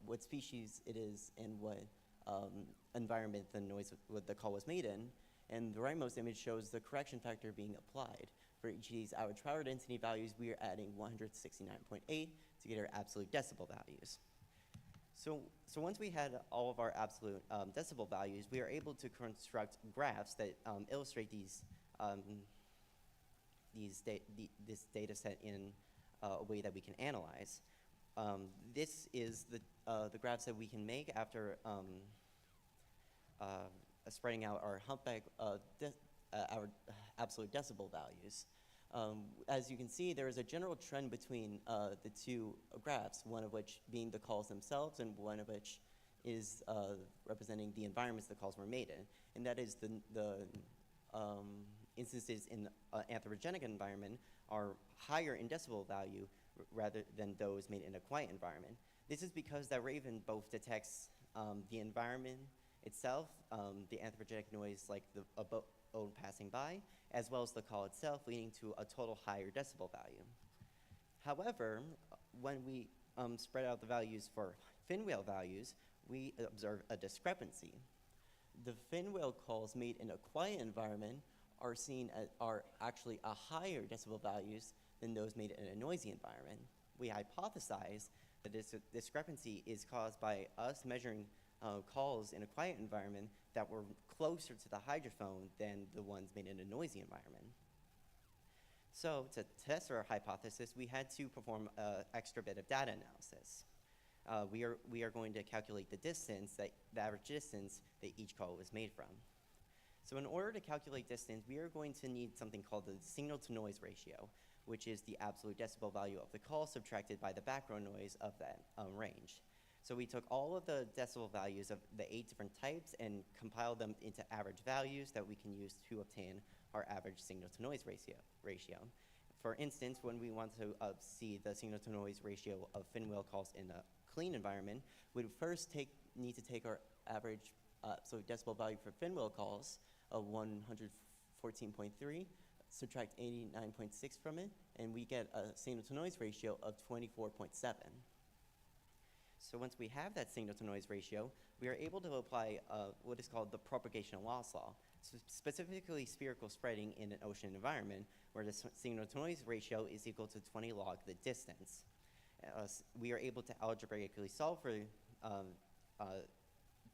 what species it is and what environment the call was made in. And the rightmost image shows the correction factor being applied. For each of these average power density values, we are adding 169.8 to get our absolute decibel values. So once we had all of our absolute decibel values, we are able to construct graphs that illustrate this data set in a way that we can analyze. This is the graphs that we can make after spreading out our humpback, our absolute decibel values. As you can see, there is a general trend between the two graphs, one of which being the calls themselves and one of which is representing the environments the calls were made in. And that is the instances in anthropogenic environment are higher in decibel value rather than those made in a quiet environment. This is because that raven both detects the environment itself, the anthropogenic noise like a boat passing by, as well as the call itself, leading to a total higher decibel value. However, when we spread out the values for fin whale values, we observe a discrepancy. The fin whale calls made in a quiet environment are actually a higher decibel values than those made in a noisy environment. We hypothesize that this discrepancy is caused by us measuring calls in a quiet environment that were closer to the hydrophone than the ones made in a noisy environment. So to test our hypothesis, we had to perform an extra bit of data analysis. We are going to calculate the distance, the average distance that each call was made from. So in order to calculate distance, we are going to need something called the signal-to-noise ratio, which is the absolute decibel value of the call subtracted by the background noise of that range. So we took all of the decibel values of the 8 different types and compiled them into average values that we can use to obtain our average signal-to-noise ratio. For instance, when we want to see the signal-to-noise ratio of fin whale calls in a clean environment, we would first need to take our average decibel value for fin whale calls of 114.3, subtract 89.6 from it, and we get a signal-to-noise ratio of 24.7. So once we have that signal-to-noise ratio, we are able to apply what is called the propagational loss law, specifically spherical spreading in an ocean environment, where the signal-to-noise ratio is equal to 20 log the distance. We are able to algebraically solve for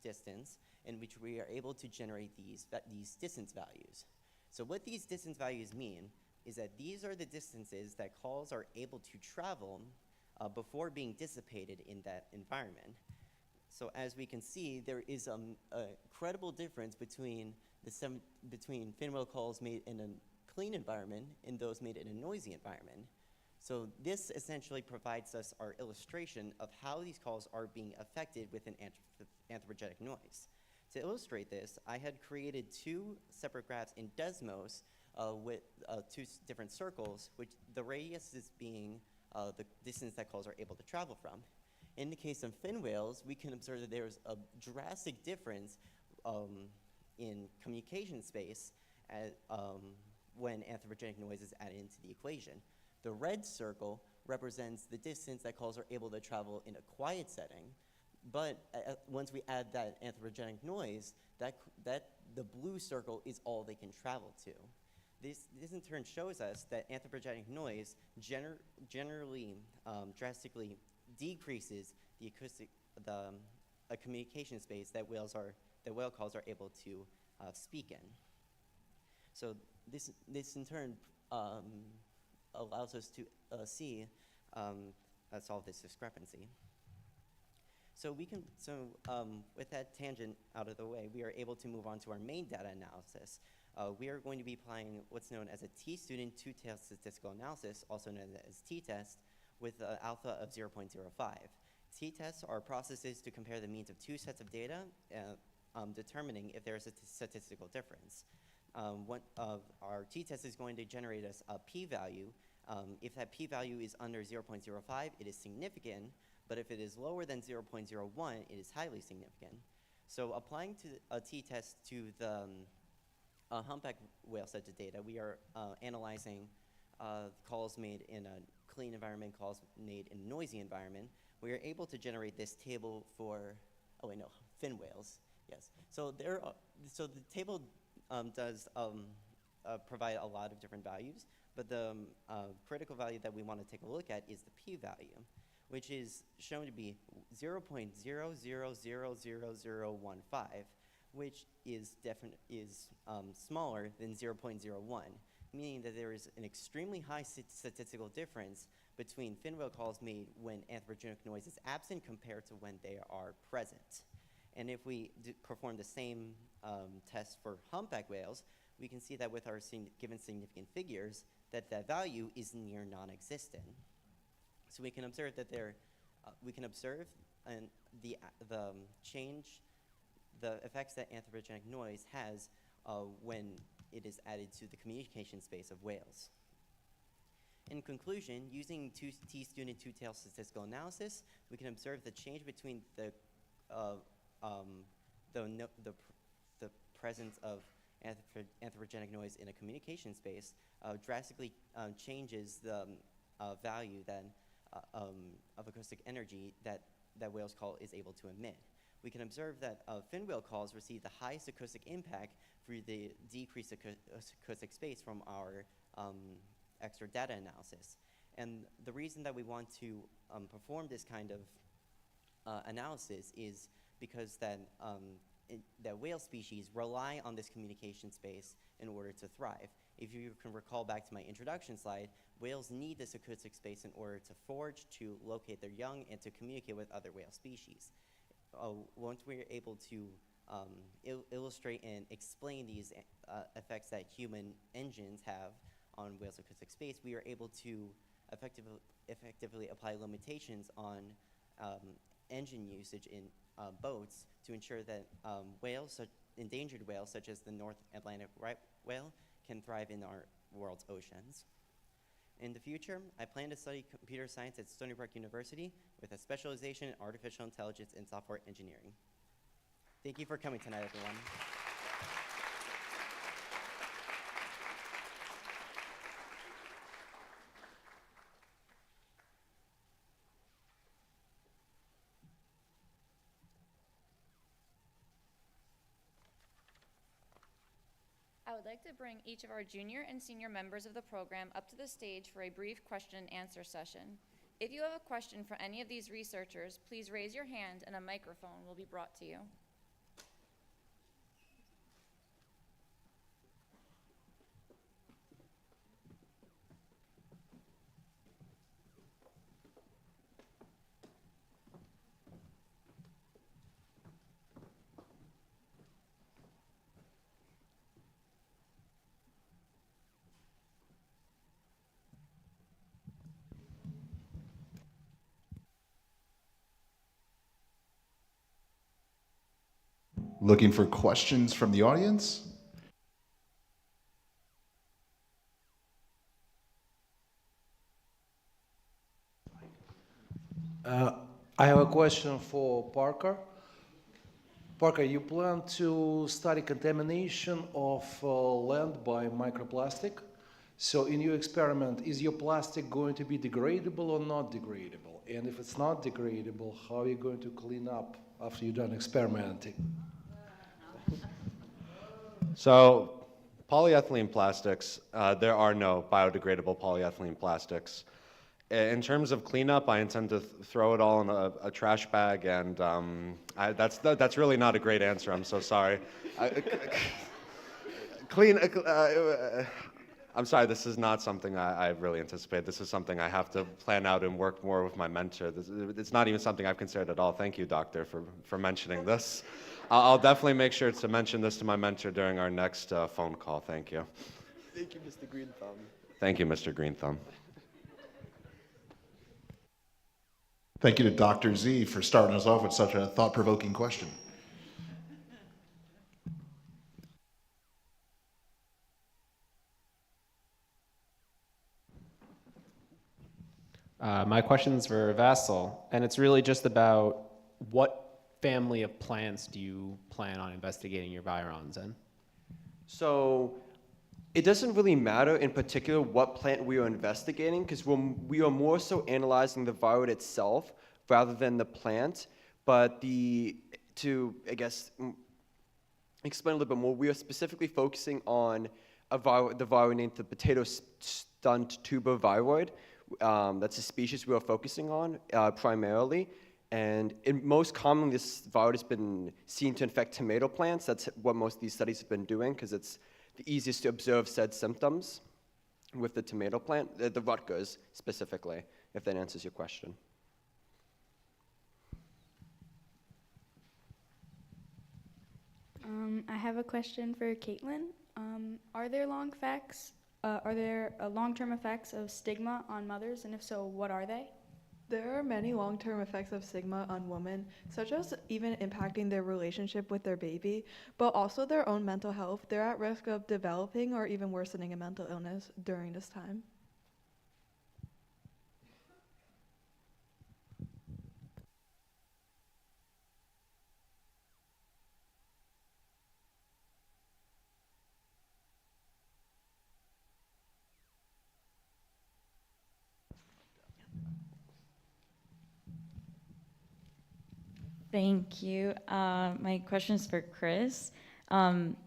distance, in which we are able to generate these distance values. So what these distance values mean is that these are the distances that calls are able to travel before being dissipated in that environment. So as we can see, there is a credible difference between fin whale calls made in a clean environment and those made in a noisy environment. So this essentially provides us our illustration of how these calls are being affected with an anthropogenic noise. To illustrate this, I had created 2 separate graphs in Desmos with 2 different circles, which the radius is being the distance that calls are able to travel from. In the case of fin whales, we can observe that there's a drastic difference in communication space when anthropogenic noise is added into the equation. The red circle represents the distance that calls are able to travel in a quiet setting, but once we add that anthropogenic noise, the blue circle is all they can travel to. This in turn shows us that anthropogenic noise generally drastically decreases the acoustic, a communication space that whale calls are able to speak in. So this in turn allows us to solve this discrepancy. So with that tangent out of the way, we are able to move on to our main data analysis. We are going to be applying what's known as a t-student two-tailed statistical analysis, also known as t-test, with an alpha of 0.05. T-tests are processes to compare the means of 2 sets of data, determining if there is a statistical difference. Our t-test is going to generate us a p-value. If that p-value is under 0.05, it is significant, but if it is lower than 0.01, it is highly significant. So applying to a t-test to the humpback whale set of data, we are analyzing calls made in a clean environment, calls made in a noisy environment. We are able to generate this table for, fin whales, yes. So the table does provide a lot of different values, but the critical value that we want to take a look at is the p-value. which is shown to be 0.00000015, which is smaller than 0.01, meaning that there is an extremely high statistical difference between fin whale calls made when anthropogenic noise is absent compared to when they are present. And if we perform the same test for humpback whales, we can see that with our given significant figures, that that value is near non-existent. So we can observe that the effects that anthropogenic noise has when it is added to the communication space of whales. In conclusion, using T-student two-tail statistical analysis, we can observe the change between the presence of anthropogenic noise in a communication space drastically changes the value then of acoustic energy that whales call is able to emit. We can observe that fin whale calls receive the highest acoustic impact through the decreased acoustic space from our extra data analysis. And the reason that we want to perform this kind of analysis is because that whale species rely on this communication space in order to thrive. If you can recall back to my introduction slide, whales need this acoustic space in order to forage, to locate their young, and to communicate with other whale species. Once we're able to illustrate and explain these effects that human engines have on whales' acoustic space, we are able to effectively apply limitations on engine usage in boats to ensure that endangered whales such as the North Atlantic right whale can thrive in our world's oceans. In the future, I plan to study computer science at Stony Brook University with a specialization in artificial intelligence and software engineering. Thank you for coming tonight, everyone. I would like to bring each of our junior and senior members of the program up to the stage for a brief question and answer session. If you have a question for any of these researchers, please raise your hand and a microphone will be brought to you. Looking for questions from the audience? I have a question for Parker. Parker, you plan to study contamination of land by microplastic. So in your experiment, is your plastic going to be degradable or not degradable? And if it's not degradable, how are you going to clean up after you're done experimenting? So polyethylene plastics, there are no biodegradable polyethylene plastics. In terms of cleanup, I intend to throw it all in a trash bag, and that's really not a great answer. I'm so sorry. I'm sorry, this is not something I really anticipate. This is something I have to plan out and work more with my mentor. It's not even something I've considered at all. Thank you, doctor, for mentioning this. I'll definitely make sure to mention this to my mentor during our next phone call. Thank you. Thank you, Mr. Green Thumb. Thank you, Mr. Green Thumb. Thank you to Dr. Z for starting us off with such a thought-provoking question. My question's for Vassal, and it's really just about what family of plants do you plan on investigating your virons in? So it doesn't really matter in particular what plant we are investigating, because we are more so analyzing the viroid itself rather than the plant. But to I guess explain a little bit more, we are specifically focusing on the viroid named the potato stunt tuber viroid, That's a species we are focusing on primarily. And most commonly, this virus has been seen to infect tomato plants. That's what most of these studies have been doing because it's the easiest to observe said symptoms with the tomato plant, the Rutgers specifically, if that answers your question. I have a question for Caitlin. Are there long-term effects of stigma on mothers, and if so, what are they? There are many long-term effects of stigma on women, such as even impacting their relationship with their baby, but also their own mental health. They're at risk of developing or even worsening a mental illness during this time. Thank you. My question is for Chris. I'm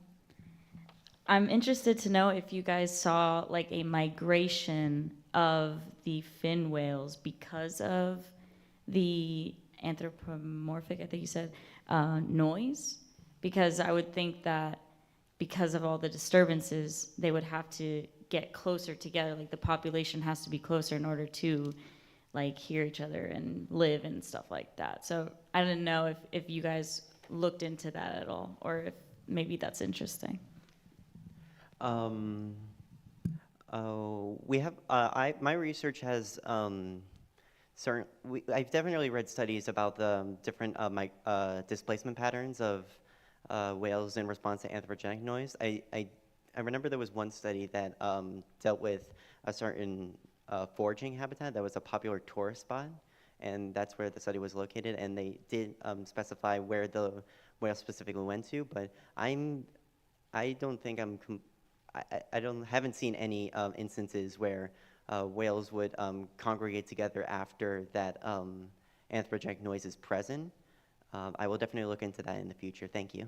interested to know if you guys saw like a migration of the fin whales because of the anthropomorphic, I think you said, noise. Because I would think that because of all the disturbances, they would have to get closer together. Like the population has to be closer in order to like hear each other and live and stuff like that. So I didn't know if you guys looked into that at all, or if maybe that's interesting. We have, my research has I've definitely read studies about the different displacement patterns of whales in response to anthropogenic noise. I remember there was one study that dealt with a certain foraging habitat that was a popular tourist spot, and that's where the study was located, and they did specify where the whale specifically went to, but haven't seen any instances where whales would congregate together after that anthropogenic noise is present. I will definitely look into that in the future. Thank you.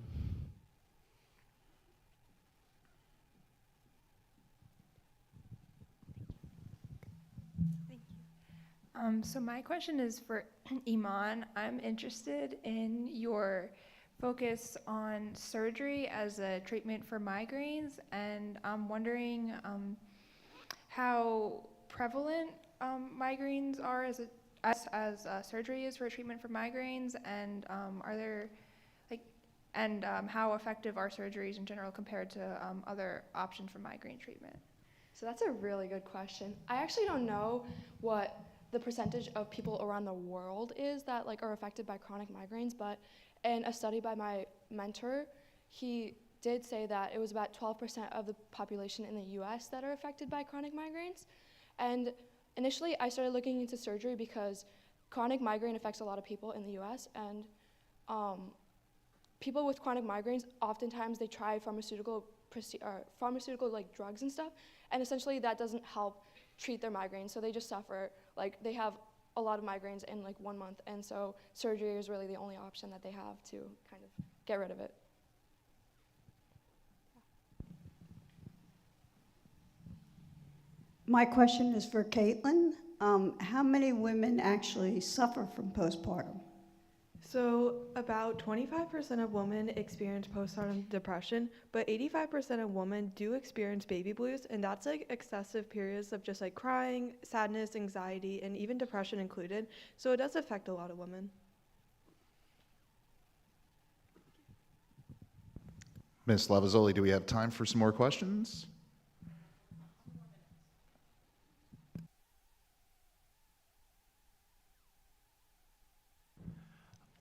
So my question is for Iman. I'm interested in your focus on surgery as a treatment for migraines, and I'm wondering how prevalent migraines are as surgery is for treatment for migraines, and are there how effective are surgeries in general compared to other options for migraine treatment? So that's a really good question. I actually don't know what the percentage of people around the world is that are affected by chronic migraines, but in a study by my mentor, he did say that it was about 12% of the population in the US that are affected by chronic migraines. And initially I started looking into surgery because chronic migraine affects a lot of people in the US, and people with chronic migraines, oftentimes they try pharmaceutical drugs and stuff, and essentially that doesn't help treat their migraines, so they just suffer. They have a lot of migraines in 1 month, and so surgery is really the only option that they have to kind of get rid of it. My question is for Caitlin. How many women actually suffer from postpartum? So about 25% of women experience postpartum depression, but 85% of women do experience baby blues, and that's excessive periods of just crying, sadness, anxiety, and even depression included. So it does affect a lot of women. Ms. Lavazzoli, do we have time for some more questions?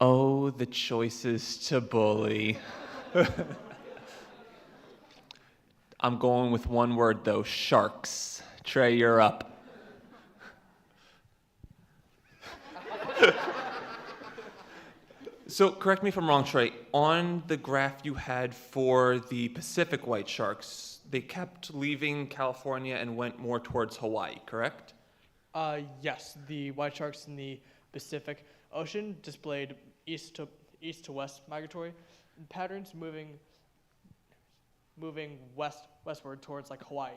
Oh, the choices to bully. I'm going with one word, though, sharks. Trey, you're up. So correct me if I'm wrong, Trey. On the graph you had for the Pacific white sharks, they kept leaving California and went more towards Hawaii, correct? Yes, the white sharks in the Pacific Ocean displayed east to west migratory patterns, moving westward towards Hawaii.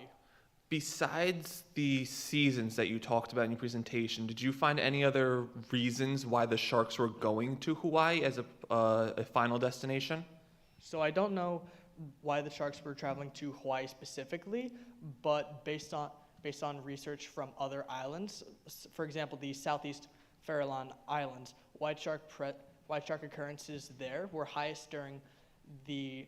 Besides the seasons that you talked about in your presentation, did you find any other reasons why the sharks were going to Hawaii as a final destination? So I don't know why the sharks were traveling to Hawaii specifically, but based on research from other islands, for example, the Southeast Farallon Islands, white shark occurrences there were highest during the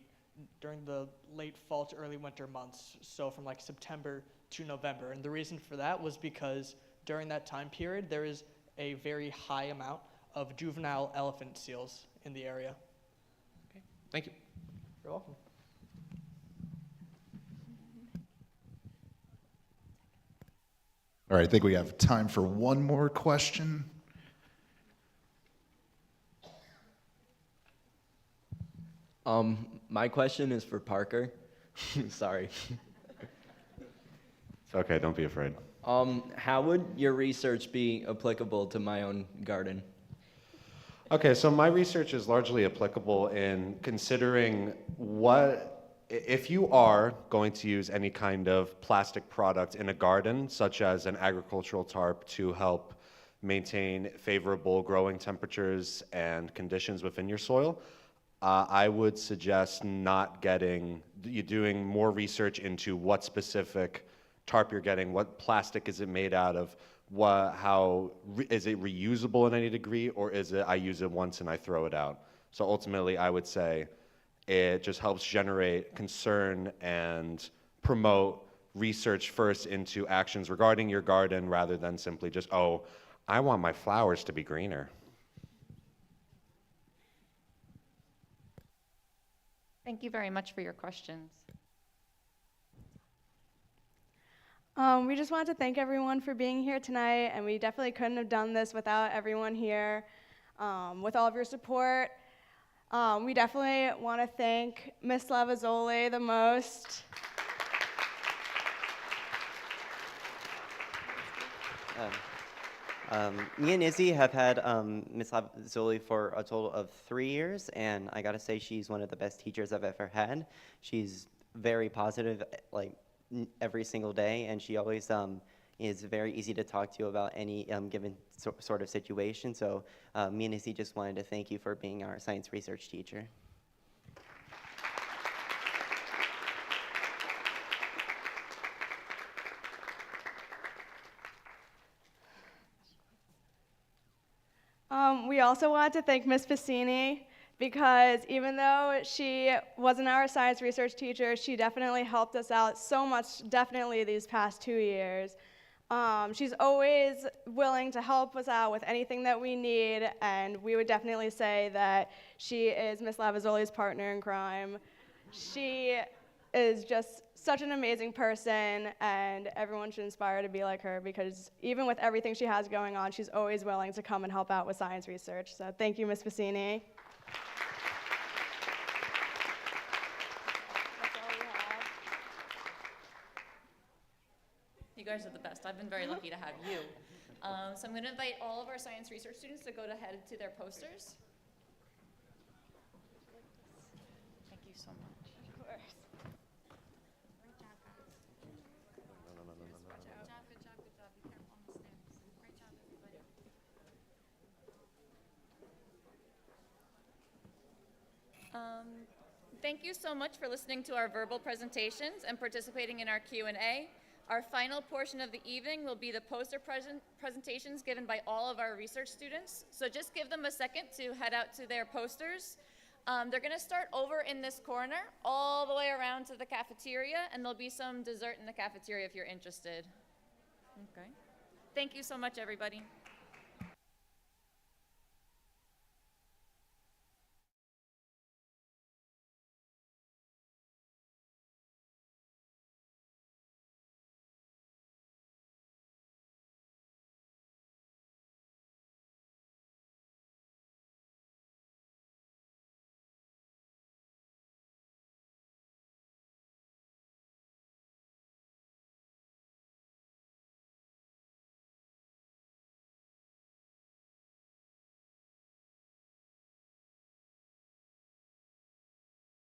late fall to early winter months, so from like September to November. And the reason for that was because during that time period, there is a very high amount of juvenile elephant seals in the area. Okay, thank you. You're welcome. All right, I think we have time for one more question. My question is for Parker. Sorry. It's okay, don't be afraid. How would your research be applicable to my own garden? Okay, so my research is largely applicable in considering if you are going to use any kind of plastic product in a garden, such as an agricultural tarp to help maintain favorable growing temperatures and conditions within your soil, I would suggest doing more research into what specific tarp you're getting, what plastic is it made out of, is it reusable in any degree, or is it I use it once and I throw it out? So ultimately, I would say it just helps generate concern and promote research first into actions regarding your garden rather than simply just, oh, I want my flowers to be greener. Thank you very much for your questions. We just wanted to thank everyone for being here tonight, and we definitely couldn't have done this without everyone here, with all of your support. We definitely want to thank Ms. Lavazzoli the most. Me and Izzy have had Ms. Lavazzoli for a total of 3 years, and I gotta say she's one of the best teachers I've ever had. She's very positive, like every single day, and she always is very easy to talk to about any given sort of situation. So me and Izzy just wanted to thank you for being our science research teacher. We also want to thank Ms. Fassini, because even though she wasn't our science research teacher, she definitely helped us out so much, definitely these past 2 years. She's always willing to help us out with anything that we need, and we would definitely say that she is Ms. Lavazzoli's partner in crime. She is just such an amazing person, and everyone should aspire to be like her, because even with everything she has going on, she's always willing to come and help out with science research. So thank you, Ms. Fassini. You guys are the best. I've been very lucky to have you. So I'm going to invite all of our science research students to go ahead to their posters. Thank you so much. Of course. Thank you so much for listening to our verbal presentations and participating in our Q&A. Our final portion of the evening will be the poster presentations given by all of our research students. So just give them a second to head out to their posters. They're going to start over in this corner, all the way around to the cafeteria, and there'll be some dessert in the cafeteria if you're interested. Okay. Thank you so much, everybody.